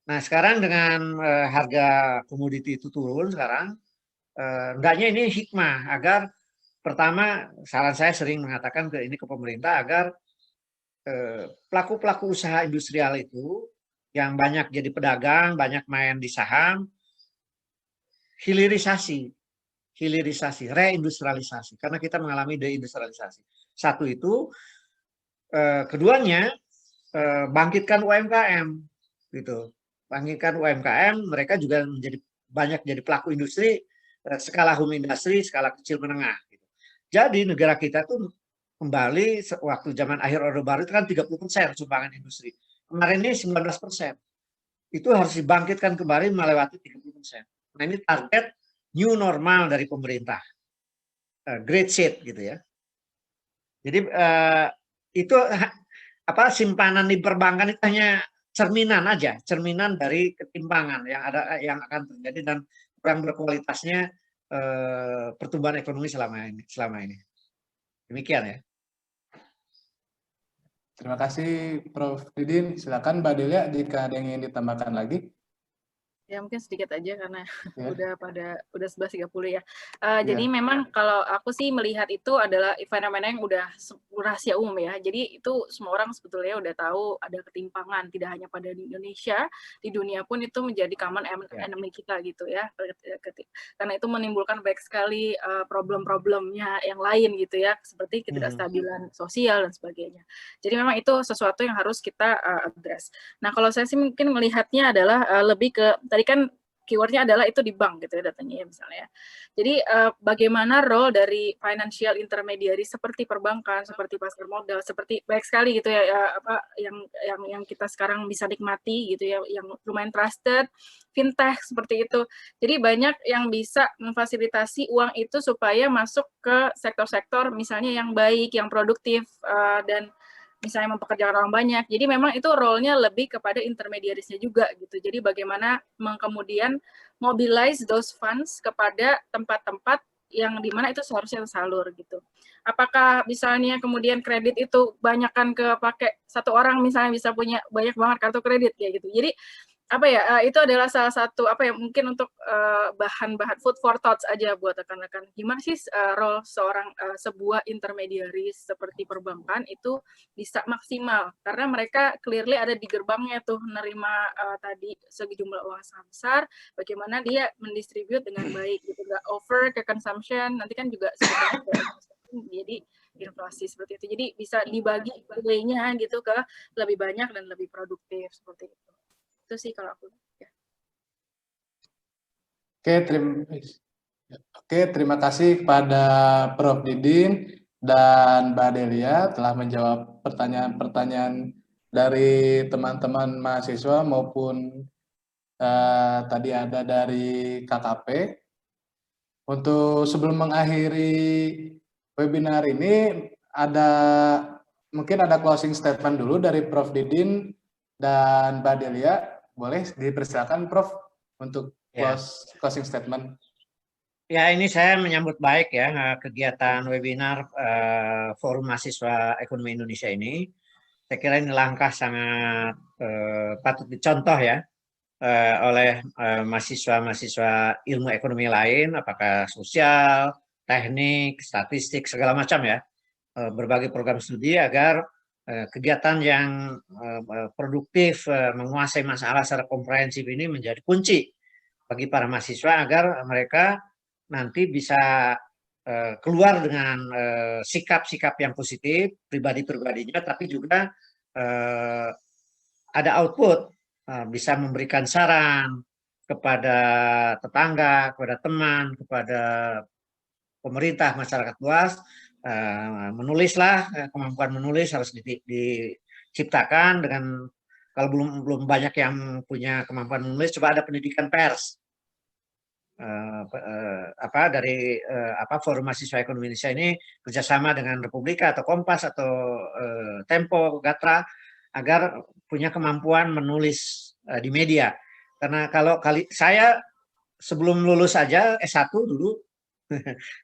Nah sekarang dengan harga komoditi itu turun sekarang, hendaknya ini hikmah agar pertama saran saya sering mengatakan ke pemerintah agar pelaku-pelaku usaha industrial itu yang banyak jadi pedagang, banyak main di saham, hilirisasi, reindustrialisasi, karena kita mengalami deindustrialisasi. Satu itu, keduanya bangkitkan UMKM, gitu. Bangkitkan UMKM, mereka juga menjadi banyak jadi pelaku industri, skala home industry, skala kecil menengah. Gitu. Jadi negara kita tuh kembali waktu zaman akhir Orde Baru itu kan 30% sumbangan industri. Kemarin ini 19%. Itu harus dibangkitkan kembali melewati 30%. Nah ini target new normal dari pemerintah. Great shit gitu ya. Jadi itu simpanan di perbankan itu hanya cerminan aja, cerminan dari ketimpangan yang akan terjadi dan kurang berkualitasnya pertumbuhan ekonomi selama ini. Demikian ya. Terima kasih Prof. Didin. Silakan Mbak Delia jika ada yang ingin ditambahkan lagi. Ya mungkin sedikit aja karena Ya. udah 11.30 ya. Jadi memang kalau aku sih melihat itu adalah fenomena yang udah rahasia umum ya. Jadi itu semua orang sebetulnya udah tahu ada ketimpangan, tidak hanya pada di Indonesia, di dunia pun itu menjadi common enemy kita gitu ya. Karena itu menimbulkan banyak sekali problem-problemnya yang lain gitu ya, seperti ketidakstabilan sosial dan sebagainya. Jadi memang itu sesuatu yang harus kita address. Nah kalau saya sih mungkin melihatnya adalah lebih ke tadi kan keywordnya adalah itu di bank gitu ya datanya ya misalnya. Jadi bagaimana role dari financial intermediary seperti perbankan, seperti pasar modal, seperti banyak sekali gitu ya yang kita sekarang bisa nikmati gitu ya, yang lumayan trusted, fintech seperti itu. Jadi banyak yang bisa memfasilitasi uang itu supaya masuk ke sektor-sektor misalnya yang baik, yang produktif dan misalnya mempekerjakan orang banyak. Jadi memang itu role-nya lebih kepada intermediarisnya juga gitu. Jadi bagaimana kemudian mobilize those funds kepada tempat-tempat yang dimana itu seharusnya tersalur gitu. Apakah misalnya kemudian kredit itu banyakkan pakai satu orang misalnya bisa punya banyak banget kartu kredit kayak gitu. Jadi itu adalah salah satu mungkin untuk bahan-bahan food for thoughts aja buat rekan-rekan. Gimana sih role sebuah intermediaris seperti perbankan itu bisa maksimal karena mereka clearly ada di gerbangnya tuh menerima tadi sejumlah uang besar, bagaimana dia mendistribute dengan baik gitu, nggak over ke consumption, nanti kan juga sebetulnya jadi inflasi seperti itu. Jadi bisa dibagi way-nya gitu ke lebih banyak dan lebih produktif seperti itu. Itu sih kalau aku ya. Oke, terima kasih kepada Prof. Didin dan Mbak Delia telah menjawab pertanyaan-pertanyaan dari teman-teman mahasiswa maupun tadi ada dari KKP. Untuk sebelum mengakhiri webinar ini mungkin ada closing statement dulu dari Prof. Didin dan Mbak Delia. Boleh dipersilakan Prof. untuk closing statement. Ya, ini saya menyambut baik ya kegiatan webinar Forum Mahasiswa Ekonomi Indonesia ini. Saya kira ini langkah sangat patut dicontoh ya oleh mahasiswa-mahasiswa ilmu ekonomi lain, apakah sosial, teknik, statistik, segala macam ya. Berbagai program studi agar kegiatan yang produktif, menguasai masalah secara komprehensif ini menjadi kunci bagi para mahasiswa agar mereka nanti bisa keluar dengan sikap-sikap yang positif pribadi-pribadinya, tapi juga ada output, bisa memberikan saran kepada tetangga, kepada teman, kepada pemerintah, masyarakat luas. Menulislah, kemampuan menulis harus diciptakan dengan kalau belum banyak yang punya kemampuan menulis, coba ada pendidikan pers. Dari Forum Mahasiswa Ekonomi Indonesia ini kerjasama dengan Republika atau Kompas atau Tempo, Gatra agar punya kemampuan menulis di media. Karena kalau saya sebelum lulus saja S1 dulu,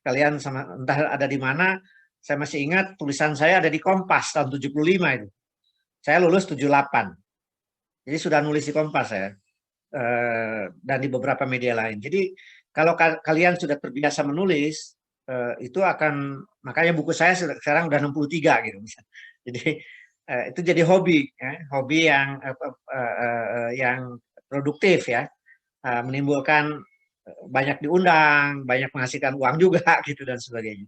kalian sama entah ada di mana, saya masih ingat tulisan saya ada di Kompas tahun 75 itu. Saya lulus 78. Jadi sudah nulis di Kompas saya. Dan di beberapa media lain. Jadi kalau kalian sudah terbiasa menulis, itu akan, makanya buku saya sekarang udah 63 gitu. Jadi itu jadi hobi, ya, hobi yang produktif ya, menimbulkan banyak diundang, banyak menghasilkan uang juga gitu dan sebagainya.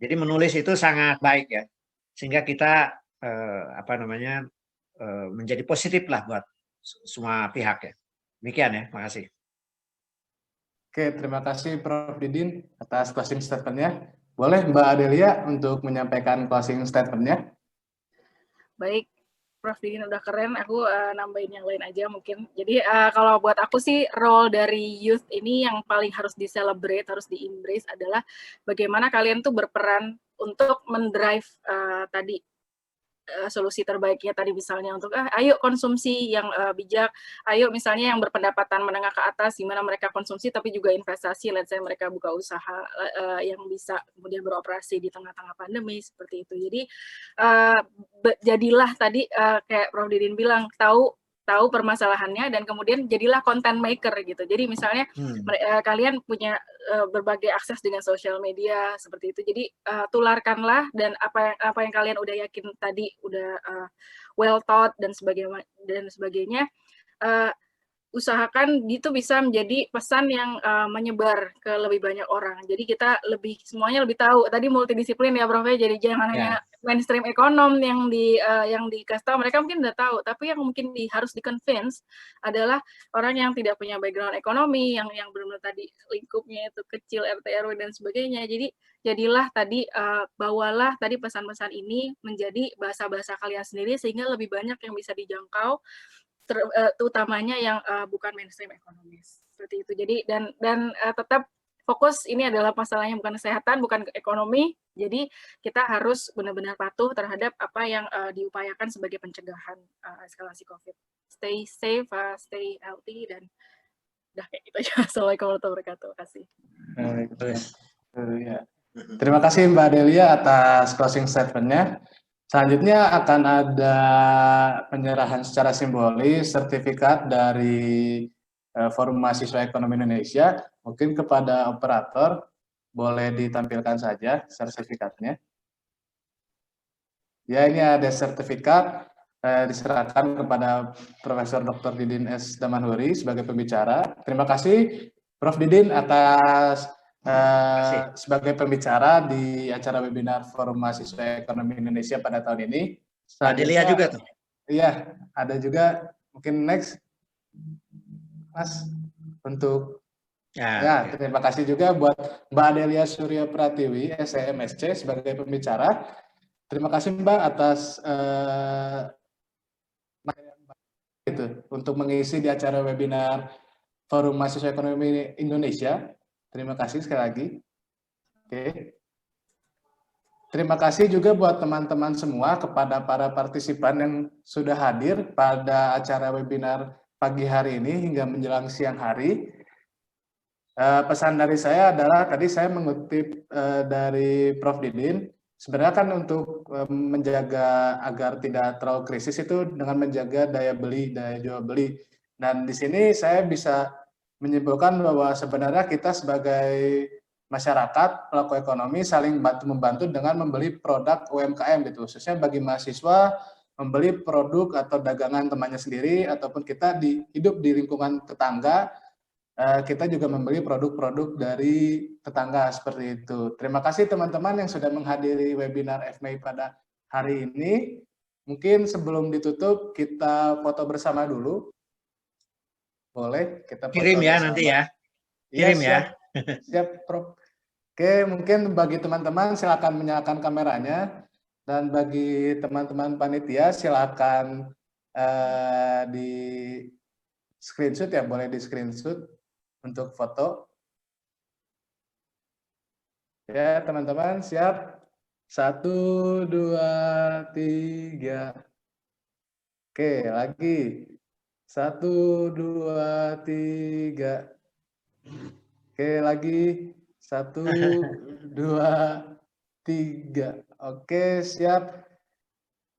Jadi menulis itu sangat baik ya, sehingga kita menjadi positif lah buat semua pihak ya. Demikian ya, makasih. Oke, terima kasih Prof. Didin atas closing statement-nya. Boleh Mbak Adelia untuk menyampaikan closing statement-nya? Baik, Prof. Didin udah keren, aku nambahin yang lain aja mungkin. Jadi kalau buat aku sih role dari youth ini yang paling harus di-celebrate, harus di-embrace adalah bagaimana kalian tuh berperan untuk mendrive tadi solusi terbaiknya tadi misalnya untuk ayo konsumsi yang bijak, ayo misalnya yang berpendapatan menengah ke atas gimana mereka konsumsi tapi juga investasi, let's say mereka buka usaha yang bisa kemudian beroperasi di tengah-tengah pandemi seperti itu. Jadi jadilah tadi kayak Prof. Didin bilang tahu permasalahannya dan kemudian jadilah content maker gitu. Jadi misalnya kalian punya berbagai akses dengan sosial media seperti itu. Jadi tularkanlah dan apa yang kalian udah yakin tadi udah well taught dan sebagainya usahakan itu bisa menjadi pesan yang menyebar ke lebih banyak orang. Jadi kita semuanya lebih tahu. Tadi multidisiplin ya Prof. Jadi jangan hanya mainstream ekonom yang dikasih tahu, mereka mungkin udah tahu, tapi yang mungkin harus di-convince adalah orang yang tidak punya background ekonomi, yang benar-benar tadi lingkupnya itu kecil, RT RW dan sebagainya. Jadi jadilah tadi bawalah tadi pesan-pesan ini menjadi bahasa-bahasa kalian sendiri sehingga lebih banyak yang bisa dijangkau. Utamanya yang bukan mainstream ekonomis seperti itu. Jadi dan tetap fokus ini adalah masalahnya bukan kesehatan, bukan ekonomi. Jadi kita harus benar-benar patuh terhadap apa yang diupayakan sebagai pencegahan eskalasi COVID. Stay safe, stay healthy dan udah kayak gitu aja. Assalamualaikum warahmatullahi wabarakatuh. Terima kasih Mbak Adelia atas closing statement-nya. Selanjutnya akan ada penyerahan secara simbolis sertifikat dari Forum Mahasiswa Ekonomi Indonesia. Mungkin kepada operator boleh ditampilkan saja sertifikatnya. Ya, ini ada sertifikat diserahkan kepada Profesor Dr. Didin S. Damanhuri sebagai pembicara. Terima kasih Prof. Didin atas sebagai pembicara di acara webinar Forum Mahasiswa Ekonomi Indonesia pada tahun ini. Adelia juga tuh. Iya, ada juga. Mungkin next, Mas, untuk terima kasih juga buat Mbak Adelia Surya Pratiwi, SEMSC sebagai pembicara. Terima kasih Mbak atas untuk mengisi di acara webinar Forum Mahasiswa Ekonomi Indonesia. Terima kasih sekali lagi. Oke. Terima kasih juga buat teman-teman semua kepada para partisipan yang sudah hadir pada acara webinar pagi hari ini hingga menjelang siang hari. Pesan dari saya adalah tadi saya mengutip dari Prof. Didin. Sebenarnya kan untuk menjaga agar tidak terlalu krisis itu dengan menjaga daya beli, daya jual beli. Dan di sini saya bisa menyimpulkan bahwa sebenarnya kita sebagai masyarakat, pelaku ekonomi saling bantu-membantu dengan membeli produk UMKM gitu, khususnya bagi mahasiswa membeli produk atau dagangan temannya sendiri, ataupun kita hidup di lingkungan tetangga, kita juga membeli produk-produk dari tetangga seperti itu. Terima kasih teman-teman yang sudah menghadiri webinar FMEI pada hari ini. Mungkin sebelum ditutup kita foto bersama dulu. Boleh kita foto kirim ya bersama. Nanti ya. Kirim ya. Siap, Prof. Oke, mungkin bagi teman-teman silakan menyalakan kameranya, dan bagi teman-teman panitia silakan di screenshot ya, boleh di screenshot untuk foto. Ya, teman-teman siap? 1, 2, 3. Oke, lagi. 1, 2, 3. Oke, lagi 1, 2, 3. Oke, siap.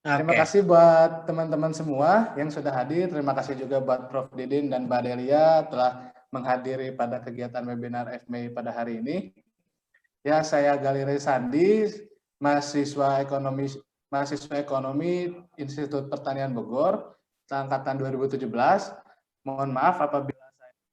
Terima Oke, kasih buat teman-teman semua yang sudah hadir. Terima kasih juga buat Prof. Didin dan Mbak Delia telah menghadiri pada kegiatan webinar FMEI pada hari ini. Ya, saya Galire Sandi, mahasiswa ekonomi Institut Pertanian Bogor, angkatan 2017. Mohon maaf apabila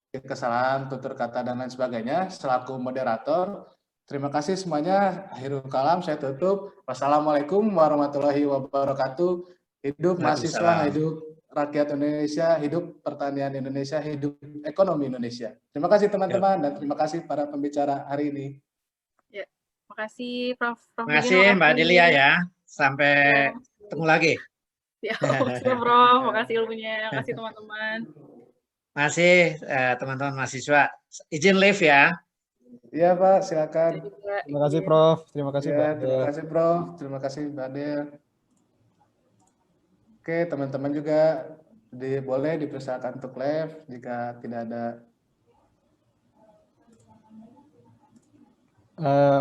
saya kesalahan tutur kata dan lain sebagainya selaku moderator. Terima kasih semuanya. Akhirul kalam saya tutup. Wassalamualaikum warahmatullahi wabarakatuh. Hidup mahasiswa, Waalaikumsalam. hidup rakyat Indonesia, hidup pertanian Indonesia, hidup ekonomi Indonesia. Terima kasih Yuk. teman-teman dan terima kasih para pembicara hari ini. Ya, makasih Prof. Terima Didin, kasih Mbak makasih. Delia ya. Sampai Ya, ketemu lagi. ya, makasih Prof. Makasih ilmunya, makasih teman-teman. Masih teman-teman mahasiswa. Izin live ya. Iya Pak, silakan. Saya juga Terima kasih izin. Prof. Terima kasih Ya, Mbak terima Adel. kasih Prof. Terima kasih Mbak Adel. Oke, teman-teman juga boleh dipersilakan untuk live jika tidak ada.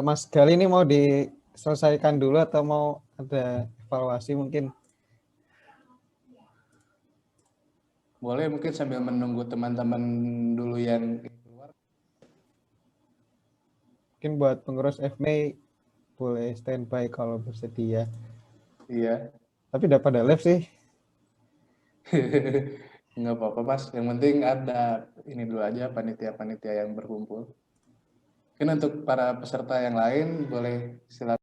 Mas Gali ini mau diselesaikan dulu atau mau ada evaluasi mungkin? Boleh mungkin sambil menunggu teman-teman dulu yang keluar. Mungkin buat pengurus FMEI boleh standby kalau bersedia. Iya. Tapi udah pada live sih. Nggak apa-apa Mas, yang penting ada ini dulu aja panitia-panitia yang berkumpul. Mungkin untuk para peserta yang lain boleh silakan.